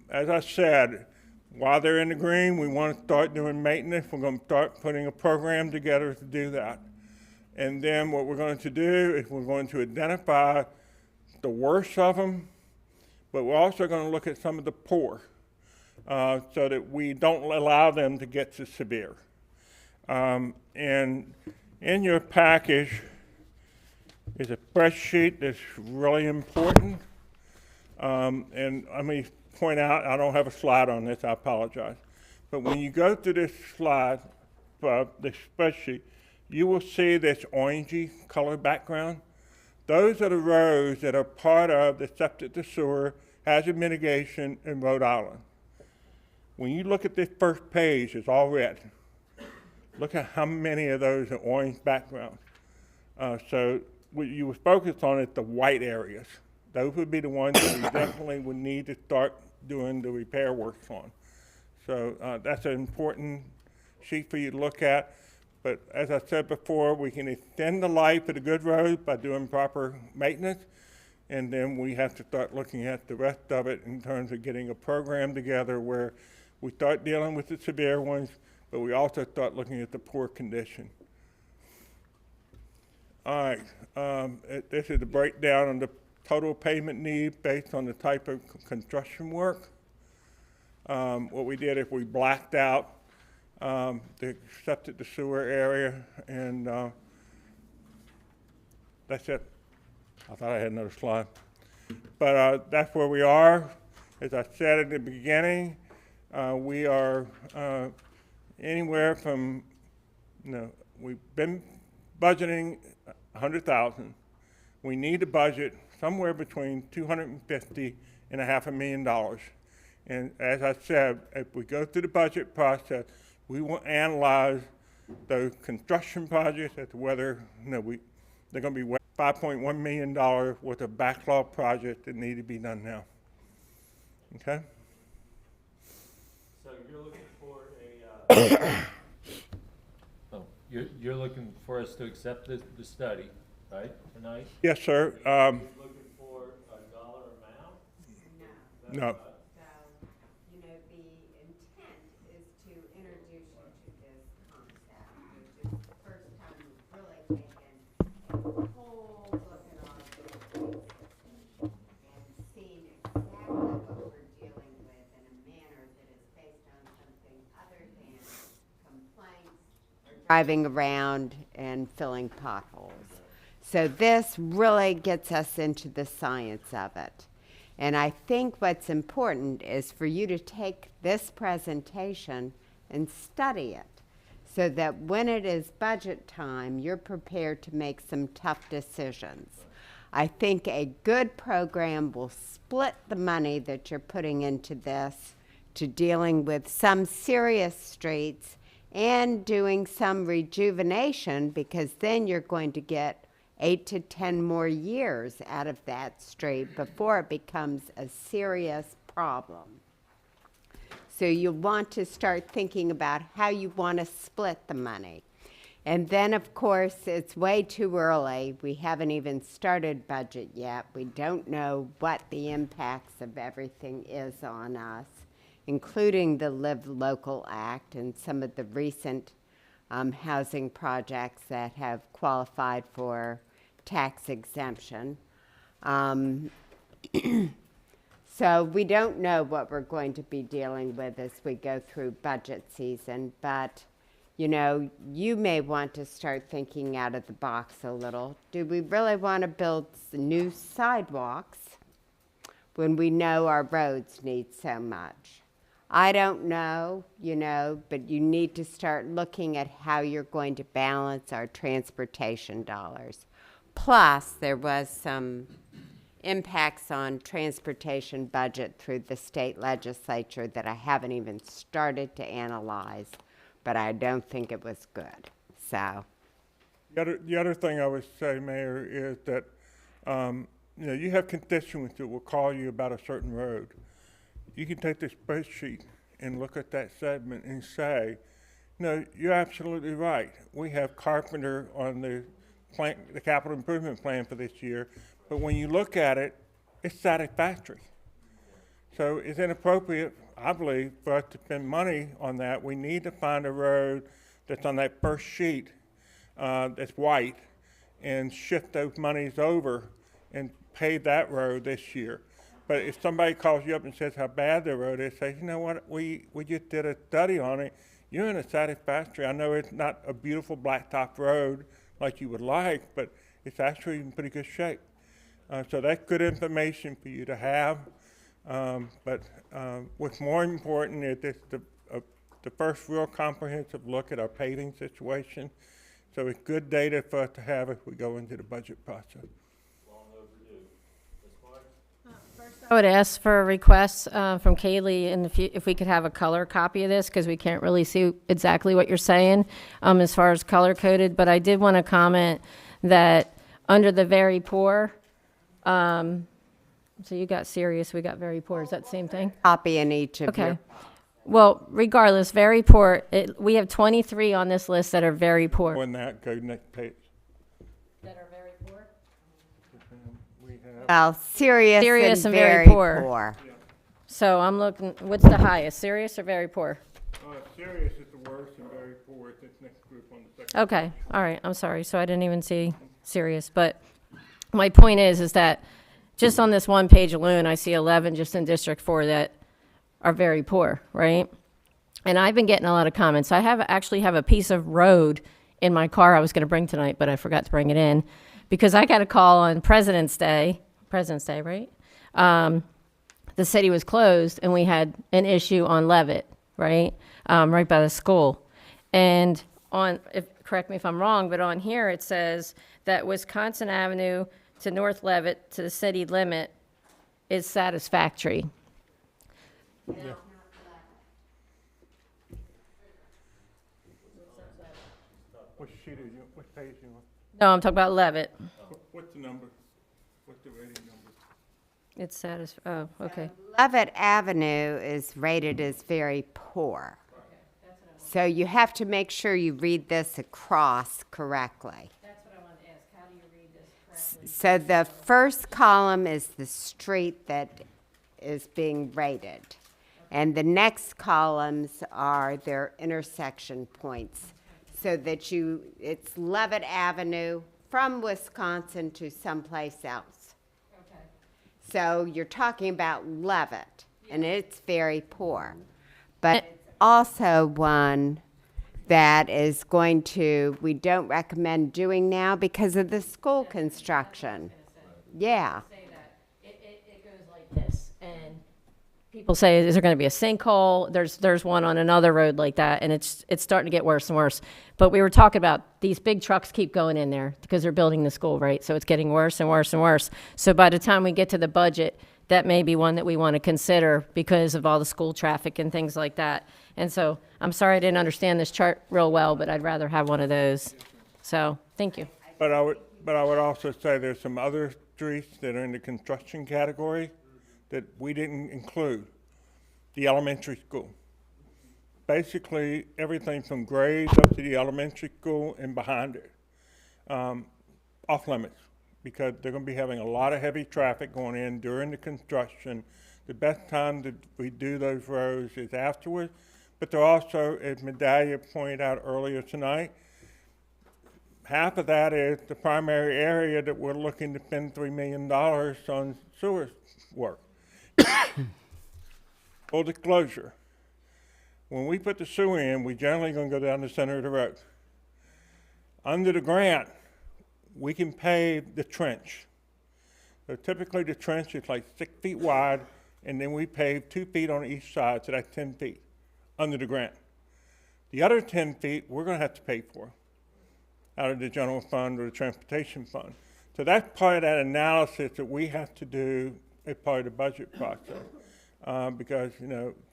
As I said, while they're in the green, we want to start doing maintenance. We're going to start putting a program together to do that. And then what we're going to do is we're going to identify the worst of them, but we're also going to look at some of the poor so that we don't allow them to get to severe. And in your package is a spreadsheet that's really important. And let me point out, I don't have a slide on this, I apologize. But when you go through this slide, this spreadsheet, you will see this orangey color background. Those are the roads that are part of the septic to sewer hazard mitigation in Rhode Island. When you look at this first page, it's all red. Look at how many of those are orange background. So what you would focus on is the white areas. Those would be the ones that we definitely would need to start doing the repair works on. So that's an important sheet for you to look at. But as I said before, we can extend the life of the good road by doing proper maintenance. And then we have to start looking at the rest of it in terms of getting a program together where we start dealing with the severe ones, but we also start looking at the poor condition. All right, this is the breakdown on the total payment need based on the type of construction work. What we did is we blacked out the septic to sewer area, and that's it. I thought I had another slide. But that's where we are. As I said at the beginning, we are anywhere from, we've been budgeting 100,000. We need to budget somewhere between $250,000 and $500,000. And as I said, if we go through the budget process, we will analyze those construction projects as to whether, they're going to be $5.1 million worth of backlog projects that need to be done now. Okay? So you're looking for a, you're looking for us to accept the study, right, tonight? Yes, sir. Looking for a dollar amount? No. You know, the intent is to introduce you to this concept, which is the first time we've really taken a whole look at our building system and seen exactly what we're dealing with in a manner that is based on something other than complaints or driving around and filling potholes. So this really gets us into the science of it. And I think what's important is for you to take this presentation and study it so that when it is budget time, you're prepared to make some tough decisions. I think a good program will split the money that you're putting into this to dealing with some serious streets and doing some rejuvenation, because then you're going to get 8 to 10 more years out of that street before it becomes a serious problem. So you'll want to start thinking about how you want to split the money. And then, of course, it's way too early. We haven't even started budget yet. We don't know what the impacts of everything is on us, including the Live Local Act and some of the recent housing projects that have qualified for tax exemption. So we don't know what we're going to be dealing with as we go through budget season, but you may want to start thinking out of the box a little. Do we really want to build new sidewalks when we know our roads need so much? I don't know, but you need to start looking at how you're going to balance our transportation dollars. Plus, there was some impacts on transportation budget through the state legislature that I haven't even started to analyze, but I don't think it was good. So, The other thing I would say, Mayor, is that you have constituents that will call you about a certain road. You can take this spreadsheet and look at that segment and say, you're absolutely right. We have Carpenter on the capital improvement plan for this year, but when you look at it, it's satisfactory. So it's inappropriate, I believe, for us to spend money on that. We need to find a road that's on that first sheet that's white and shift those monies over and pay that road this year. But if somebody calls you up and says how bad the road is, say, you know what, we just did a study on it. You're in a satisfactory. I know it's not a beautiful blacktop road like you would like, but it's actually in pretty good shape. So that's good information for you to have. But what's more important is this, the first real comprehensive look at our paving situation. So it's good data for us to have if we go into the budget process. I would ask for a request from Kaylee, and if we could have a color copy of this, because we can't really see exactly what you're saying as far as color coded. But I did want to comment that under the very poor, so you got serious, we got very poor. Is that the same thing? Copy in each of Okay. your. Well, regardless, very poor. We have 23 on this list that are very poor. On that, go next page. That are very poor? We have, Well, serious, Serious and and very very poor. poor. So I'm looking, what's the highest, serious or very poor? serious is the worst and very poor is this next group on the second. Okay, all right, I'm sorry, so I didn't even see serious, but my point is that just on this one page alone, I see 11 just in District 4 that are very poor, right? And I've been getting a lot of comments. I actually have a piece of road in my car I was gonna bring tonight, but I forgot to bring it in, because I got a call on President's Day, right? The city was closed and we had an issue on Levitt, right? Right by the school. And correct me if I'm wrong, but on here it says that Wisconsin Avenue to North Levitt to the city limit is satisfactory. Yeah. What sheet are you, what page you on? No, I'm talking about Levitt. What's the number? What's the rating number? It's oh, okay. Levitt Avenue is rated as very poor. So you have to make sure you read this across correctly. That's what I wanted to ask. How do you read this correctly? So the first column is the street that is being rated. And the next columns are their intersection points. So that it's Levitt Avenue from Wisconsin to someplace else. Okay. So you're talking about Levitt, and it's very poor. But it's also one that is we don't recommend doing now because of the school construction. Yeah. Say that it goes like this, and people say, is there going to be a sinkhole? There's one on another road like that, and it's starting to get worse and worse. But we were talking about these big trucks keep going in there because they're building the school, right? So it's getting worse and worse and worse. So by the time we get to the budget, that may be one that we want to consider because of all the school traffic and things like that. And so I'm sorry I didn't understand this chart real well, but I'd rather have one of those. So thank you. But I would also say there's some other streets that are in the construction category that we didn't include. The elementary school. Basically, everything from grades up to the elementary school and behind it, off limits, because they're going to be having a lot of heavy traffic going in during the construction. The best time that we do those roads is afterwards, but they're also, as Medallia pointed out earlier tonight, half of that is the primary area that we're looking to spend $3 million on sewer work. Full disclosure, when we put the sewer in, we generally going to go down the center of the road. Under the grant, we can pave the trench. So typically the trench is like 6 feet wide, and then we pave 2 feet on each side, so that's 10 feet under the grant. The other 10 feet, we're going to have to pay for out of the general fund or the transportation fund. So that's part of that analysis that we have to do as part of the budget process. Because,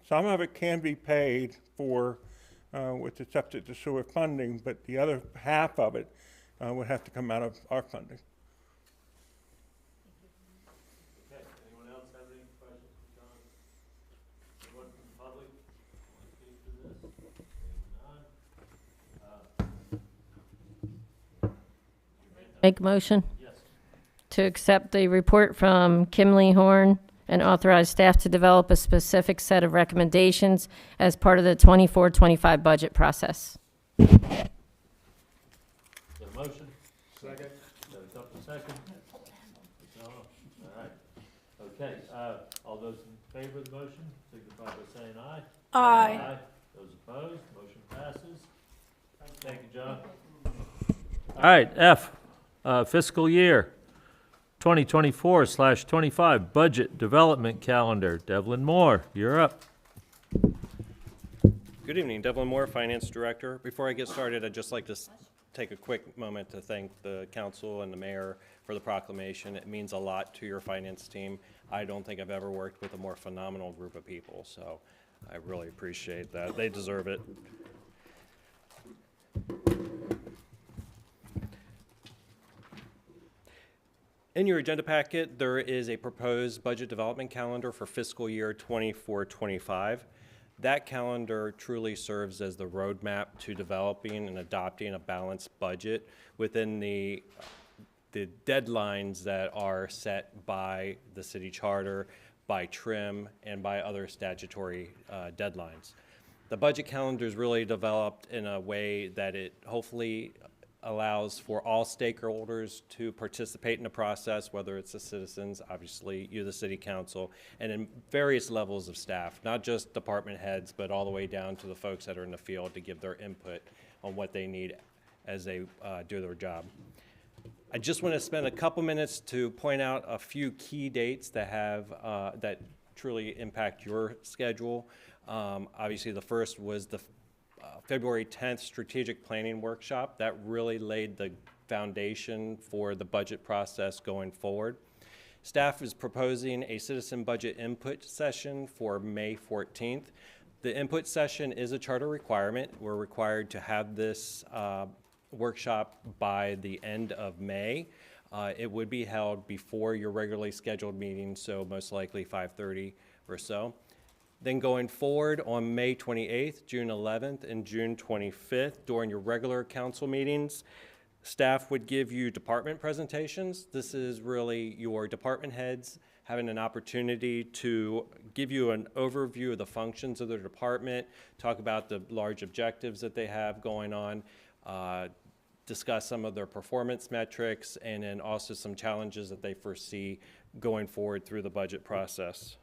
some of it can be paid for with the septic to sewer funding, but the other half of it would have to come out of our funding. Okay, anyone else have any questions for John? Anyone from the public want to speak to this? Seeing none? Make a motion? Yes. To accept the report from Kimley Horn and authorize staff to develop a specific set of recommendations as part of the 24-25 budget process. Is there a motion? Second. Got a couple of seconds? No? All right. Okay, all those in favor of the motion, signify by saying aye. Aye. Those opposed, motion passes. Thank you, John. All right, F, fiscal year 2024/25 budget development calendar. Devlin Moore, you're up. Good evening, Devlin Moore, Finance Director. Before I get started, I'd just like to take a quick moment to thank the council and the mayor for the proclamation. It means a lot to your finance team. I don't think I've ever worked with a more phenomenal group of people, so I really appreciate that. They deserve it. In your agenda packet, there is a proposed budget development calendar for fiscal year 24-25. That calendar truly serves as the roadmap to developing and adopting a balanced budget within the deadlines that are set by the city charter, by TRIM, and by other statutory deadlines. The budget calendar is really developed in a way that it hopefully allows for all stakeholders to participate in the process, whether it's the citizens, obviously you, the city council, and in various levels of staff, not just department heads, but all the way down to the folks that are in the field to give their input on what they need as they do their job. I just want to spend a couple minutes to point out a few key dates that have that truly impact your schedule. Obviously, the first was the February 10th Strategic Planning Workshop. That really laid the foundation for the budget process going forward. Staff is proposing a citizen budget input session for May 14th. The input session is a charter requirement. We're required to have this workshop by the end of May. It would be held before your regularly scheduled meeting, so most likely 5:30 or so. Then going forward on May 28th, June 11th, and June 25th, during your regular council meetings, staff would give you department presentations. This is really your department heads having an opportunity to give you an overview of the functions of their department, talk about the large objectives that they have going on, discuss some of their performance metrics, and then also some challenges that they foresee going forward through the budget process.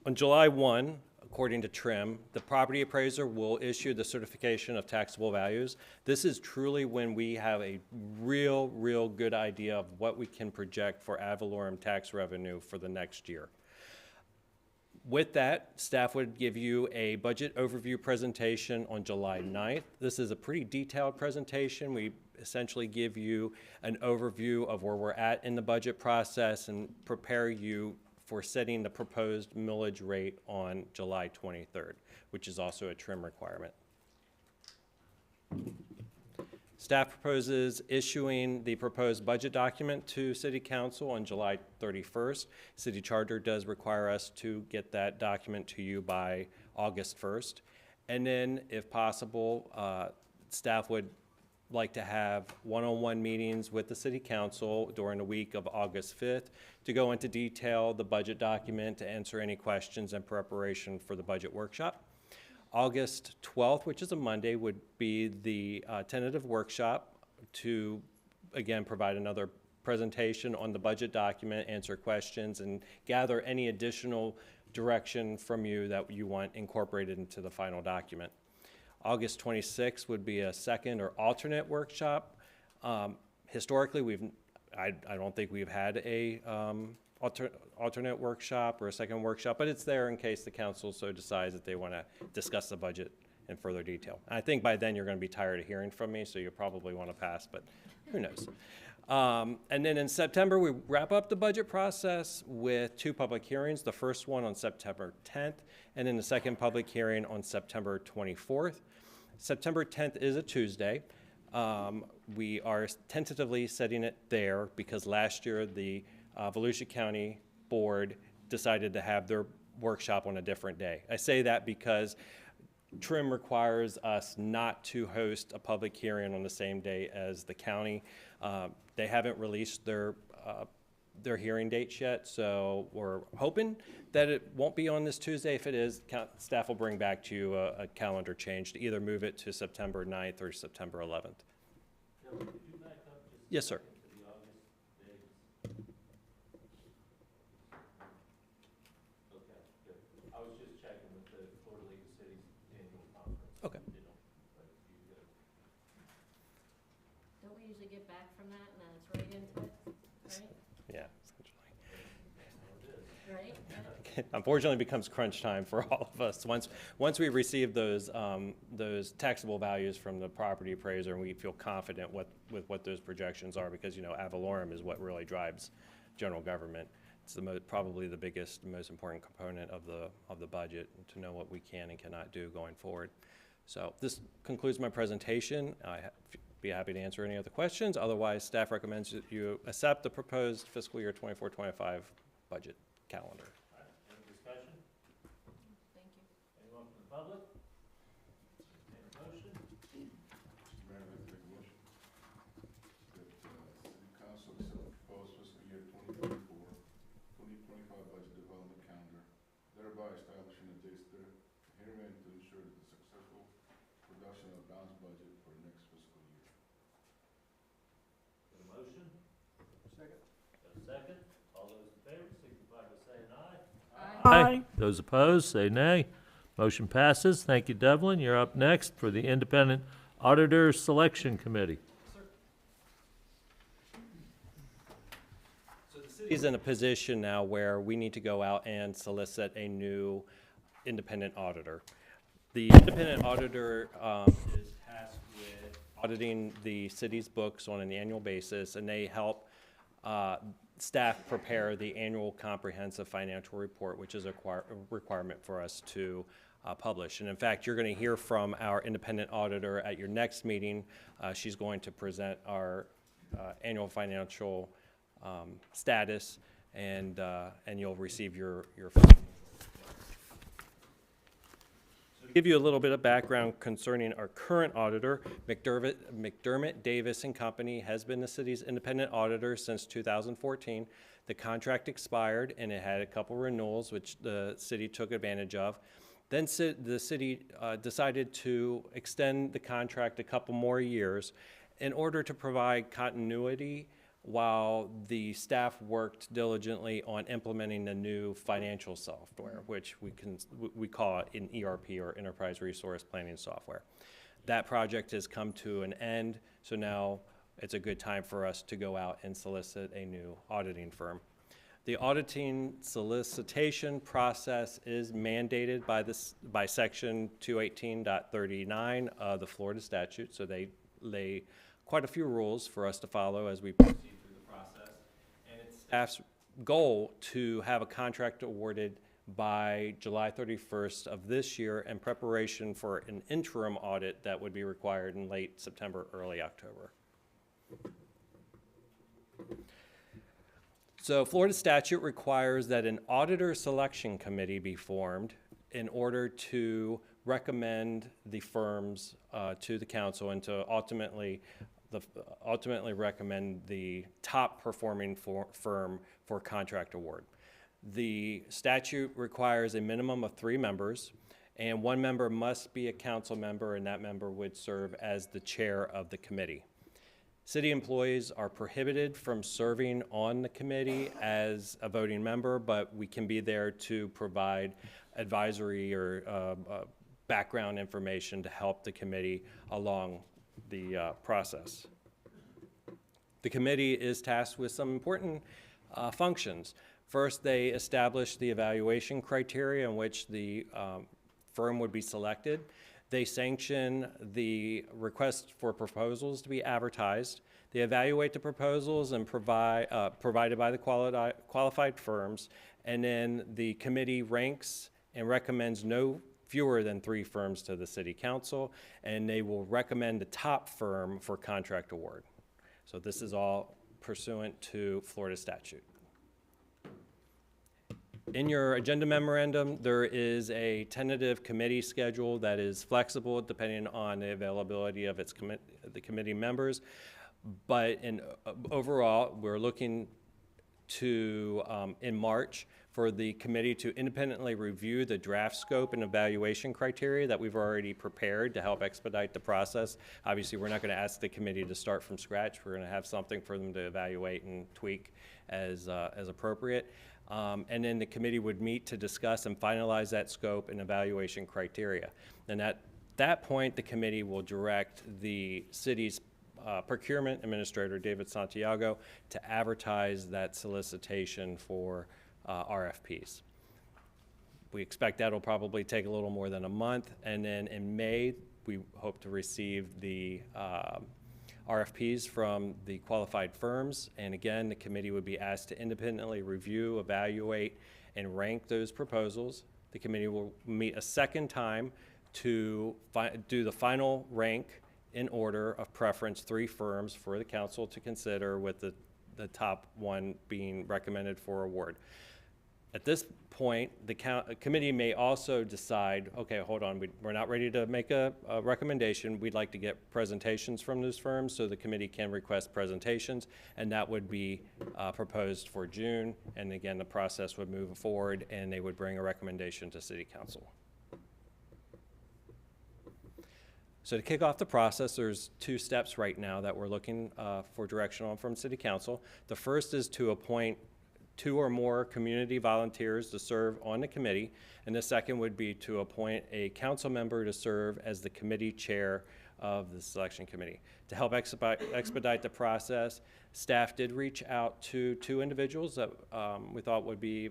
On July 1, according to TRIM, the property appraiser will issue the certification of taxable values. This is truly when we have a real good idea of what we can project for ad valorem tax revenue for the next year. With that, staff would give you a budget overview presentation on July 9th. This is a pretty detailed presentation. We essentially give you an overview of where we're at in the budget process and prepare you for setting the proposed millage rate on July 23rd, which is also a TRIM requirement. Staff proposes issuing the proposed budget document to City Council on July 31st. City Charter does require us to get that document to you by August 1st. And then, if possible, staff would like to have one-on-one meetings with the City Council during the week of August 5th to go into detail the budget document, to answer any questions in preparation for the budget workshop. August 12th, which is a Monday, would be the tentative workshop to, again, provide another presentation on the budget document, answer questions, and gather any additional direction from you that you want incorporated into the final document. August 26th would be a second or alternate workshop. Historically, I don't think we've had a alternate workshop or a second workshop, but it's there in case the council so decides that they want to discuss the budget in further detail. And I think by then you're going to be tired of hearing from me, so you probably want to pass, but who knows. And then in September, we wrap up the budget process with 2 public hearings, the first one on September 10th, and then the second public hearing on September 24th. September 10th is a Tuesday. We are tentatively setting it there because last year the Volusia County Board decided to have their workshop on a different day. I say that because TRIM requires us not to host a public hearing on the same day as the county. They haven't released their hearing dates yet, so we're hoping that it won't be on this Tuesday. If it is, staff will bring back to you a calendar change to either move it to September 9th or September 11th. Yes, sir. Okay. Don't we usually get back from that and then it's right into it, right? Yeah, essentially. Right? Unfortunately, it becomes crunch time for all of us. Once we receive those taxable values from the property appraiser, and we feel confident with what those projections are, because ad valorem is what really drives general government. It's probably the biggest, most important component of the budget, to know what we can and cannot do going forward. So this concludes my presentation. I'd be happy to answer any other questions. Otherwise, staff recommends that you accept the proposed fiscal year 24-25 budget calendar. public? Entertain a motion? Mayor, I'd like to make a motion that City Council accept the proposed fiscal year 2024-2025 budget development calendar, thereby establishing the dates herein to ensure the successful production of a balanced budget for the next fiscal year. Got a motion? Second. Got a second? All those in favor signify by saying aye. Aye. Those opposed, say nay. Motion passes. Thank you, Devlin. You're up next for the Independent Auditor Selection Committee. So the city's in a position now where we need to go out and solicit a new independent auditor. The independent auditor is tasked with auditing the city's books on an annual basis, and they help staff prepare the annual comprehensive financial report, which is a requirement for us to publish. And in fact, you're going to hear from our independent auditor at your next meeting. She's going to present our annual financial status, and you'll receive your To give you a little bit of background concerning our current auditor, McDermott Davis and Company has been the city's independent auditor since 2014. The contract expired and it had a couple renewals, which the city took advantage of. Then the city decided to extend the contract a couple more years in order to provide continuity while the staff worked diligently on implementing the new financial software, which we call it an ERP, or Enterprise Resource Planning Software. That project has come to an end, so now it's a good time for us to go out and solicit a new auditing firm. The auditing solicitation process is mandated by Section 218.39 of the Florida statute, so they lay quite a few rules for us to follow as we proceed through the process. And it's staff's goal to have a contract awarded by July 31st of this year in preparation for an interim audit that would be required in late September, early October. So Florida statute requires that an auditor selection committee be formed in order to recommend the firms to the council and to ultimately recommend the top performing firm for contract award. The statute requires a minimum of 3 members, and 1 member must be a council member, and that member would serve as the chair of the committee. City employees are prohibited from serving on the committee as a voting member, but we can be there to provide advisory or background information to help the committee along the process. The committee is tasked with some important functions. First, they establish the evaluation criteria in which the firm would be selected. They sanction the request for proposals to be advertised. They evaluate the proposals and provided by the qualified firms. And then the committee ranks and recommends no fewer than 3 firms to the city council, and they will recommend the top firm for contract award. So this is all pursuant to Florida statute. In your agenda memorandum, there is a tentative committee schedule that is flexible depending on the availability of the committee members. But overall, we're looking to, in March, for the committee to independently review the draft scope and evaluation criteria that we've already prepared to help expedite the process. Obviously, we're not going to ask the committee to start from scratch. We're going to have something for them to evaluate and tweak as appropriate. And then the committee would meet to discuss and finalize that scope and evaluation criteria. And at that point, the committee will direct the city's procurement administrator, David Santiago, to advertise that solicitation for RFPs. We expect that'll probably take a little more than a month, and then in May, we hope to receive the RFPs from the qualified firms, and again, the committee would be asked to independently review, evaluate, and rank those proposals. The committee will meet a second time to do the final rank in order of preference, 3 firms for the council to consider, with the top one being recommended for award. At this point, the committee may also decide, okay, hold on, we're not ready to make a recommendation. We'd like to get presentations from those firms, so the committee can request presentations, and that would be proposed for June. And again, the process would move forward, and they would bring a recommendation to City Council. So to kick off the process, there's 2 steps right now that we're looking for direction on from City Council. The first is to appoint 2 or more community volunteers to serve on the committee, and the second would be to appoint a council member to serve as the committee chair of the selection committee. To help expedite the process, staff did reach out to 2 individuals that we thought would be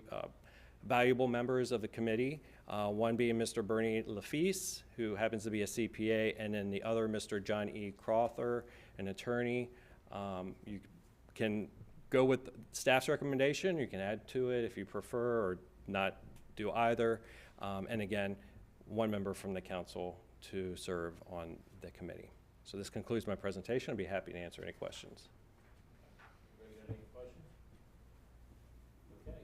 valuable members of the committee, one being Mr. Bernie Lafise, who happens to be a CPA, and then the other Mr. John E. Crowther, an attorney. You can go with staff's recommendation. You can add to it if you prefer, or not do either. And again, 1 member from the council to serve on the committee. So this concludes my presentation. I'd be happy to answer any questions. Anybody got any questions? Okay,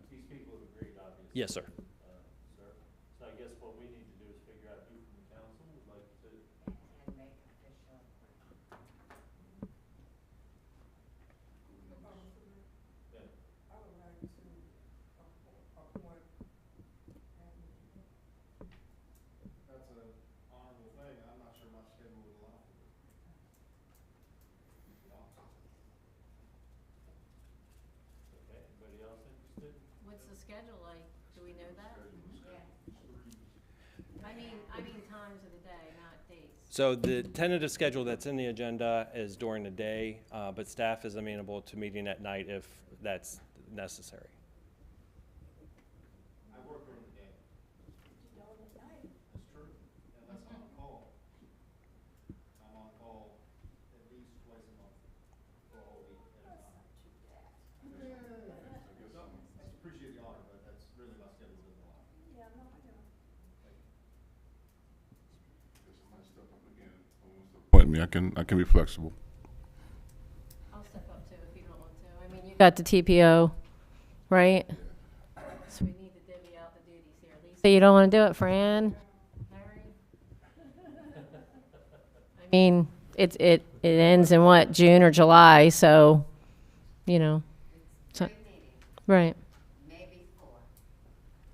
these people have agreed, obviously. Yes, sir. Sir, so I guess what we need to do is figure out who from the council would like to. And make official. Yeah. I would like to appoint. That's an honorable thing. I'm not sure my schedule would allow for it. Okay, anybody else interested? What's the schedule like? Do we know that? I mean times of the day, not dates. So the tentative schedule that's in the agenda is during the day, but staff is amenable to meeting at night if that's necessary. I work during the day. That's true. Yeah, that's on call. I'm on call at least twice a month for a whole week at a time. I appreciate the honor, but that's really my schedule doesn't allow. Yeah, no, I know. Appoint me. I can be flexible. I'll step up too if you don't want to. I mean, you got the TPO, right? So we need to divvy out the duties here. Lisa, you don't want to do it, Fran? Larry? I mean, it ends in what, June or July, so, you know. So, right. Maybe 4.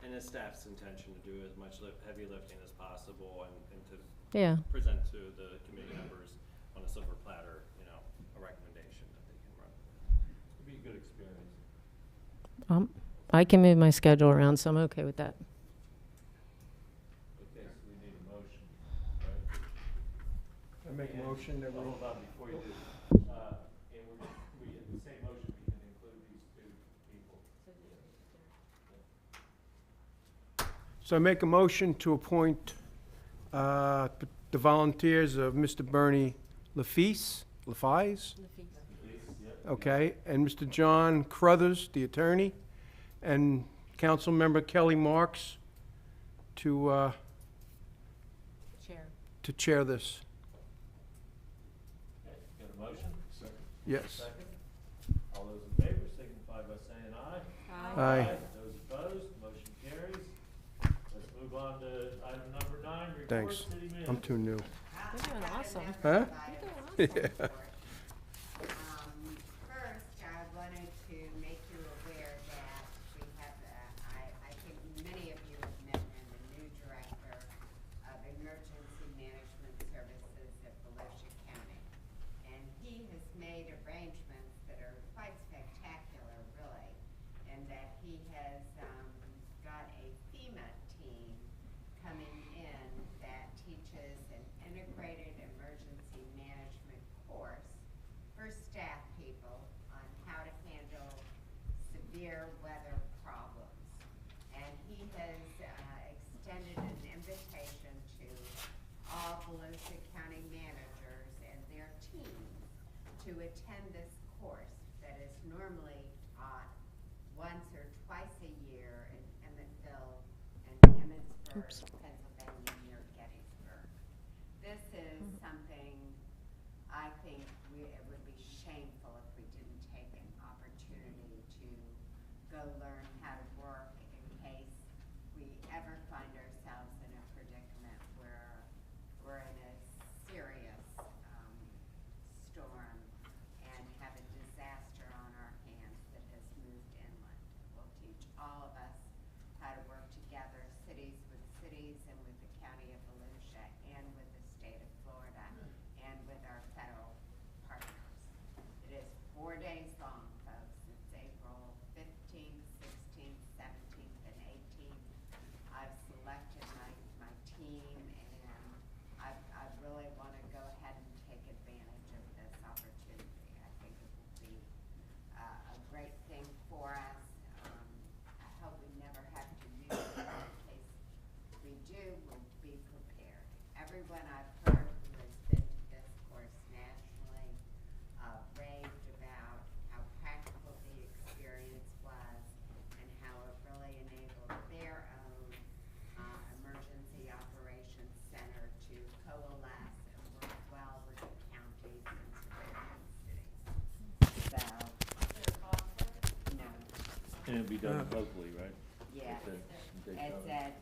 And it's staff's intention to do as much heavy lifting as possible and to Yeah. present to the committee members on a silver platter, you know, a recommendation that they can run. It'd be a good experience. I can move my schedule around, so I'm okay with that. Okay, so we need a motion, right? I make a motion that we. Hold on before you do. And we, in the same motion, we can include these 2 people. So I make a motion to appoint the volunteers of Mr. Bernie Lafise, okay, and Mr. John Crothers, the attorney, and Councilmember Kelly Marks to chair this. Okay, got a motion? Yes. Second. All those in favor signify by saying aye. Aye. Those opposed, motion carries. Let's move on to item number 9, report Thanks. city manager. I'm too new. You're doing awesome. Huh? You're doing awesome. Yeah. First, I wanted to make you aware that we have, I think many of you have met him, the new director of Emergency Management Services at Volusia County. And he has made arrangements that are quite spectacular, really, in that he has got a FEMA team coming in that teaches an integrated emergency management course for staff people on how to handle severe weather problems. And he has extended an invitation to all Volusia County managers and their teams to attend this course that is normally taught once or twice a year in Emmetsville and Emmitsburg, Pennsylvania, near Gettysburg. This is something I think it would be shameful if we didn't take an opportunity to go learn how to work ever find ourselves in a predicament where we're in a serious storm and have a disaster on our hands that has moved inland. It will teach all of us how to work together, cities with cities and with the county of Volusia and with the state of Florida and with our federal partners. It is 4 days long, folks. It's April 15th, 16th, 17th, and 18th. I've selected my team, and I really want to go ahead and take advantage of this opportunity. I think it will be a great thing for us. I hope we never have to use it. In case we do, we'll be prepared. Everyone I've heard who has been to this course nationally raved about how practical the experience was and how it really enabled their own emergency operations center to coalesce and work well with the counties and surrounding cities. So, no. And it'll be done locally, right? Yes, it's at,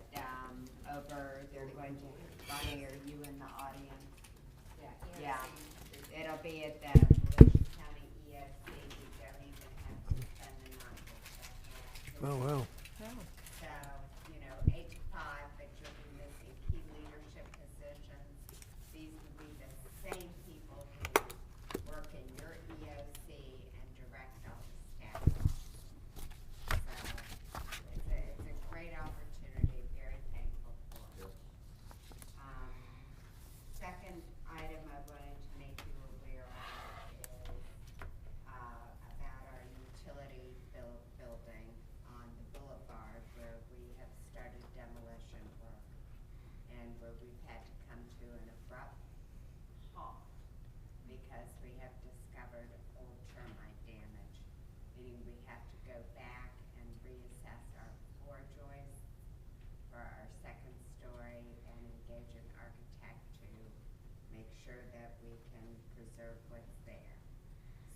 over, they're going to, Bonnie, are you in the audience? Yeah, it'll be at the Volusia County EOC. We don't even have to spend the night. Oh, wow. So, 8 to 5, but you'll be missing key leadership positions. These will be the same people who work in your EOC and direct all the staff. So, it's a great opportunity, very thankful for it. Second item I wanted to make you aware of is about our utility building on the boulevard where we have started demolition work and where we've had to come to an abrupt halt because we have discovered old termite damage, meaning we have to go back and reassess our floor joists for our second story and engage an architect to make sure that we can preserve what's there.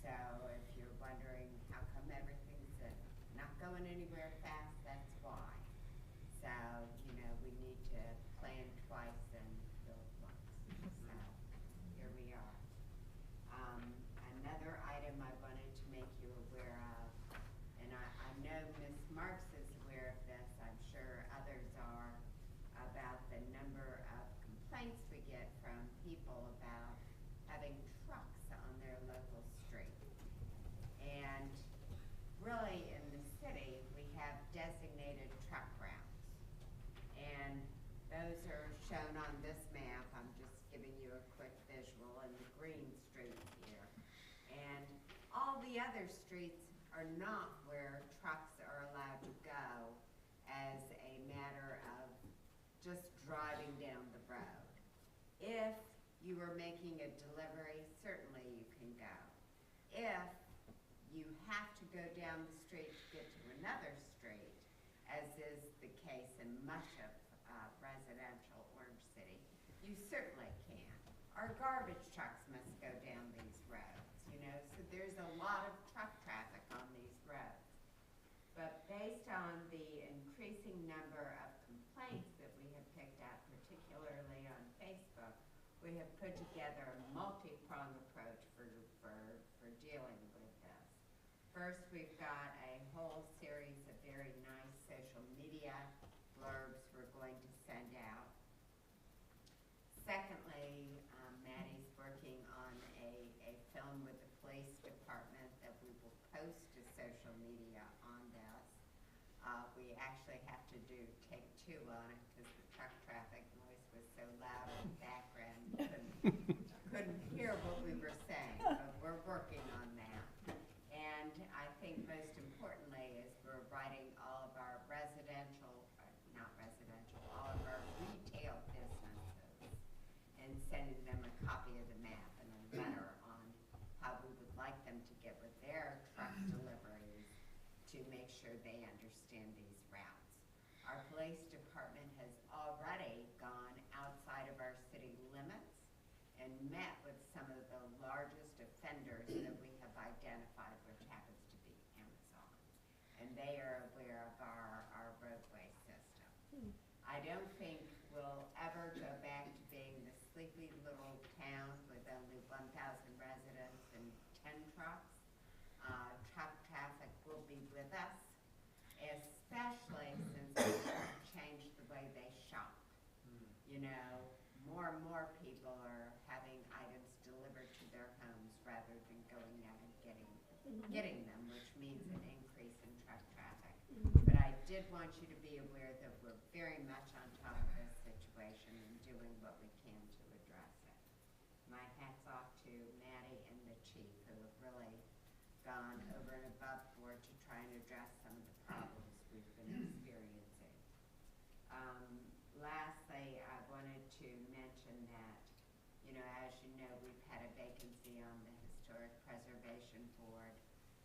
So if you're wondering how come everything's not going anywhere fast, that's why. So, we need to plan twice and build once. So here we are. Another item I wanted to make you aware of, and I know Ms. Marks is aware of this, I'm sure others are, about the number of complaints we get from people about having trucks on their local street. And really in the city, we have designated truck routes. And those are shown on this map. I'm just giving you a quick visual in the green streets here. And all the other streets are not where trucks are allowed to go as a matter of just driving down the road. If you are making a delivery, certainly you can go. If you have to go down the street to get to another street, as is the case in much of residential Orange City, you certainly can. Our garbage trucks must go down these roads, so there's a lot of truck traffic on these roads. But based on the increasing number of complaints that we have picked up, particularly on Facebook, we have put together a multi-pronged approach for dealing with this. First, we've got a whole series of very nice social media blurbs we're going to send out. Secondly, Maddie's working on a film with the police department that we will post to social media on this. We actually have to do take 2 on it because the truck traffic noise was so loud in the background you couldn't hear what we were saying, but we're working on that. And I think most importantly is we're writing all of our all of our retail businesses and sending them a copy of the map and a letter on how we would like them to get with their truck deliveries to make sure they understand these routes. Our police department has already gone outside of our city limits and met with some of the largest offenders that we have identified, which happens to be Amazon. And they are aware of our roadway system. I don't think we'll ever go back to being the sleepy little town with only 1,000 residents and 10 trucks. Truck traffic will be with us, especially since we've changed the way they shop. You know, more and more people are having items delivered to their homes rather than going out and getting them, which means an increase in truck traffic. But I did want you to be aware that we're very much on top of this situation and doing what we can to address it. My hat's off to Maddie and the chief, who have really gone over and above board to try and address some of the problems we've been experiencing. Lastly, I wanted to mention that, you know, as you know, we've had a vacancy on the Historic Preservation Board.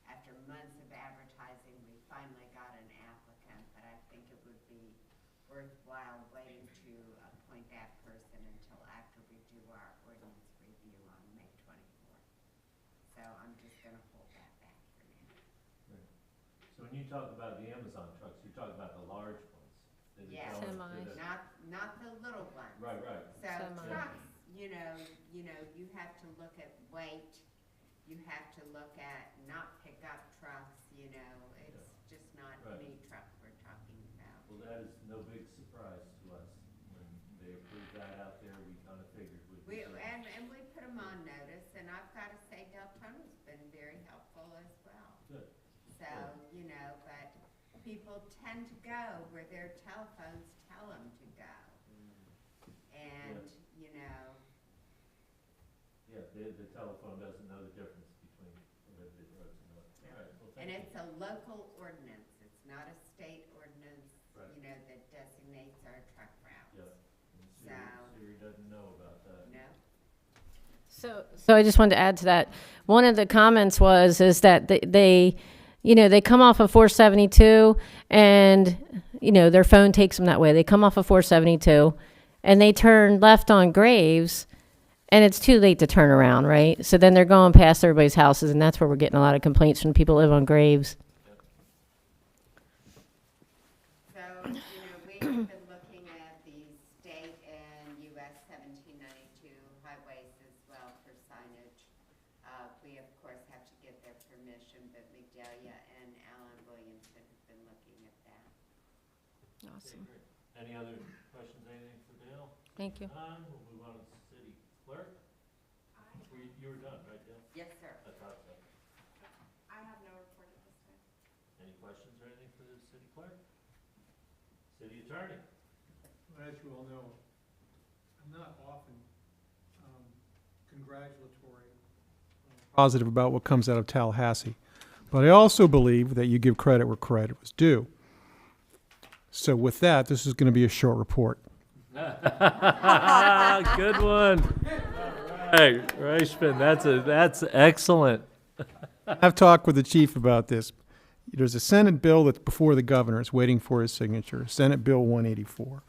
After months of advertising, we finally got an applicant, but I think it would be worthwhile waiting to appoint that person until after we do our ordinance review on May 24th. So I'm just going to hold that back for now. So when you talk about the Amazon trucks, you're talking about the large ones? that are Yes, going to the- not the little ones. Right, right. So Semi. trucks, you have to look at weight, you have to look at not pickup trucks, it's just not Right. any truck we're talking about. Well, that is no big surprise to us. When they approved that out there, we kind of figured we'd be. And we put them on notice, and I've got to say Deltona's been very helpful as well. Good. So, but people tend to go where their telephones tell them to go. And, Yeah, the telephone doesn't know the difference between prohibited roads and not. All right, well, and thank you. it's a local ordinance, it's not a state ordinance, Right. that designates our truck routes. Yep. And So- Siri doesn't know about that. No? So I just wanted to add to that. One of the comments is that they come off of 472 and, their phone takes them that way. They come off of 472 and they turn left on Graves and it's too late to turn around, right? So then they're going past everybody's houses and that's where we're getting a lot of complaints from people who live on Graves. So, we've been looking at the state and US 1792 highways as well for signage. We of course have to get their permission, but Migdalia and Alan Williamson have been looking at that. Awesome. Any other questions, anything for Dale? Thank you. We'll move on to the city clerk. You were done, right, Dale? Yes, sir. I thought so. I have no report at this time. Any questions or anything for the city clerk? City attorney? As you all know, I'm not often congratulatory, positive about what comes out of Tallahassee, but I also believe that you give credit where credit was due. So with that, this is going to be a short report. Good one. Hey, Reichman, that's excellent. I've talked with the chief about this. There's a Senate bill that's before the governor. It's waiting for his signature, Senate Bill 184.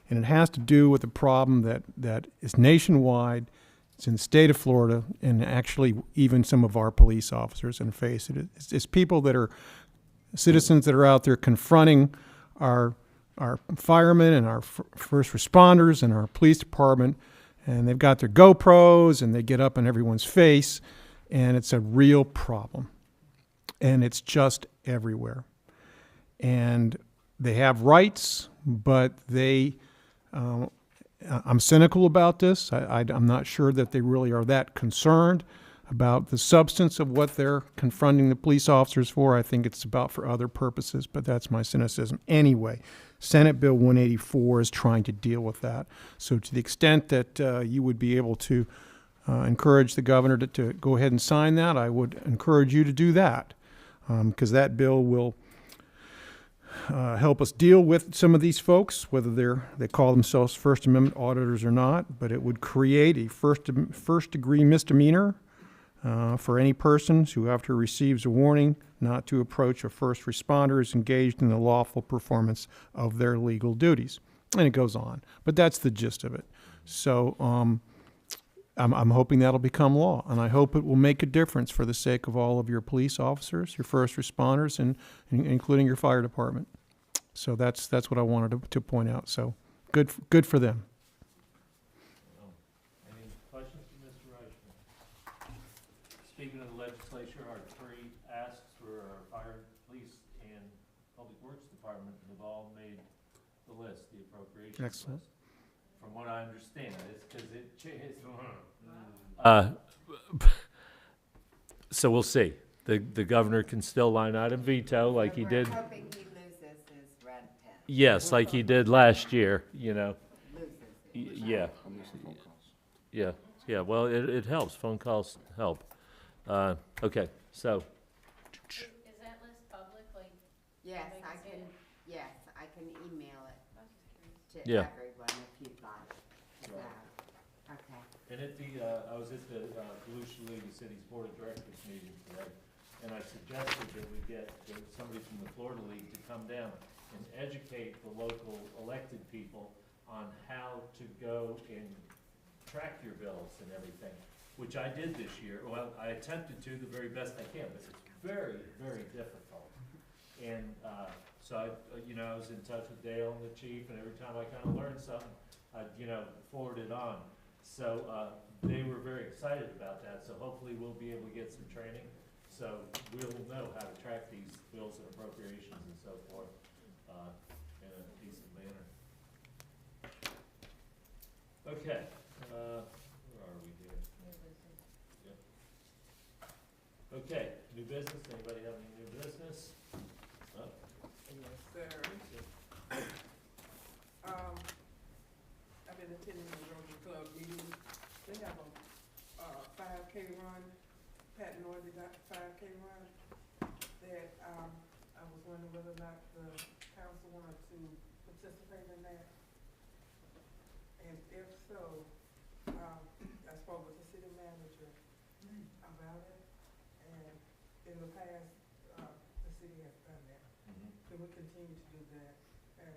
And it has to do with a problem that is nationwide. It's in the state of Florida, and actually even some of our police officers and face it. It's people that are citizens that are out there confronting our firemen and our first responders and our police department, and they've got their GoPros and they get up in everyone's face, and it's a real problem. And it's just everywhere. And they have rights, but I'm cynical about this. I'm not sure that they really are that concerned about the substance of what they're confronting the police officers for. I think it's about for other purposes, but that's my cynicism. Anyway, Senate Bill 184 is trying to deal with that. So to the extent that you would be able to encourage the governor to go ahead and sign that, I would encourage you to do that, because that bill will help us deal with some of these folks, whether they call themselves First Amendment auditors or not. But it would create a first degree misdemeanor for any person who, after receives a warning not to approach a first responder, is engaged in the lawful performance of their legal duties. And it goes on, but that's the gist of it. So I'm hoping that'll become law, and I hope it will make a difference for the sake of all of your police officers, your first responders, and including your fire department. So that's what I wanted to point out. So good for them. Any questions for Mr. Reichman? Speaking of the legislature, our three asks for our fire, police, and public works department have all made the list, the appropriations list. Excellent. From what I understand, it's because it changed. So we'll see. The governor can still line item veto like he did. Hoping he loses his red pen. Yes, like he did last year, you know. Yeah. Yeah, yeah, well, it helps. Phone calls help. Okay, so, Is that list public, like? Yes, I can email it to Yeah. everyone if you'd like. So, okay. and at the, I was at the Volusia League of Cities Board of Directors meeting today, and I suggested that we get somebody from the Florida League to come down and educate the local elected people on how to go and track your bills and everything, which I did this year. Well, I attempted to the very best I can, but it's very, very difficult. And so I was in touch with Dale and the chief, and every time I kind of learned something, I'd, forward it on. So they were very excited about that, so hopefully we'll be able to get some training. So we'll know how to track these bills and appropriations and so forth in a decent manner. Okay, where are we here? Yep. Okay, new business, anybody have any new business? Oh. Yes, sir. I've been attending the Rotary Club meeting. They have a 5K run, Pat Nordy got the 5K run, that I was wondering whether or not the council wanted to participate in that. And if so, I spoke with the city manager about it, and in the past, the city has done that. Can we continue to do that? And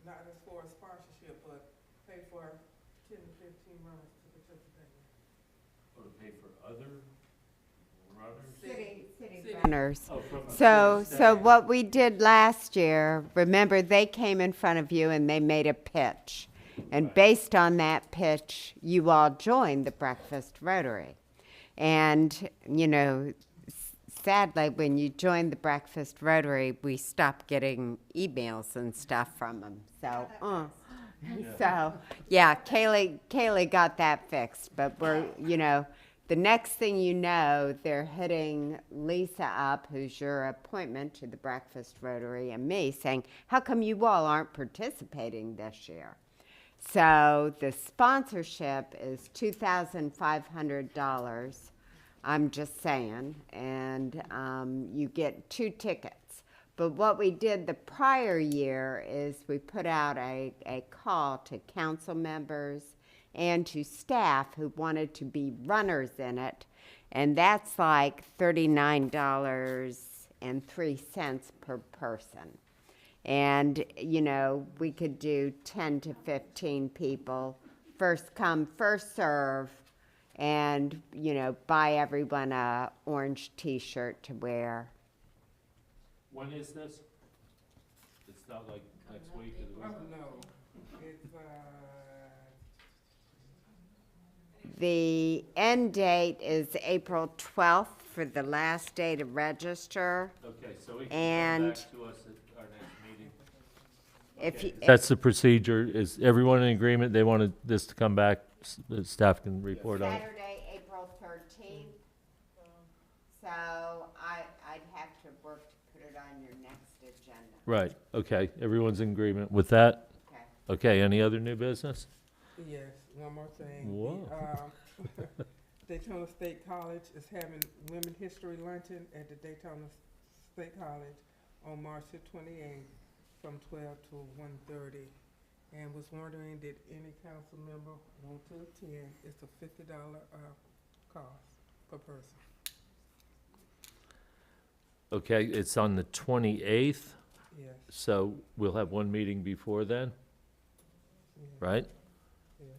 not as for a sponsorship, but pay for 10 to 15 runners to participate in. Or to pay for other runners? City runners. Oh, from a So city standpoint. what we did last year, remember, they came in front of you and they made a pitch. And based on that pitch, you all joined the Breakfast Rotary. And, sadly, when you joined the Breakfast Rotary, we stopped getting emails and stuff from them. So, Kaylee got that fixed. But we're, the next thing you know, they're hitting Lisa up, who's your appointment to the Breakfast Rotary, and me, saying, how come you all aren't participating this year? So the sponsorship is $2,500. I'm just saying, and you get 2 tickets. But what we did the prior year is we put out a call to council members and to staff who wanted to be runners in it, and that's like $39.03 per person. And, we could do 10 to 15 people, first come, first serve, and, buy everyone a orange T-shirt to wear. When is this? It's not like next week or the week? No, it's, The end date is April 12th for the last day to register. Okay, so we can And come back to us at our next meeting. if you, That's the procedure. Is everyone in agreement? They wanted this to come back, the staff can report on it. Saturday, April 13th. So I'd have to work to put it on your next agenda. Right, okay. Everyone's in agreement with that? Okay. Okay, any other new business? yes, one more thing. Whoa. Daytona State College is having Women History Luncheon at the Daytona State College on March the 28th from 12 to 1:30. And was wondering, did any council member want to attend? It's a $50 cost per person. Okay, it's on the 28th, Yes. so we'll have one meeting before then, right?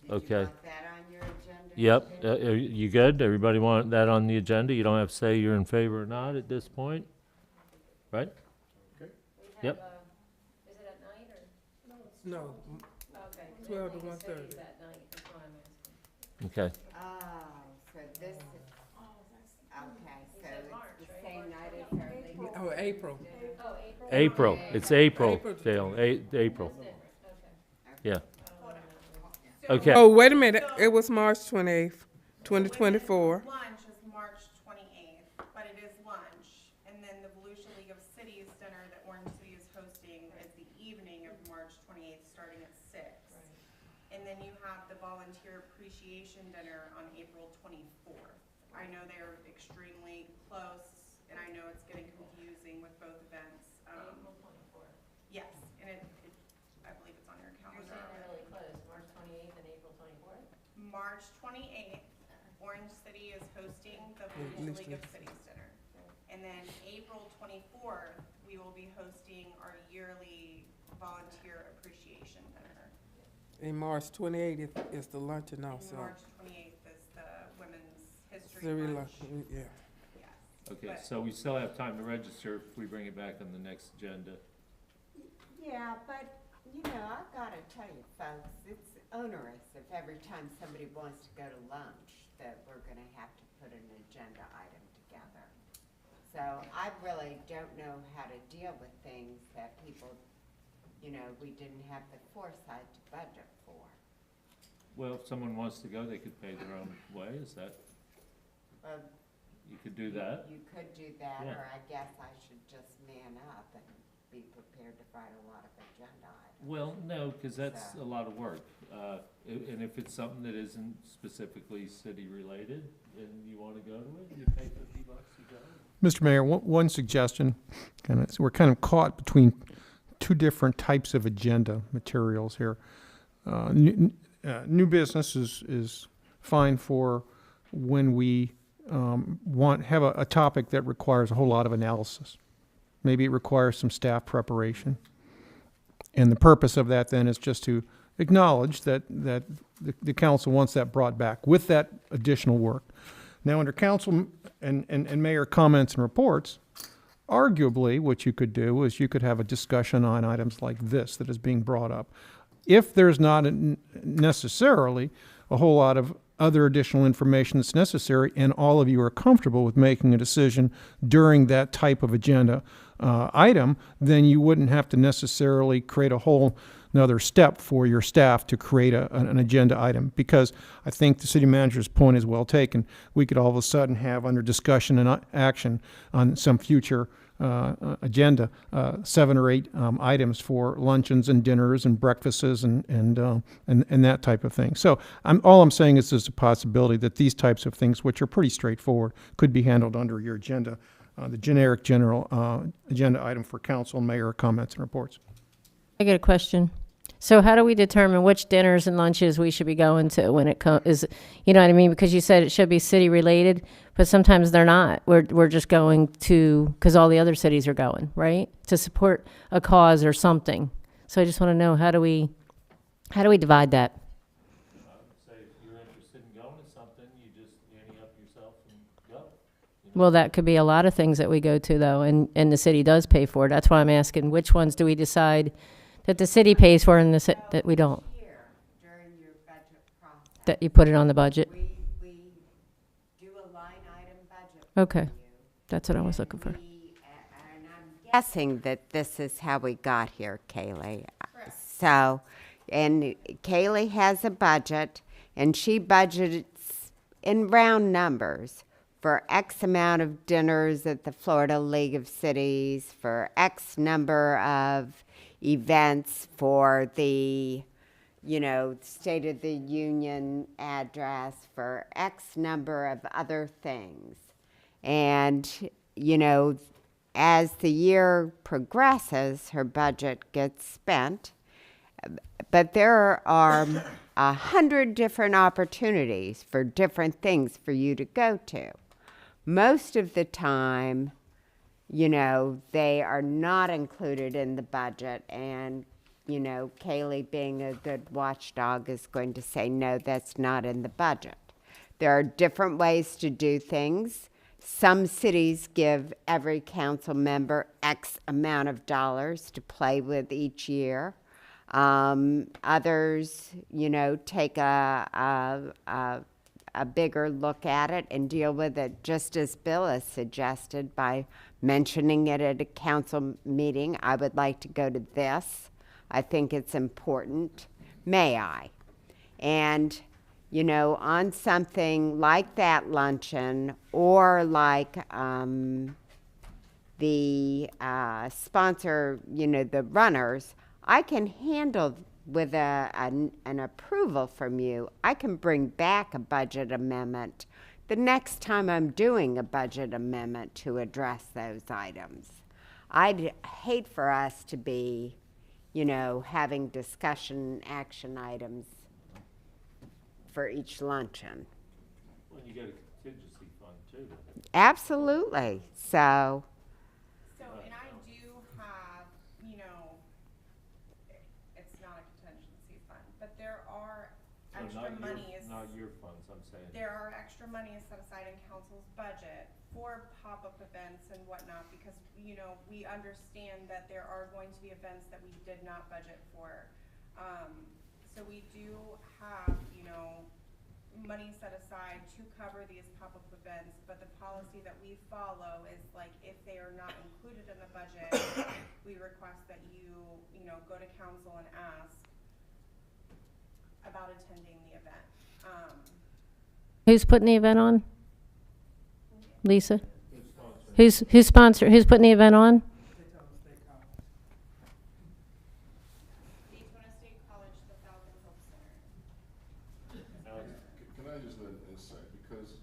Okay. Want that on your agenda? Yep, you good? Everybody want that on the agenda? You don't have to say you're in favor or not at this point, right? Okay. Yep. Is it at night or? No, Okay. 12 to 1:30. Okay. Oh, so this is, okay, so it's the same night as our legal. Oh, April. April, it's April, April. Dale, April. Yeah. Okay. Oh, wait a minute. It was March 28th, 2024. Lunch is March 28th, but it is lunch. And then the Volusia League of Cities dinner that Orange City is hosting is the evening of March 28th, starting at 6. And then you have the volunteer appreciation dinner on April 24th. I know they're extremely close, and I know it's getting confusing with both events. April 24th. Yes, and I believe it's on your calendar. You're saying they're really close, March 28th and April 24th? March 28th, Orange City is hosting the Volusia League of Cities dinner. And then April 24th, we will be hosting our yearly volunteer appreciation dinner. And March 28th is the luncheon And also. March 28th is the Women's History Very Lunch. yeah. Yes. Okay, But- so we still have time to register if we bring it back on the next agenda. Yeah, but, you know, I've gotta tell you folks, it's onerous if every time somebody wants to go to lunch that we're gonna have to put an agenda item together. So I really don't know how to deal with things that people, you know, we didn't have the foresight to budget for. Well, if someone wants to go, they could pay their own way, is that, Um, you could do that? You could do that, Yeah. or I guess I should just man up and be prepared to write a lot of agenda items. Well, no, because that's So- a lot of work. And if it's something that isn't specifically city-related, and you want to go to it, you pay $50 to go. Mr. Mayor, one suggestion, we're kind of caught between two different types of agenda materials here. New business is fine for when we have a topic that requires a whole lot of analysis. Maybe it requires some staff preparation. And the purpose of that then is just to acknowledge that the council wants that brought back with that additional work. Now, under council and mayor comments and reports, arguably what you could do is you could have a discussion on items like this that is being brought up. If there's not necessarily a whole lot of other additional information that's necessary, and all of you are comfortable with making a decision during that type of agenda item, then you wouldn't have to necessarily create a whole another step for your staff to create an agenda item. Because I think the city manager's point is well taken. We could all of a sudden have under discussion and action on some future agenda 7 or 8 items for luncheons and dinners and breakfasts and that type of thing. So all I'm saying is there's a possibility that these types of things, which are pretty straightforward, could be handled under your agenda, the generic general agenda item for council and mayor comments and reports. I get a question. So how do we determine which dinners and lunches we should be going to when it is, you know what I mean? Because you said it should be city related, but sometimes they're not. We're just going to, because all the other cities are going, right? To support a cause or something. So I just want to know, how do we divide that? I would say if you're interested in going to something, you just ante up yourself and go. You know? Well, that could be a lot of things that we go to though, and the city does pay for it. That's why I'm asking, which ones do we decide that the city pays for and that we don't? Here, during your budget process, That you put it on the budget? we do a line item budget. Okay, that's what I was looking for. And I'm guessing that this is how we got here, Kaylee. So, and Kaylee has a budget, and she budgets in round numbers for X amount of dinners at the Florida League of Cities, for X number of events, for the, State of the Union address, for X number of other things. And, as the year progresses, her budget gets spent. But there are 100 different opportunities for different things for you to go to. Most of the time, they are not included in the budget, and, Kaylee, being a good watchdog, is going to say, no, that's not in the budget. There are different ways to do things. Some cities give every council member X amount of dollars to play with each year. Others, you know, take a bigger look at it and deal with it just as Bill has suggested by mentioning it at a council meeting. I would like to go to this. I think it's important. May I? And, you know, on something like that luncheon or like the sponsor, you know, the runners, I can handle with an approval from you. I can bring back a budget amendment the next time I'm doing a budget amendment to address those items. I'd hate for us to be, you know, having discussion action items for each luncheon. Well, you got a contingency fund too. Absolutely. So, And I do have, you know, it's not a contingency fund, but there are extra monies. Not your funds, I'm saying. There are extra monies set aside in council's budget for pop-up events and whatnot, because, you know, we understand that there are going to be events that we did not budget for. So we do have, you know, money set aside to cover these pop-up events, but the policy that we follow is like, if they are not included in the budget, we request that you know, go to council and ask about attending the event. Who's putting the event on? Lisa? Who's putting the event on? Daytona State College, the Falcon Hope Center. Can I just let an insight? Because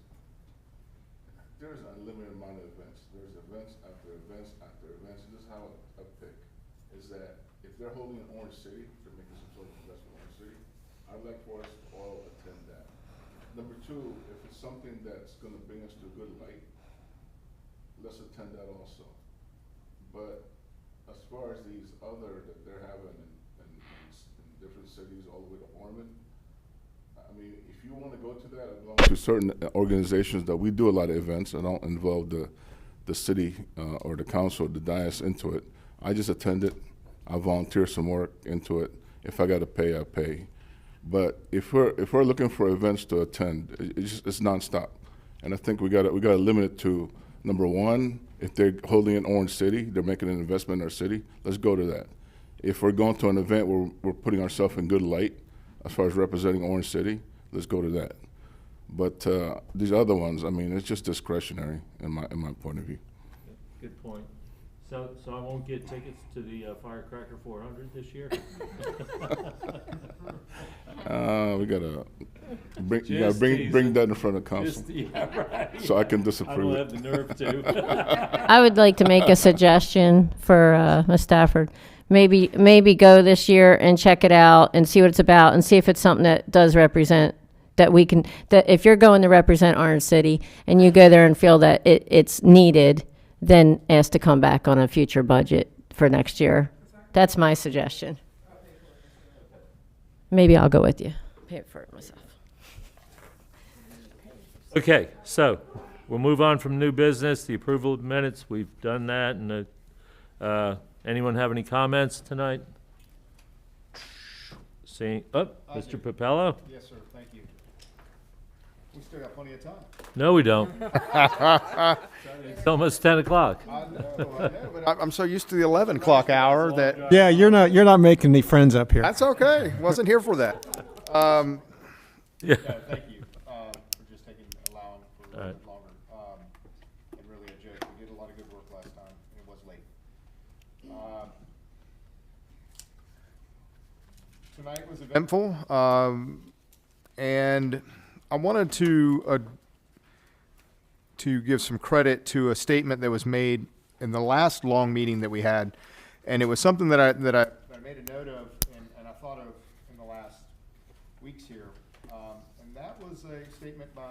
there's an unlimited amount of events. There's events after events after events. This is how I pick, is that if they're holding in Orange City, they're making some sort of investment in Orange City, I'd like for us to all attend that. Number two, if it's something that's gonna bring us to a good light, let's attend that also. But as far as these other that they're having in different cities all the way to Ormond, I mean, if you wanna go to that, I belong to certain organizations that we do a lot of events. I don't involve the city or the council, the diocese into it. I just attend it. I volunteer some work into it. If I gotta pay, I pay. But if we're looking for events to attend, it's nonstop. And I think we gotta limit it to, number one, if they're holding in Orange City, they're making an investment in our city, let's go to that. If we're going to an event where we're putting ourselves in good light as far as representing Orange City, let's go to that. But these other ones, I mean, it's just discretionary in my point of view. Good point. So I won't get tickets to the Firecracker 400 this year? We gotta bring that in front of council. Yeah, right. So I can I disapprove. don't have the nerve to. I would like to make a suggestion for Ms. Stafford. Maybe go this year and check it out and see what it's about and see if it's something that does represent, that if you're going to represent Orange City and you go there and feel that it's needed, then ask to come back on a future budget for next year. That's my suggestion. Maybe I'll go with you. Pay it for it myself. Okay, so we'll move on from new business, the approval of minutes. We've done that. And anyone have any comments tonight? Seeing, Mr. Popello? Yes, sir, thank you. We still got plenty of time. No, we don't. It's almost 10 o'clock. I know, but I'm so used to the 11 o'clock hour that. yeah, you're not making any friends up here. That's okay. Wasn't here for that. Yeah. Thank you for just allowing for a little bit longer. And really a joke. We did a lot of good work last time. And it was late. Tonight was eventful, and I wanted to give some credit to a statement that was made in the last long meeting that we had, and it was something that I made a note of and I thought of in the last weeks here, and that was a statement by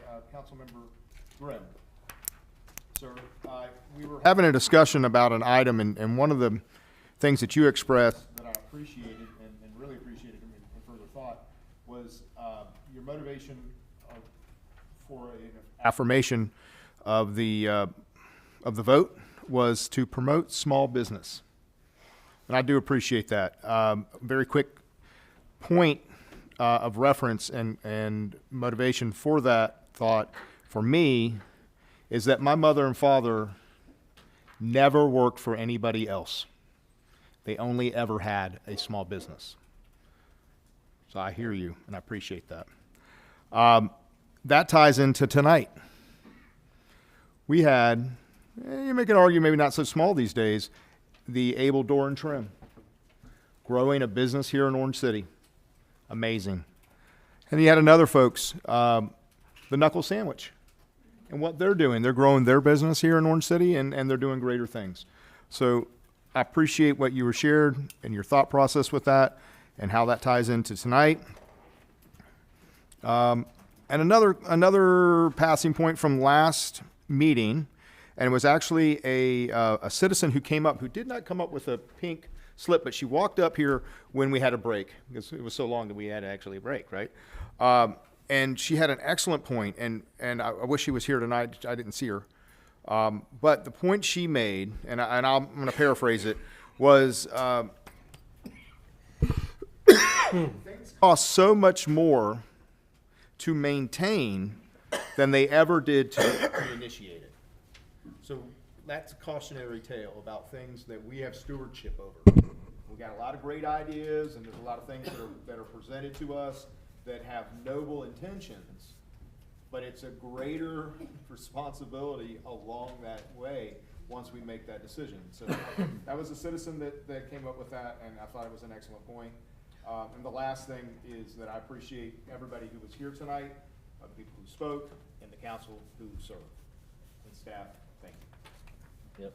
our council member Grimm. Sir, we were having a discussion about an item, and one of the things that you expressed that I appreciated and really appreciated in further thought was your motivation for an affirmation of the vote was to promote small business. And I do appreciate that. Very quick point of reference and motivation for that thought for me is that my mother and father never worked for anybody else. They only ever had a small business. So I hear you, and I appreciate that. That ties into tonight. We had, you make an argument, maybe not so small these days, the Able Door and Trim. Growing a business here in Orange City. Amazing. And you had another folks, the Knuckle Sandwich. And what they're doing, they're growing their business here in Orange City, and they're doing greater things. So I appreciate what you were shared and your thought process with that and how that ties into tonight. And another passing point from last meeting, and it was actually a citizen who came up, who did not come up with a pink slip, but she walked up here when we had a break, because it was so long that we had actually a break, right? And she had an excellent point, and I wish she was here tonight. I didn't see her. But the point she made, and I'm going to paraphrase it, was things cost so much more to maintain than they ever did to initiate it. So that's a cautionary tale about things that we have stewardship over. We got a lot of great ideas, and there's a lot of things that are presented to us that have noble intentions, but it's a greater responsibility along that way once we make that decision. So that was a citizen that came up with that, and I thought it was an excellent point. And the last thing is that I appreciate everybody who was here tonight, the people who spoke, and the council who served, and staff. Thank you. Yep.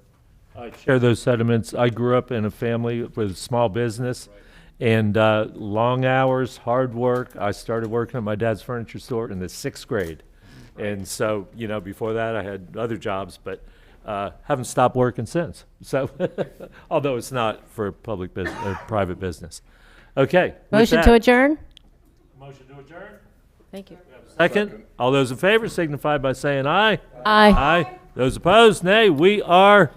I share those sentiments. I grew up in a family with a small business, and long hours, hard work. I started working at my dad's furniture store in the 6th grade. And so, you know, before that I had other jobs, but haven't stopped working since. So, although it's not for public business or private business. Okay. with Motion that- to adjourn? Motion to adjourn? Thank you. Second. All those in favor signify by saying aye. Aye. Aye. Those opposed, nay. We are